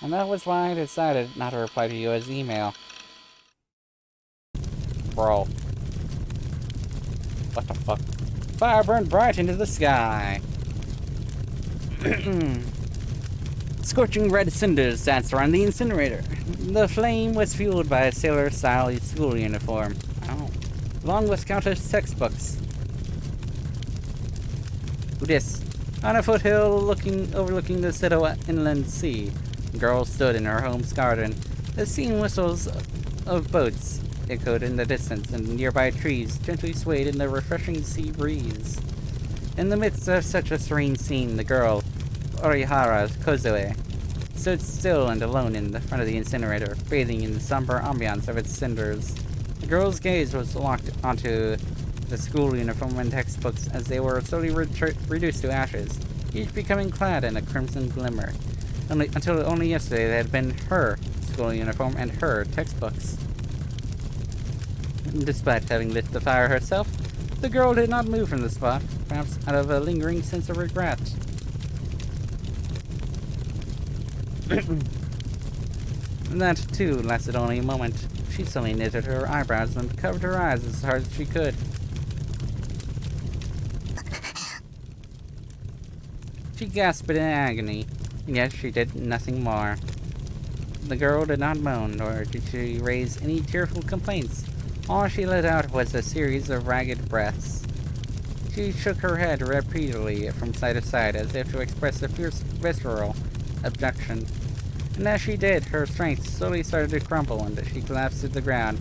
And that was why I decided not to reply to you as email. Bro. What the fuck? Fire burned bright into the sky. Scorching red cinders danced around the incinerator. The flame was fueled by a sailor-style school uniform. Oh. Along with countless textbooks. This, on a foothill overlooking the Seto Inland Sea, a girl stood in her home's garden. The steam whistles of boats echoed in the distance, and nearby trees gently swayed in the refreshing sea breeze. In the midst of such a serene scene, the girl, Orihara Kozue, stood still and alone in the front of the incinerator, bathing in the somber ambiance of its cinders. The girl's gaze was locked onto the school uniform and textbooks as they were slowly reduced to ashes, each becoming clad in a crimson glimmer. Until only yesterday they had been her school uniform and her textbooks. Despite having lit the fire herself, the girl did not move from the spot, perhaps out of a lingering sense of regret. That, too, lasted only a moment. She suddenly knitted her eyebrows and covered her eyes as hard as she could. She gasped in agony. and yet she did nothing more. The girl did not moan, nor did she raise any tearful complaints. All she let out was a series of ragged breaths. She shook her head repeatedly from side to side, as if to express a fierce visceral objection. And as she did, her strength slowly started to crumble, and she collapsed to the ground.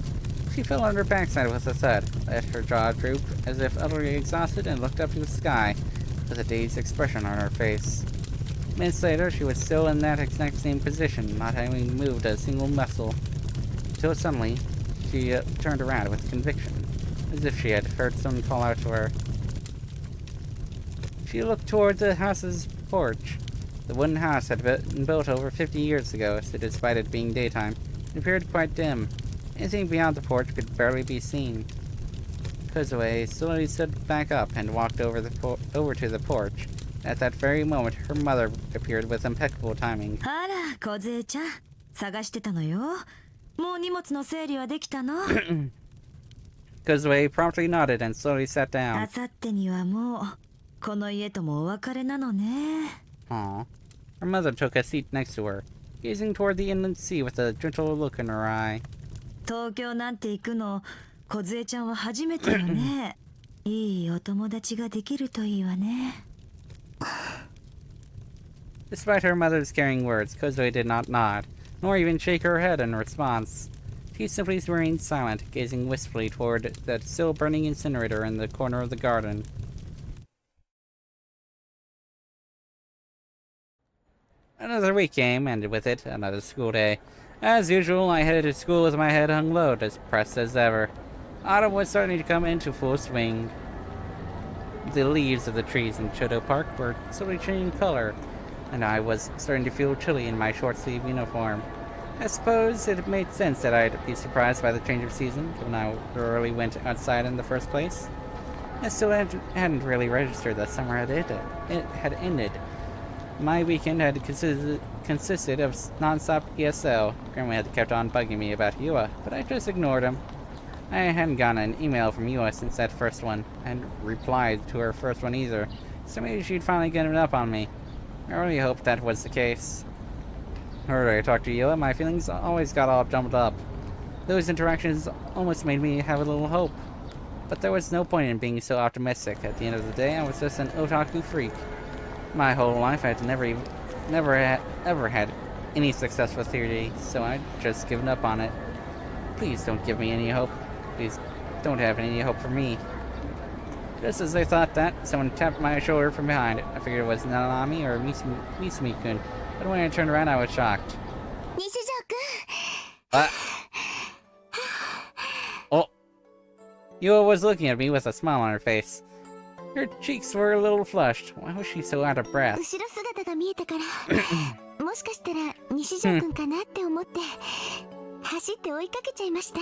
She fell on her backside with a thud, let her jaw droop, as if utterly exhausted, and looked up to the sky, with a dazed expression on her face. Minutes later, she was still in that exact same position, not having moved a single muscle, until suddenly, she turned around with conviction, as if she had heard someone call out to her. She looked toward the house's porch. The wooden house had been built over 50 years ago, so despite it being daytime, it appeared quite dim. Anything beyond the porch could barely be seen. Kozue slowly stood back up and walked over to the porch. At that very moment, her mother appeared with impeccable timing. あら、小杖ちゃん。探してたのよ。もう荷物の整理はできたの？ Kozue promptly nodded and slowly sat down. あさってにはもう、この家ともお別れなのね。Aww. Her mother took a seat next to her, gazing toward the inland sea with a gentle look in her eye. 東京なんて行くの、小杖ちゃんは初めてよね。いいお友達ができるといいわね。Despite her mother's caring words, Kozue did not nod, nor even shake her head in response. She simply remained silent, gazing wistfully toward that still burning incinerator in the corner of the garden. Another week came, and with it, another school day. As usual, I headed to school with my head hung low, depressed as ever. Autumn was starting to come into full swing. The leaves of the trees in Chodo Park were slowly changing color, and I was starting to feel chilly in my short-sleeve uniform. I suppose it made sense that I'd be surprised by the change of season, given I rarely went outside in the first place. I still hadn't really registered that summer had ended. My weekend had consisted of non-stop ESL. Grandma had kept on bugging me about Yua, but I just ignored him. I hadn't gotten an email from Yua since that first one. I hadn't replied to her first one either, so maybe she'd finally given up on me. I really hoped that was the case. Whenever I talked to Yua, my feelings always got all jumbled up. Those interactions almost made me have a little hope. But there was no point in being so optimistic. At the end of the day, I was just an otaku freak. My whole life, I'd never had any success with theory, so I'd just given up on it. Please don't give me any hope. Please don't have any hope for me. Just as I thought that, someone tapped my shoulder from behind. I figured it was Nanami or Misumi-kun, but when I turned around, I was shocked. What? Oh. Yua was looking at me with a smile on her face. Her cheeks were a little flushed. Why was she so out of breath? 後ろ姿が見えたから、もしかしたら西条くんかなって思って、走って追いかけちゃいました。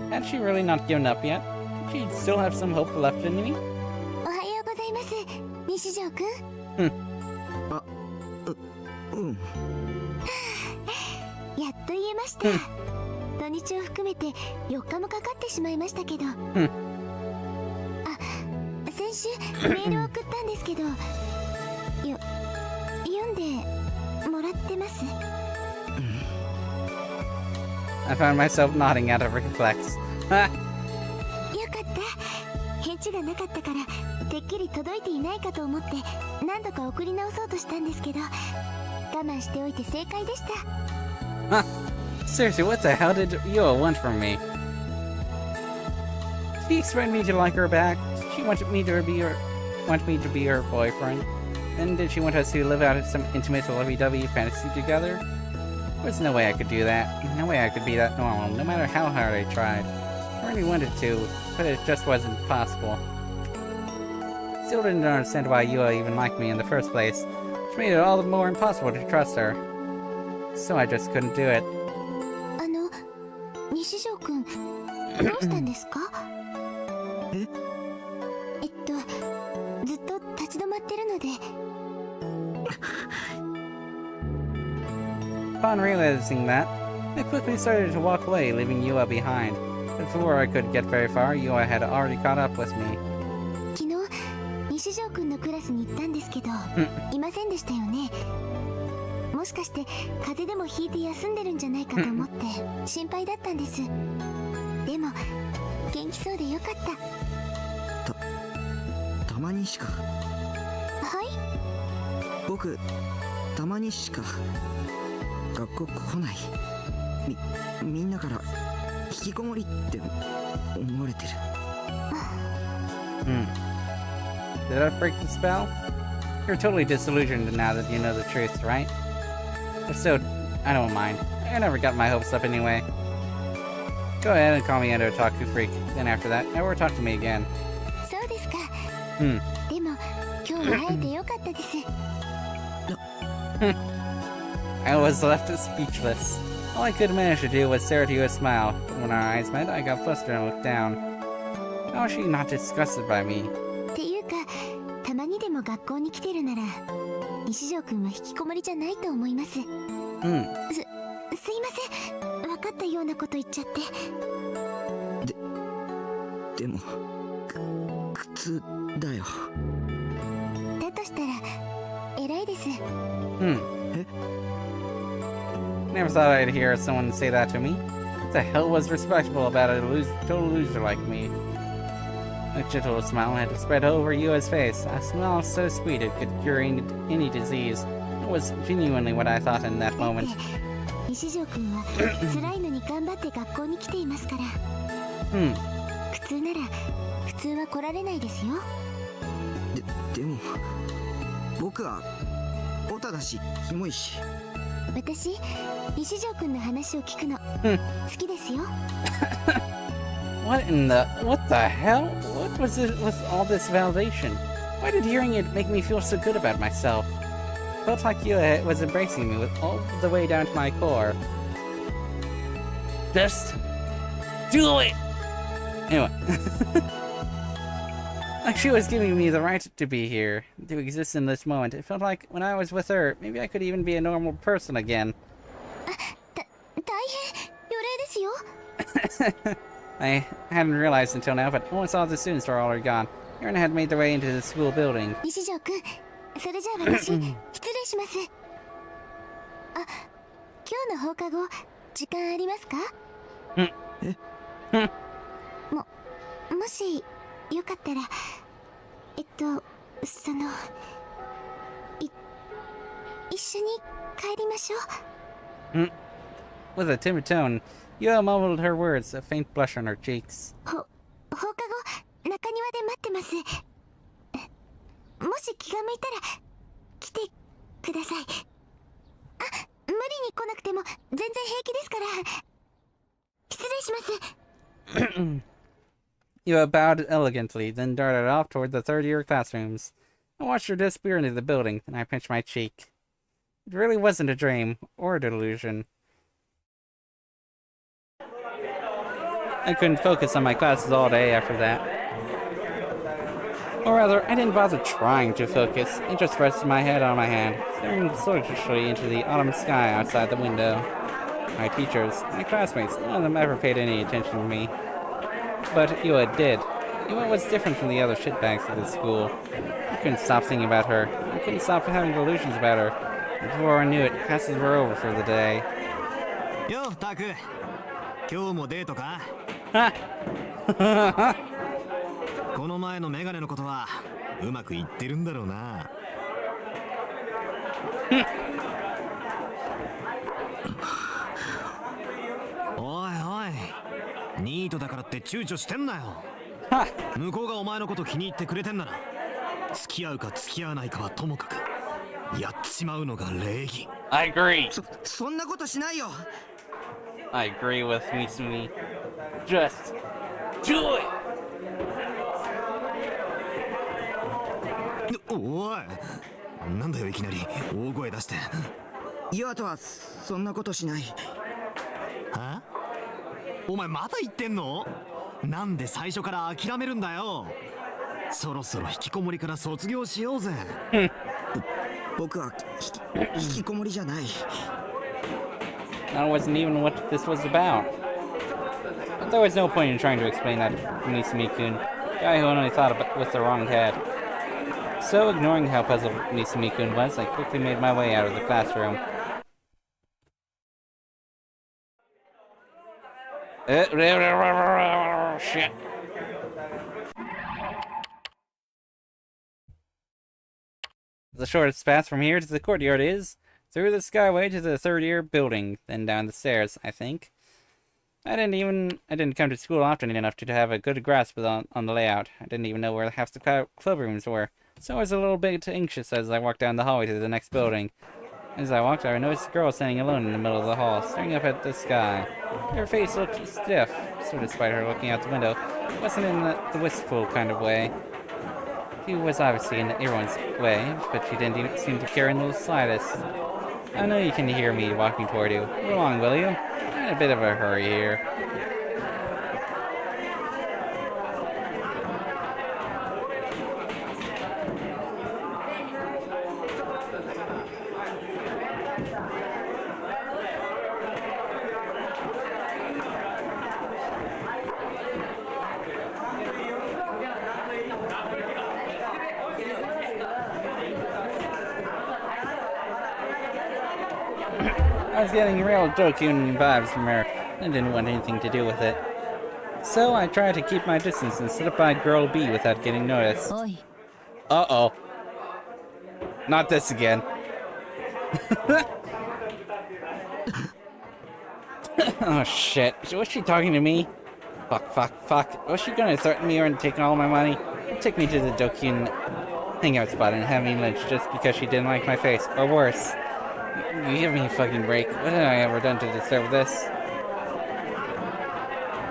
Had she really not given up yet? Did she still have some hope left in me? おはようございます、西条くん。やっと言えました。土日を含めて4日もかかってしまいましたけど。あ、先週メールを送ったんですけど、読んでもらってます。I found myself nodding out of reflex. よかった。返事がなかったからてっきり届いていないかと思って何度か送り直そうとしたんですけど、我慢しておいて正解でした。Seriously, what the hell did Yua want from me? Did she expect me to like her back? Did she want me to be her boyfriend? And did she want us to live out some intimate lovey-dovey fantasy together? There's no way I could do that. No way I could be that normal, no matter how hard I tried. I really wanted to, but it just wasn't possible. Still didn't understand why Yua even liked me in the first place, which made it all the more impossible to trust her. So I just couldn't do it. 西条くん、どうしたんですか？ずっと立ち止まってるので。Upon realizing that, I quickly started to walk away, leaving Yua behind. But before I could get very far, Yua had already caught up with me. 昨日、西条くんのクラスに行ったんいませんでしたよね。もしかして風邪でもひいて休んでるんじゃないかと思って心配だったんです。でも元気そうでよかった。たまにしか。はい。僕たまにしか学校来ない。みんなから引きこもりって思われてる。Did I break the spell? You're totally disillusioned now that you know the truth, right? If so, I don't mind. I never got my hopes up anyway. Go ahead and call me an otaku freak. Then after that, never talk to me again. そうですか。Hmm. でも今日は会えてよかったです。I was left speechless. All I could manage to do was stare at you and smile. But when our eyes met, I got flustered and looked down. How was she not disgusted by me? っていうか、たまにでも学校に来てるなら西条くんは引きこもりじゃないと思います。すいません、分かったようなこと言っちゃって。でも苦痛だよ。だとしたら偉いです。Never thought I'd hear someone say that to me. What the hell was respectable about a total loser like me? A gentle smile had spread over Yua's face. A smile so sweet it could cure any disease. It was genuinely what I thought in that moment. 西条くんは辛いのに頑張って学校に来ていますから。普通なら普通は来られないですよ。でも僕はオタだしキモいし。私西条くんの話を聞くの好きですよ。What the hell? What was it with all this validation? Why did hearing it make me feel so good about myself? Felt like Yua was embracing me with all the way down to my core. Just do it! Anyway. Like she was giving me the right to be here, to exist in this moment. It felt like when I was with her, maybe I could even be a normal person again. 大変予例ですよ。I hadn't realized until now, but almost all the students were already gone. Aaron had made their way into the school building. 西条くん、それじゃあ私失礼します。あ、今日の放課後時間ありますか？もしよかったら一緒に帰りましょう。With a timid tone, Yua mumbled her words, a faint blush on her cheeks. 放課後中庭で待ってます。もし気が向いたら来てください。あ、無理に来なくても全然平気ですから。失礼します。Yua bowed elegantly, then darted off toward the third-year classrooms. I watched her disappear into the building, and I pinched my cheek. It really wasn't a dream, or a delusion. I couldn't focus on my classes all day after that. Or rather, I didn't bother trying to focus. I just rested my head on my hand, staring sluggishly into the autumn sky outside the window. My teachers, my classmates, none of them ever paid any attention to me. But Yua did. Yua was different from the other shitbags at the school. I couldn't stop thinking about her. I couldn't stop having delusions about her. Before I knew it, classes were over for the day. Yo, Taku. 今日もデートか？この前のメガネのことはうまくいってるんだろうな。おいおい、ニートだからって躊躇してんなよ。向こうがお前のこと気に入ってくれてんなら付き合うか付き合わないかはともかくやっちまうのが礼儀。 I agree. そんなことしないよ。I agree with Misumi. Just do it! おい、なんだよいきなり大声出して。ユアとはそんなことしない。は？お前まだ言ってんの？なんで最初から諦めるんだよ。そろそろ引きこもりから卒業しようぜ。僕は引きこもりじゃない。That wasn't even what this was about. But there was no point in trying to explain that to Misumi-kun, guy who only thought with the wrong head. So, ignoring how puzzled Misumi-kun was, I quickly made my way out of the classroom. Shit. The shortest path from here to the courtyard is through the skyway to the third-year building, then down the stairs, I think. I didn't come to school often enough to have a good grasp on the layout. I didn't even know where half the club rooms were, so I was a little bit anxious as I walked down the hallway to the next building. As I walked, I noticed a girl standing alone in the middle of the hall, staring up at the sky. Her face looked stiff, so despite her looking out the window, it wasn't in the wistful kind of way. She was obviously in everyone's way, but she didn't even seem to care in the slightest. I know you can hear me walking toward you. Move along, will you? I'm in a bit of a hurry here. I was getting real joking vibes from her. I didn't want anything to do with it. So I tried to keep my distance and slip by Girl B without getting noticed. Oi. Uh-oh. Not this again. Oh shit. Was she talking to me? Fuck. Was she gonna threaten me or take all my money? Take me to the Dokun hangout spot and have me lynched just because she didn't like my face. Or worse. You give me a fucking break. What have I ever done to deserve this?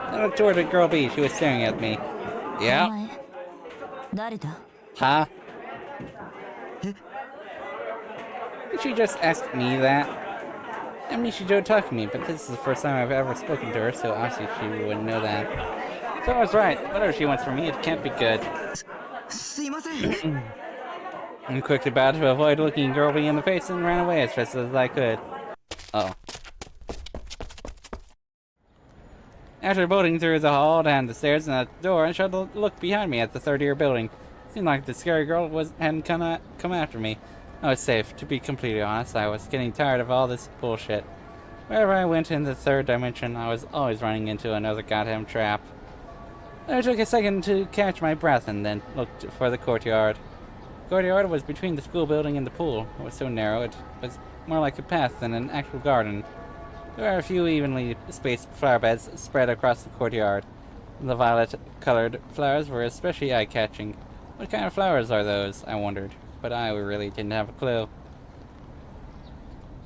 I looked toward a Girl B. She was staring at me. Yeah? お前誰だ Huh? Did she just ask me that? I mean, she don't talk to me, but this is the first time I've ever spoken to her, so obviously she wouldn't know that. So I was right. Whatever she wants from me, it can't be good. すいません I quickly bowed to avoid looking Girl B in the face and ran away as fast as I could. Oh. After boating through the hall, down the stairs, and out the door, I tried to look behind me at the third-year building. It seemed like the scary girl hadn't come after me. I was safe. To be completely honest, I was getting tired of all this bullshit. Wherever I went in the third dimension, I was always running into another goddamn trap. I took a second to catch my breath and then looked for the courtyard. The courtyard was between the school building and the pool. It was so narrow, it was more like a path than an actual garden. There were a few evenly spaced flower beds spread across the courtyard. The violet-colored flowers were especially eye-catching. What kind of flowers are those? I wondered, but I really didn't have a clue.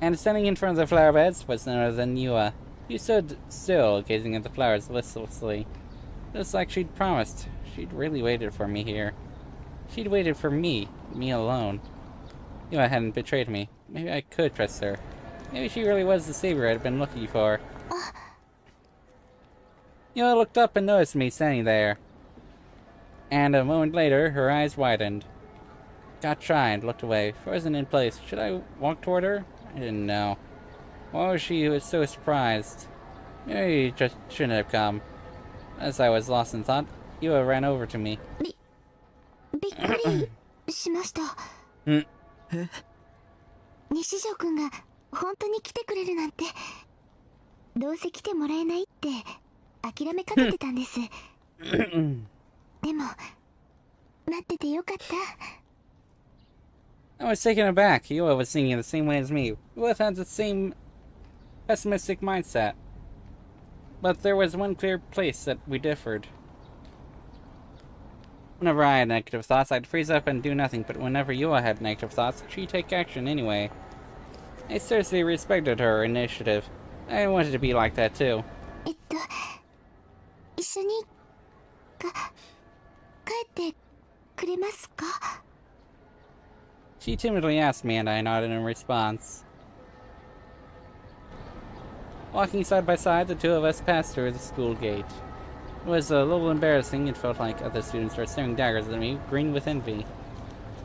And standing in front of the flower beds was none other than Yua. She stood still, gazing at the flowers listlessly. Just like she'd promised. She'd really waited for me here. She'd waited for me alone. Yua hadn't betrayed me. Maybe I could trust her. Maybe she really was the savior I'd been looking for. Yua looked up and noticed me standing there. And a moment later, her eyes widened. Got shy and looked away, frozen in place. Should I walk toward her? I didn't know. Why was she so surprised? Maybe just shouldn't have come. As I was lost in thought, Yua ran over to me. びっくりしました。西条くんが本当に来てくれるなんて。どうせ来てもらえないって諦めかけてたんです。でも待っててよかった。I was taken aback. Yua was thinking the same way as me. We both had the same pessimistic mindset. But there was one clear place that we differed. Whenever I had negative thoughts, I'd freeze up and do nothing, but whenever Yua had negative thoughts, she'd take action anyway. I seriously respected her initiative. I wanted to be like that too. 一緒に帰ってくれますか? She timidly asked me, and I nodded in response. Walking side by side, the two of us passed through the school gate. It was a little embarrassing. It felt like other students were staring daggers at me, green with envy.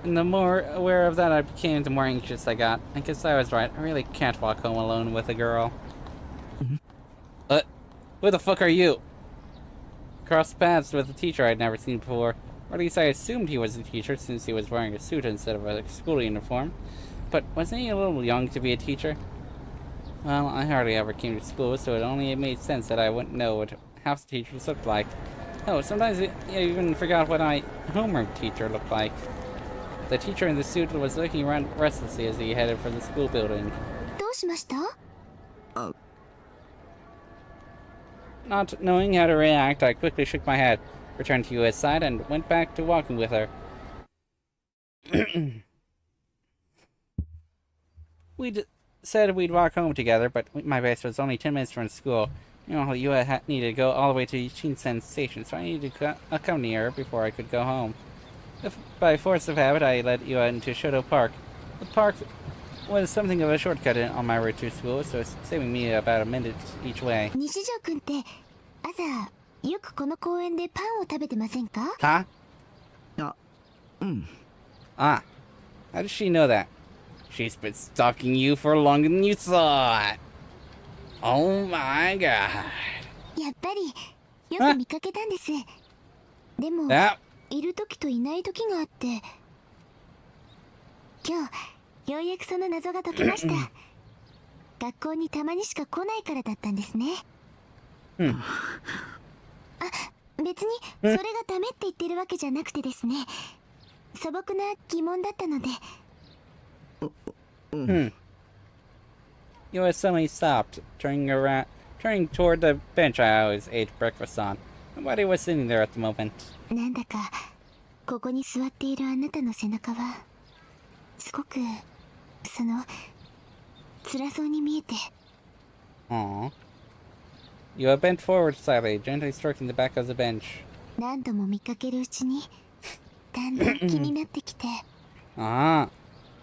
And the more aware of that I became, the more anxious I got. I guess I was right. I really can't walk home alone with a girl. Who the fuck are you? Crossed paths with a teacher I'd never seen before. Or at least I assumed he was a teacher since he was wearing a suit instead of a school uniform. But wasn't he a little young to be a teacher? Well, I hardly ever came to school, so it only made sense that I wouldn't know what house teachers looked like. Oh, sometimes I even forgot what my homeroom teacher looked like. The teacher in the suit was looking around restlessly as he headed for the school building. どうしました？ Not knowing how to react, I quickly shook my head, returned to Yua's side, and went back to walking with her. We'd said we'd walk home together, but my base was only 10 minutes from school. You know, Yua needed to go all the way to Shinsen Station, so I needed to accompany her before I could go home. If by force of habit, I led Yua into Shoto Park. The park was something of a shortcut on my route to school, so it's saving me about a minute each way. 西条くんって朝よくこの公園でパンを食べてませんか？ Huh? Ah. How does she know that? She's been stalking you for longer than you thought. Oh my god. やっぱりよく見かけたんです。でも That いる時といない時があって、今日ようやくその謎が解けました。学校にたまにしか来ないからだったんですね。あ、別にそれがダメって言ってるわけじゃなくてですね。素朴な疑問だったので。Yua suddenly stopped, turning toward the bench I always ate breakfast on. Nobody was sitting there at the moment. なんだかここに座っているあなたの背中はすごく辛そうに見えて。 Aww. Yua bent forward slightly, gently stroking the back of the bench. 何度も見かけるうちにだんだん気になってきて。Ah.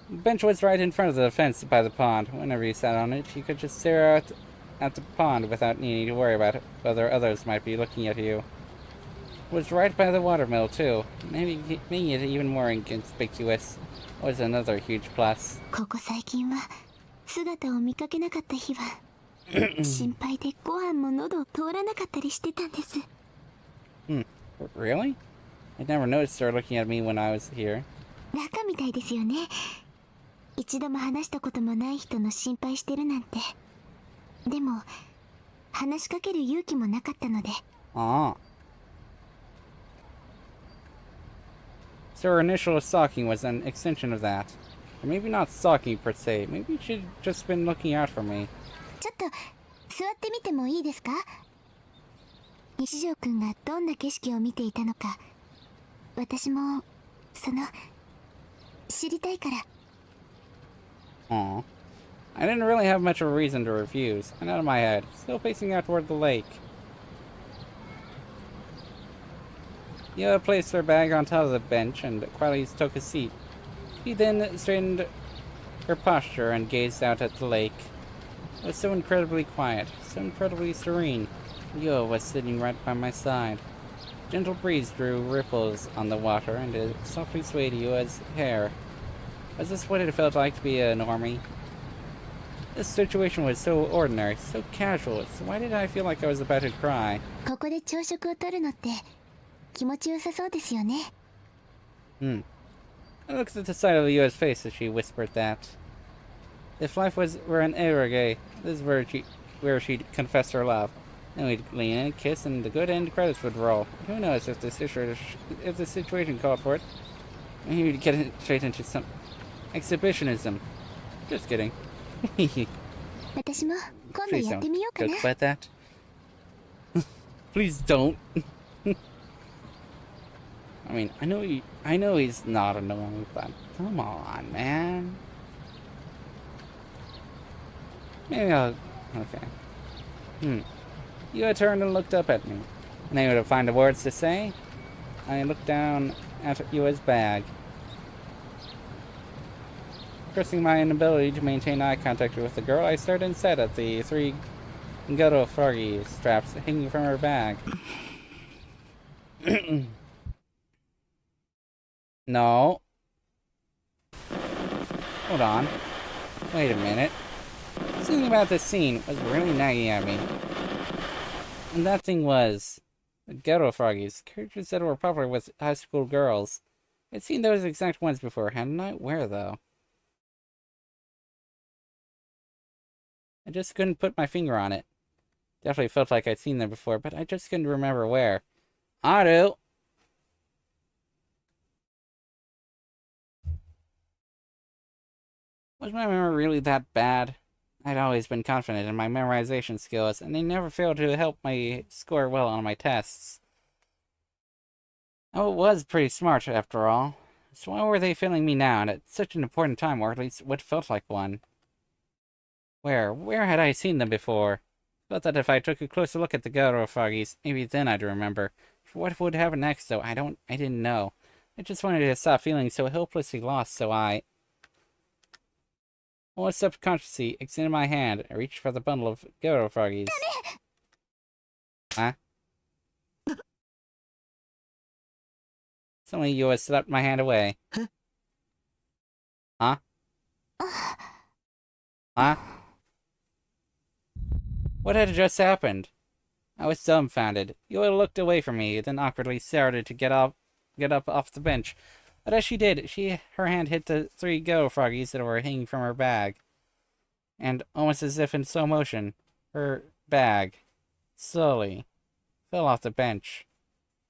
The bench was right in front of the fence by the pond. Whenever you sat on it, you could just stare out at the pond without needing to worry about whether others might be looking at you. It was right by the watermill, too. Maybe making it even more inconspicuous was another huge plus. ここ最近は姿を見かけなかった日は心配でご飯も喉を通らなかったりしてたんです。Really? I never noticed her looking at me when I was here. バカみたいですよね。一度も話したこともない人の心配してるなんて。でも話しかける勇気もなかったので。Ah. So her initial stalking was an extension of that. Or maybe not stalking per se. Maybe she'd just been looking out for me. ちょっと座ってみてもいいですか？西条くんがどんな景色を見ていたのか、私も知りたいから。 Aw. I didn't really have much of a reason to refuse. I nodded my head, still facing out toward the lake. Yua placed her bag on top of the bench and quietly took a seat. She then straightened her posture and gazed out at the lake. It was so incredibly quiet, so incredibly serene. Yua was sitting right by my side. A gentle breeze drew ripples on the water and it softly swayed Yua's hair. Was this what it felt like to be a normie? This situation was so ordinary, so casual, so why did I feel like I was about to cry? ここで朝食をとるのって気持ちよさそうですよね。I looked at the side of Yua's face as she whispered that. If life were an eroge, this is where she'd confess her love. Then we'd lean in, kiss, and the good end credits would roll. Who knows if the situation called for it? Maybe we'd get straight into some exhibitionism. Just kidding. 私も今度 Please やって don't みようか joke な。 about that. Please don't. I mean, I know he's not annoying, but come on, man. Maybe I'll... Okay. Yua turned and looked up at me. Unable to find the words to say, I looked down at Yua's bag. Cursing my inability to maintain eye contact with the girl, I stared instead at the 3 Ngoro froggy straps hanging from her bag. No. Hold on. Wait a minute. Something about this scene was really nagging at me. And that thing was The ghetto froggies, characters that were popular with high school girls. I'd seen those exact ones before, hadn't I? Where, though? I just couldn't put my finger on it. Definitely felt like I'd seen them before, but I just couldn't remember where. I do! Was my memory really that bad? I'd always been confident in my memorization skills, and they never failed to help me score well on my tests. Oh, it was pretty smart, after all. So why were they failing me now, and at such an important time, or at least what felt like one? Where had I seen them before? Felt that if I took a closer look at the Ghetto Froggies, maybe then I'd remember. What would happen next, though, I didn't know. I just wanted to stop feeling so hopelessly lost, so I... Almost subconsciously, extended my hand and reached for the bundle of Ghetto Froggies. Huh? Suddenly, Yua slapped my hand away. Huh? Huh? What had just happened? I was dumbfounded. Yua looked away from me, then awkwardly started to get up off the bench. But as she did, her hand hit the 3 Ghetto Froggies that were hanging from her bag. And, almost as if in slow motion, her bag, slowly, fell off the bench,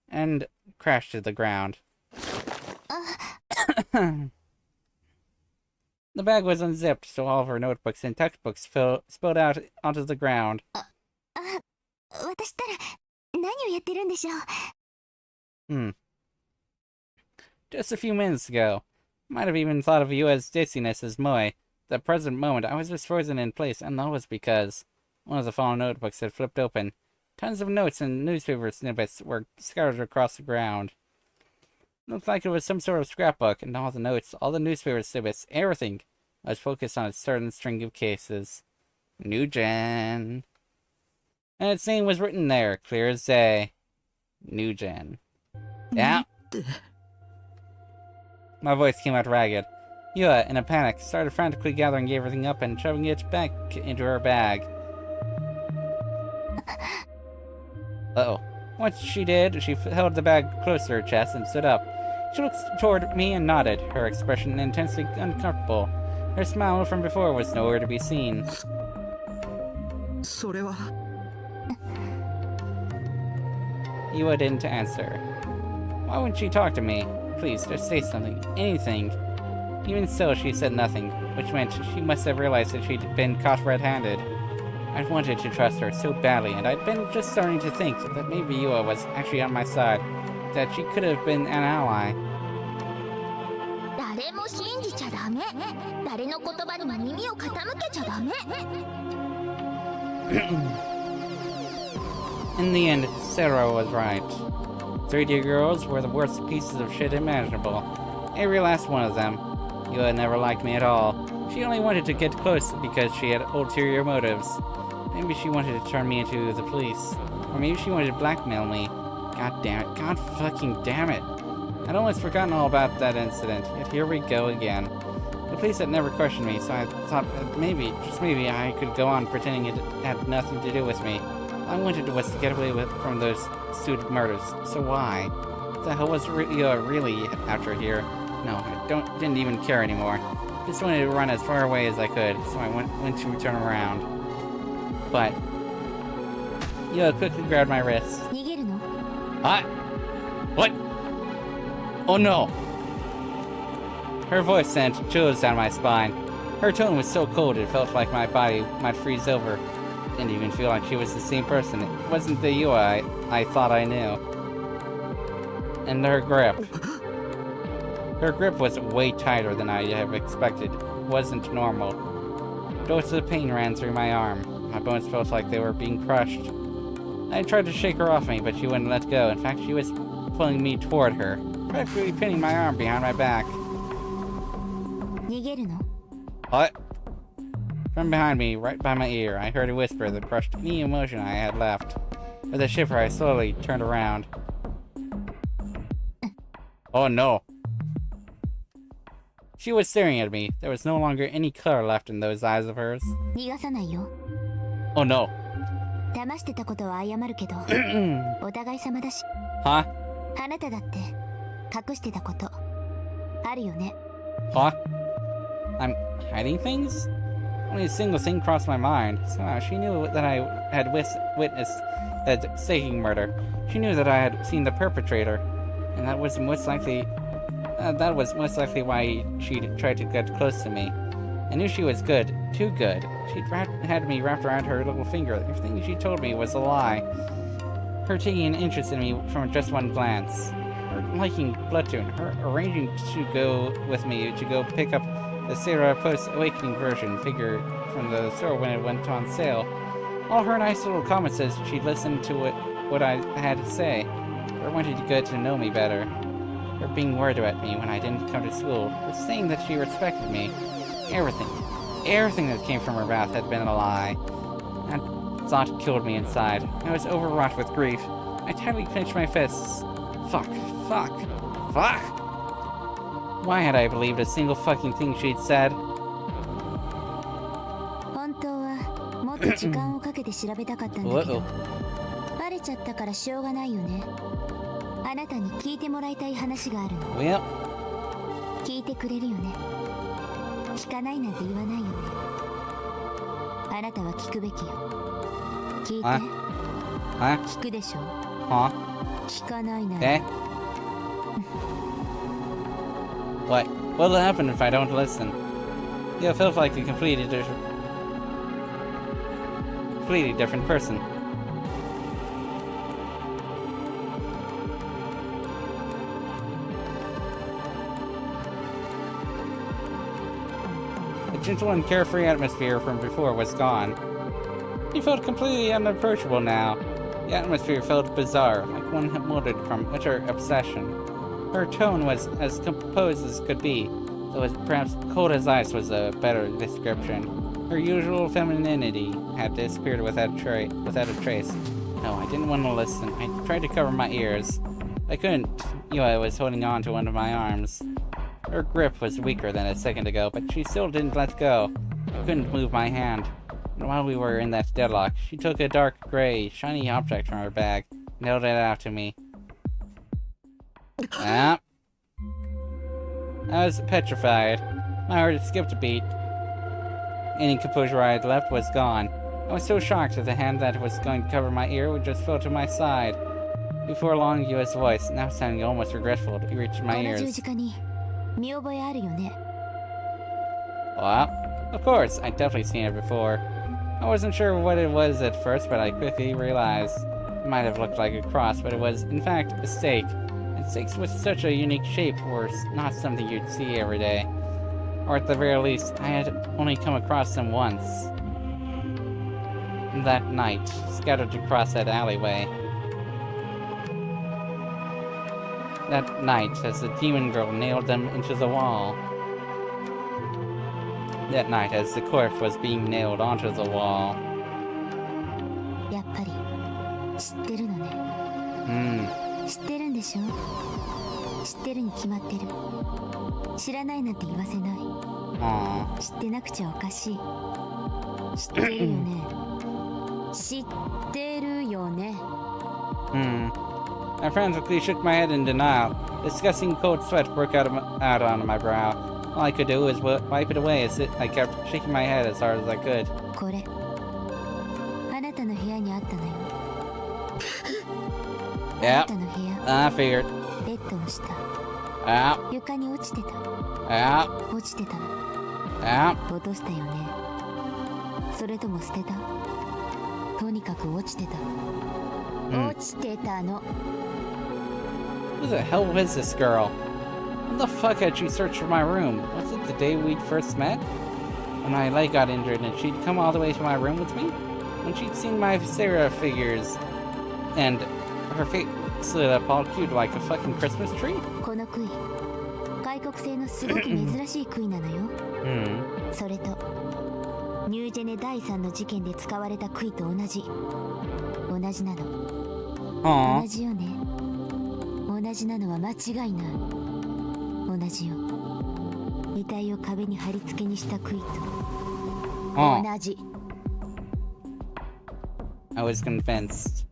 and crashed to the ground. The bag was unzipped, so all of her notebooks and textbooks spilled out onto the ground. 私ったら何をやってるんでしょう Just a few minutes ago. Might have even thought of you as dizziness as Moe. The present moment, I was just frozen in place, and that was because one of the fallen notebooks had flipped open. Tons of notes and newspaper snippets were scattered across the ground. It looked like it was some sort of scrapbook, and all the notes, all the newspaper snippets, everything was focused on a certain string of cases. New Gen. And its name was written there, clear as day. New Gen. Yeah. My voice came out ragged. Yua, in a panic, started frantically gathering everything up and shoving it back into her bag. Uh-oh. Once she did, she held the bag close to her chest and stood up. She looked toward me and nodded, her expression intensely uncomfortable. Her smile from before was nowhere to be seen. それは Yua didn't answer. Why wouldn't she talk to me? Please, just say something. Anything. Even so, she said nothing, which meant she must have realized that she'd been caught red-handed. I'd wanted to trust her so badly, and I'd been just starting to think that maybe Yua was actually on my side, that she could have been an ally. 誰も信じちゃダメ誰の言葉にも耳を傾けちゃダメ In the end, Sarah was right. 3D girls were the worst pieces of shit imaginable. Every last one of them. Yua never liked me at all. She only wanted to get close because she had ulterior motives. Maybe she wanted to turn me into the police. Or maybe she wanted to blackmail me. God damn it. God fucking damn it. I'd almost forgotten all about that incident, yet here we go again. The police had never questioned me, so I thought that maybe, just maybe, I could go on pretending it had nothing to do with me. All I wanted was to get away from those stupid murders, so why? What the hell was really after here? No, I didn't even care anymore. Just wanted to run as far away as I could, so I went to turn around. But Yua quickly grabbed my wrist. 逃げるの What? Oh no! Her voice sent chills down my spine. Her tone was so cold it felt like my body might freeze over. Didn't even feel like she was the same person. It wasn't the Yua I thought I knew. And her grip. Her grip was way tighter than I have expected. It wasn't normal. Doses of pain ran through my arm. My bones felt like they were being crushed. I tried to shake her off me, but she wouldn't let go. In fact, she was pulling me toward her, practically pinning my arm behind my back. 逃げるの What? From behind me, right by my ear, I heard a whisper that crushed any emotion I had left. With a shiver, I slowly turned around. Oh no. She was staring at me. There was no longer any color left in those eyes of hers. 逃がさないよ Oh no. 騙してたことは謝るけどお互い様だし Huh? あなただって隠してたことあるよね Huh? I'm hiding things? Only a single thing crossed my mind. Somehow she knew that I had witnessed the staking murder. She knew that I had seen the perpetrator, and that was most likely why she tried to get close to me. I knew she was good, too good. She'd had me wrapped around her little finger. Everything she told me was a lie. Her taking an interest in me from just one glance. Her liking Bloodtune. Her arranging to go with me to go pick up the Sarah Post-Awakening version figure from the store when it went on sale. All her nice little comments as she listened to what I had to say. Her wanting to get to know me better. Her being worried about me when I didn't come to school. Her saying that she respected me. Everything that came from her mouth had been a lie. That thought killed me inside. I was overwrought with grief. I tightly clenched my fists. Fuck. Why had I believed a single fucking thing she'd said? 本当はもっと時間をかけて調べたかったんだけどバレちゃったからしょうがないよねあなたに聞いてもらいたい話があるの Well, 聞いてくれるよね聞かないなんて言わないよねあなたは聞くべきよ聞いて huh? 聞くでしょ Huh? 聞かないなら Okay. What'll happen if I don't listen? You'll feel like a completely different person. The gentle and carefree atmosphere from before was gone. He felt completely unapproachable now. The atmosphere felt bizarre, like one molded from utter obsession. Her tone was as composed as could be, though perhaps cold as ice was a better description. Her usual femininity had disappeared without a trace. No, I didn't want to listen. I tried to cover my ears. I couldn't. Yua was holding on to one of my arms. Her grip was weaker than a second ago, but she still didn't let go. I couldn't move my hand. And while we were in that deadlock, she took a dark gray, shiny object from her bag and held it out to me. I was petrified. My heart had skipped a beat. Any composure I had left was gone. I was so shocked that the hand that was going to cover my ear would just fell to my side. Before long, Yua's voice, now sounding almost regretful, reached my この十 ears. 字架に見覚えあるよね Well, of course, I'd definitely seen it before. I wasn't sure what it was at first, but I quickly realized it might have looked like a cross, but it was, in fact, a stake. And stakes with such a unique shape were not something you'd see every day. Or at the very least, I had only come across them once. That night, scattered across that alleyway. That night, as the demon girl nailed them into the wall. That night, as the corpse was being nailed onto the wall. やっぱり知ってるのね Hmm. 知ってるんでしょ知ってるに決まってる知らないなんて言わせない Aww. 知ってなくちゃおかしい知ってるよね知ってるよね Hmm. I frantically shook my head in denial. Disgusting cold sweat broke out onto my brow. All I could do was wipe it away as I kept shaking my head as hard as I could. これあなたの部屋にあったのよあな Yep, たの部屋 I figured. ベッドの下 Yep, 床に落ちてた yep, 落ちてたの yep. 落としたよねそれとも捨てたとにかく落ちてた、Hmm. 落ちてたの Who the hell was this girl? When the fuck had she searched for my room? Was it the day we'd first met? When my leg got injured and she'd come all the way to my room with me? When she'd seen my Sarah figures and her face lit up all cute like a fucking Christmas tree? この杭外国製のすごく珍しい杭なのよ Hmm. それとニュージェネ第3の事件で使われた杭と同じなの Aww. 同じよね同じなのは間違いない同じよ遺体を壁に貼り付けにした杭と Aww. 同じ I was convinced.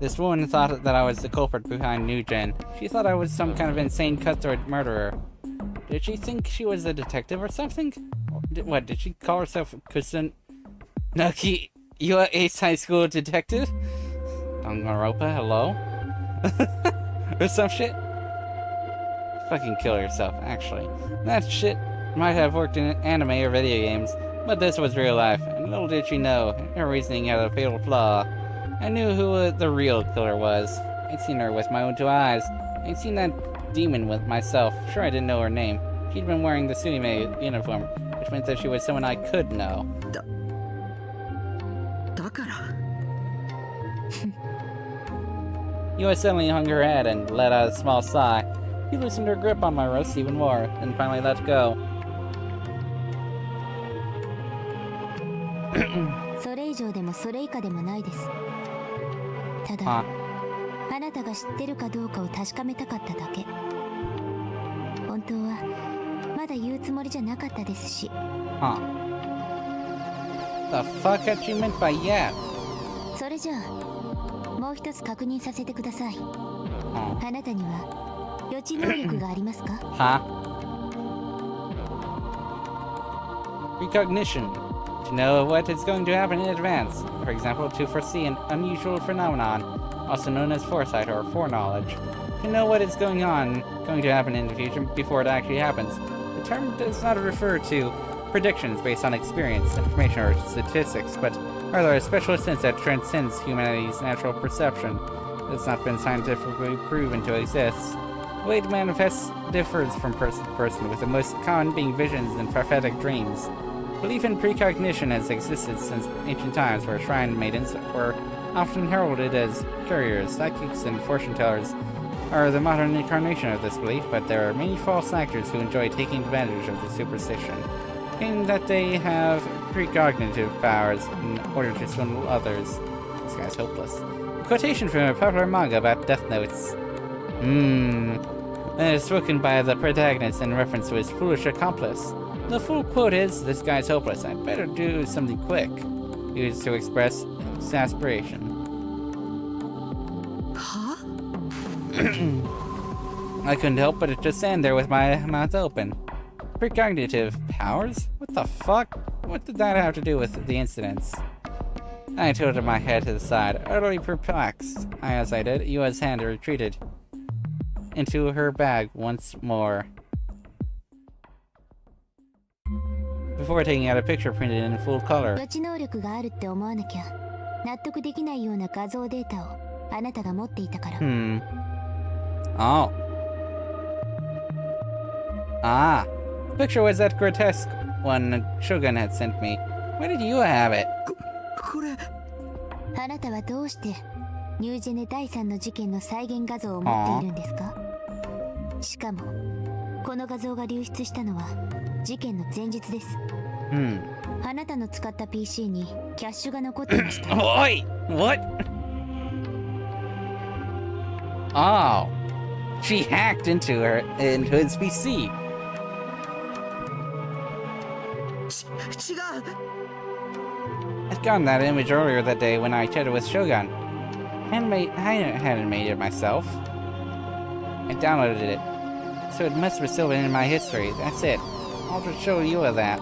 This woman thought that I was the culprit behind Nugent. She thought I was some kind of insane cutthroat murderer. Did she think she was a detective or something? Did she call herself Kusun Nuki? You are Ace High School detective? Danganronpa, hello? Or some shit? Fucking kill yourself, actually. That shit might have worked in anime or video games, but this was real life, and little did she know, her reasoning had a fatal flaw. I knew who the real killer was. I'd seen her with my own 2 eyes. I'd seen that demon with myself. Sure, I didn't know her name. She'd been wearing the Tsume uniform, which meant that she was someone I could know. だから Yua suddenly hung her head and let out a small sigh. She loosened her grip on my wrist even more, then finally let go. それ以上でもそれ以下でもないです。ただ、あなたが知ってるかどうかを確かめたかっただけ。本当はまだ言うつもりじゃなかったですし。The fuck had she meant by yet? それじゃあもう一つ確認させてください。あなたには予知能力がありますか？Precognition. To know what is going to happen in advance. For example, to foresee an unusual phenomenon, also known as foresight or foreknowledge. To know what is going to happen in the future before it actually happens. The term does not refer to predictions based on experience, information, or statistics, but rather a special sense that transcends humanity's natural perception. It has not been scientifically proven to exist. The way it manifests differs from person to person, with the most common being visions and prophetic dreams. Belief in precognition has existed since ancient times, where shrine maidens were often heralded as couriers. Psychics and fortune tellers are the modern incarnation of this belief, but there are many false actors who enjoy taking advantage of the superstition, claiming that they have precognitive powers in order to swindle others. This guy's hopeless. A quotation from a popular manga about death notes. That is spoken by the protagonist in reference to his foolish accomplice. The full quote is, "This guy's hopeless. I'd better do something quick," used to express exasperation. Huh? I couldn't help but just stand there with my mouth open. Precognitive powers? What the fuck? What did that have to do with the incidents? I tilted my head to the side, utterly perplexed. As I did, Yua's hand retreated into her bag once more, before taking out a picture printed in full color. 予知能力があるって思わなきゃ納得できないような画像データをあなたが持っていたから。Oh. Ah. The picture was that grotesque one Shogun had sent me. Why did you have it? これあなたはどうしてニュージェネ第3の事件の再現画像を持っているんですか？しかもこの画像が流出したのは事件の前日です。あなたの使った PC にキャッシュが残ってました。Oi! What? Oh. She hacked into his PC. 違う I'd gotten that image earlier that day when I chatted with Shogun. I hadn't made it myself. I downloaded it, so it must have still been in my history. That's it. I'll just show you that.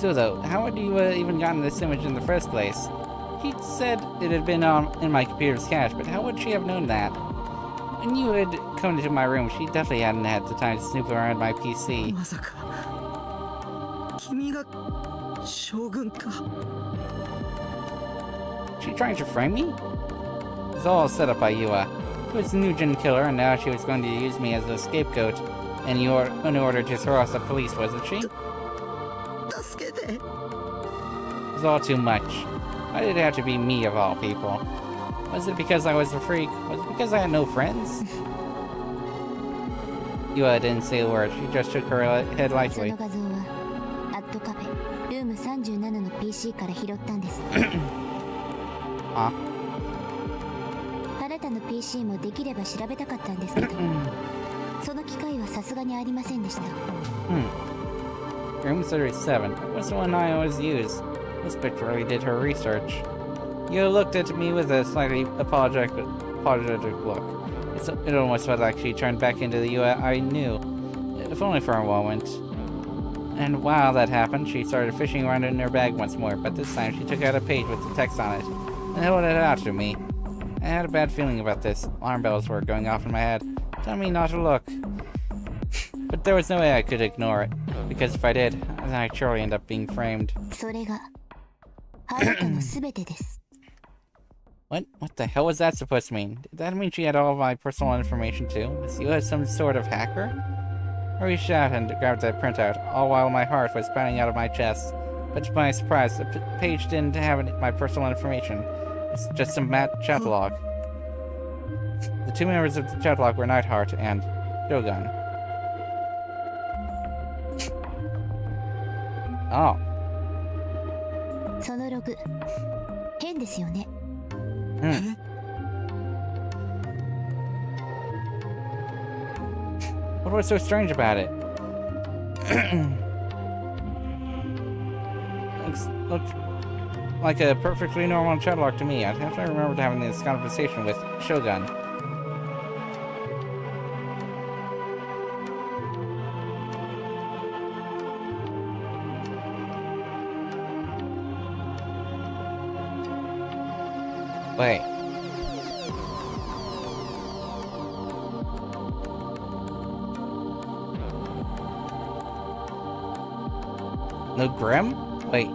So though, how had you even gotten this image in the first place? She said it had been in my computer's cache, but how would she have known that? When you had come into my room, she definitely hadn't had the time to snoop around my PC. まさか君が将軍か She trying to frame me? It was all set up by Yua. She was the new Jin killer, and now she was going to use me as a scapegoat in order to throw off the police, wasn't she? It 助けて was all too much. Why did it have to be me of all people? Was it because I was a freak? Was it because I had no friends? Yua didn't say a word. She just shook her head そ lightly. の画像はアットカフェルーム37の PC から拾ったんです。あなたの PC もできれば調べたかったんですけど、その機会はさすがにありませんでした。Room 37. That was the one I always use. This bitch really did her research. You looked at me with a slightly apologetic look. It almost felt like she turned back into the you I knew, if only for a moment. And while that happened, she started fishing around in her bag once more, but this time she took out a page with the text on it and held it out to me. I had a bad feeling about this. Alarm bells were going off in my head, telling me not to look. But there was no way I could ignore it, because if I did, then I'd surely end up being framed. それがあなたの全てです。 What the hell was that supposed to mean? Did that mean she had all of my personal information too? Was you some sort of hacker? I reached out and grabbed that printout, all while my heart was pounding out of my chest. But to my surprise, the page didn't have my personal information. It's just some chat log. The two members of the chat log were Nightheart and Shogun. Oh. そのログ変ですよね。 What was so strange about it? Looked like a perfectly normal chat log to me. I'd have to remember having this conversation with Shogun. Wait. No Grim? Wait.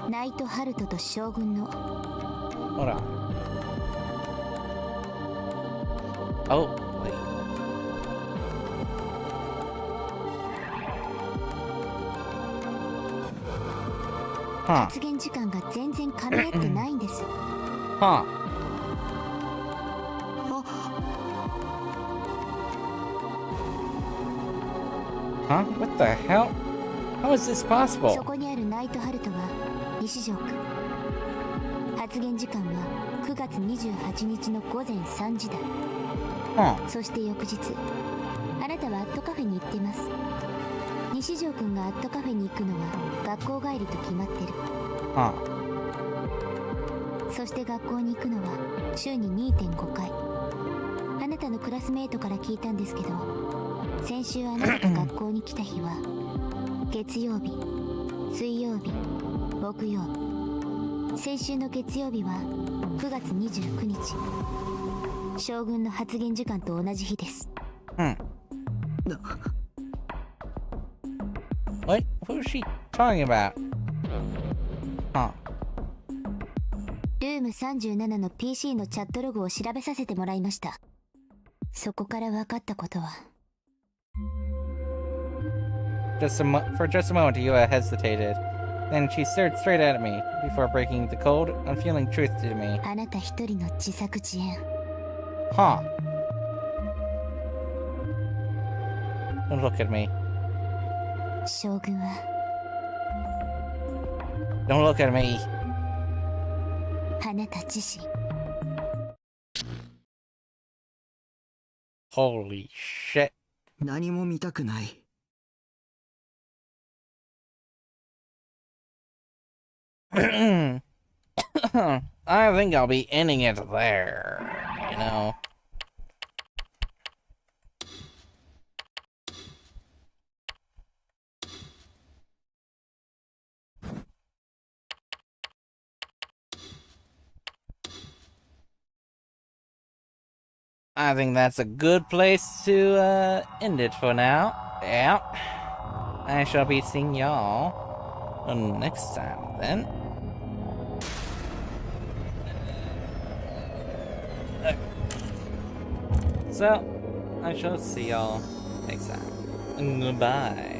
Night Haruto と将軍の Hold on. Oh, wait. Huh. 発言時間が全然噛み合ってないんです。 Huh. Huh? What the hell? How is this possible? そこにあるナイトハルトは西条区。発言時間は9月28日の午前3時だ。そして翌日、あなたはアットカフェに行ってます。西条くんがアットカフェに行くのは学校帰りと決まってる。そして学校に行くのは週に 2.5 回。あなたのクラスメイトから聞いたんですけど、先週あなたが学校に来た日は月曜日、水曜日、木曜日。先週の月曜日は9月29日。将軍の発言時間と同じ日です。What was she talking about? Huh. ルーム37の PC のチャットログを調べさせてもらいました。そこから分かったことは。For just a moment, Yua hesitated. Then she stared straight at me before breaking the cold, unfeeling truth to me. あなた一人の自作自演。Huh. Don't look at me. 将軍は Don't look at me. あなた自身。 Holy shit. 何も見たくない。I think I'll be ending it there, you know. I think that's a good place to end it for now. Yeah. I shall be seeing y'all next time then. So, I shall see y'all next time. Goodbye.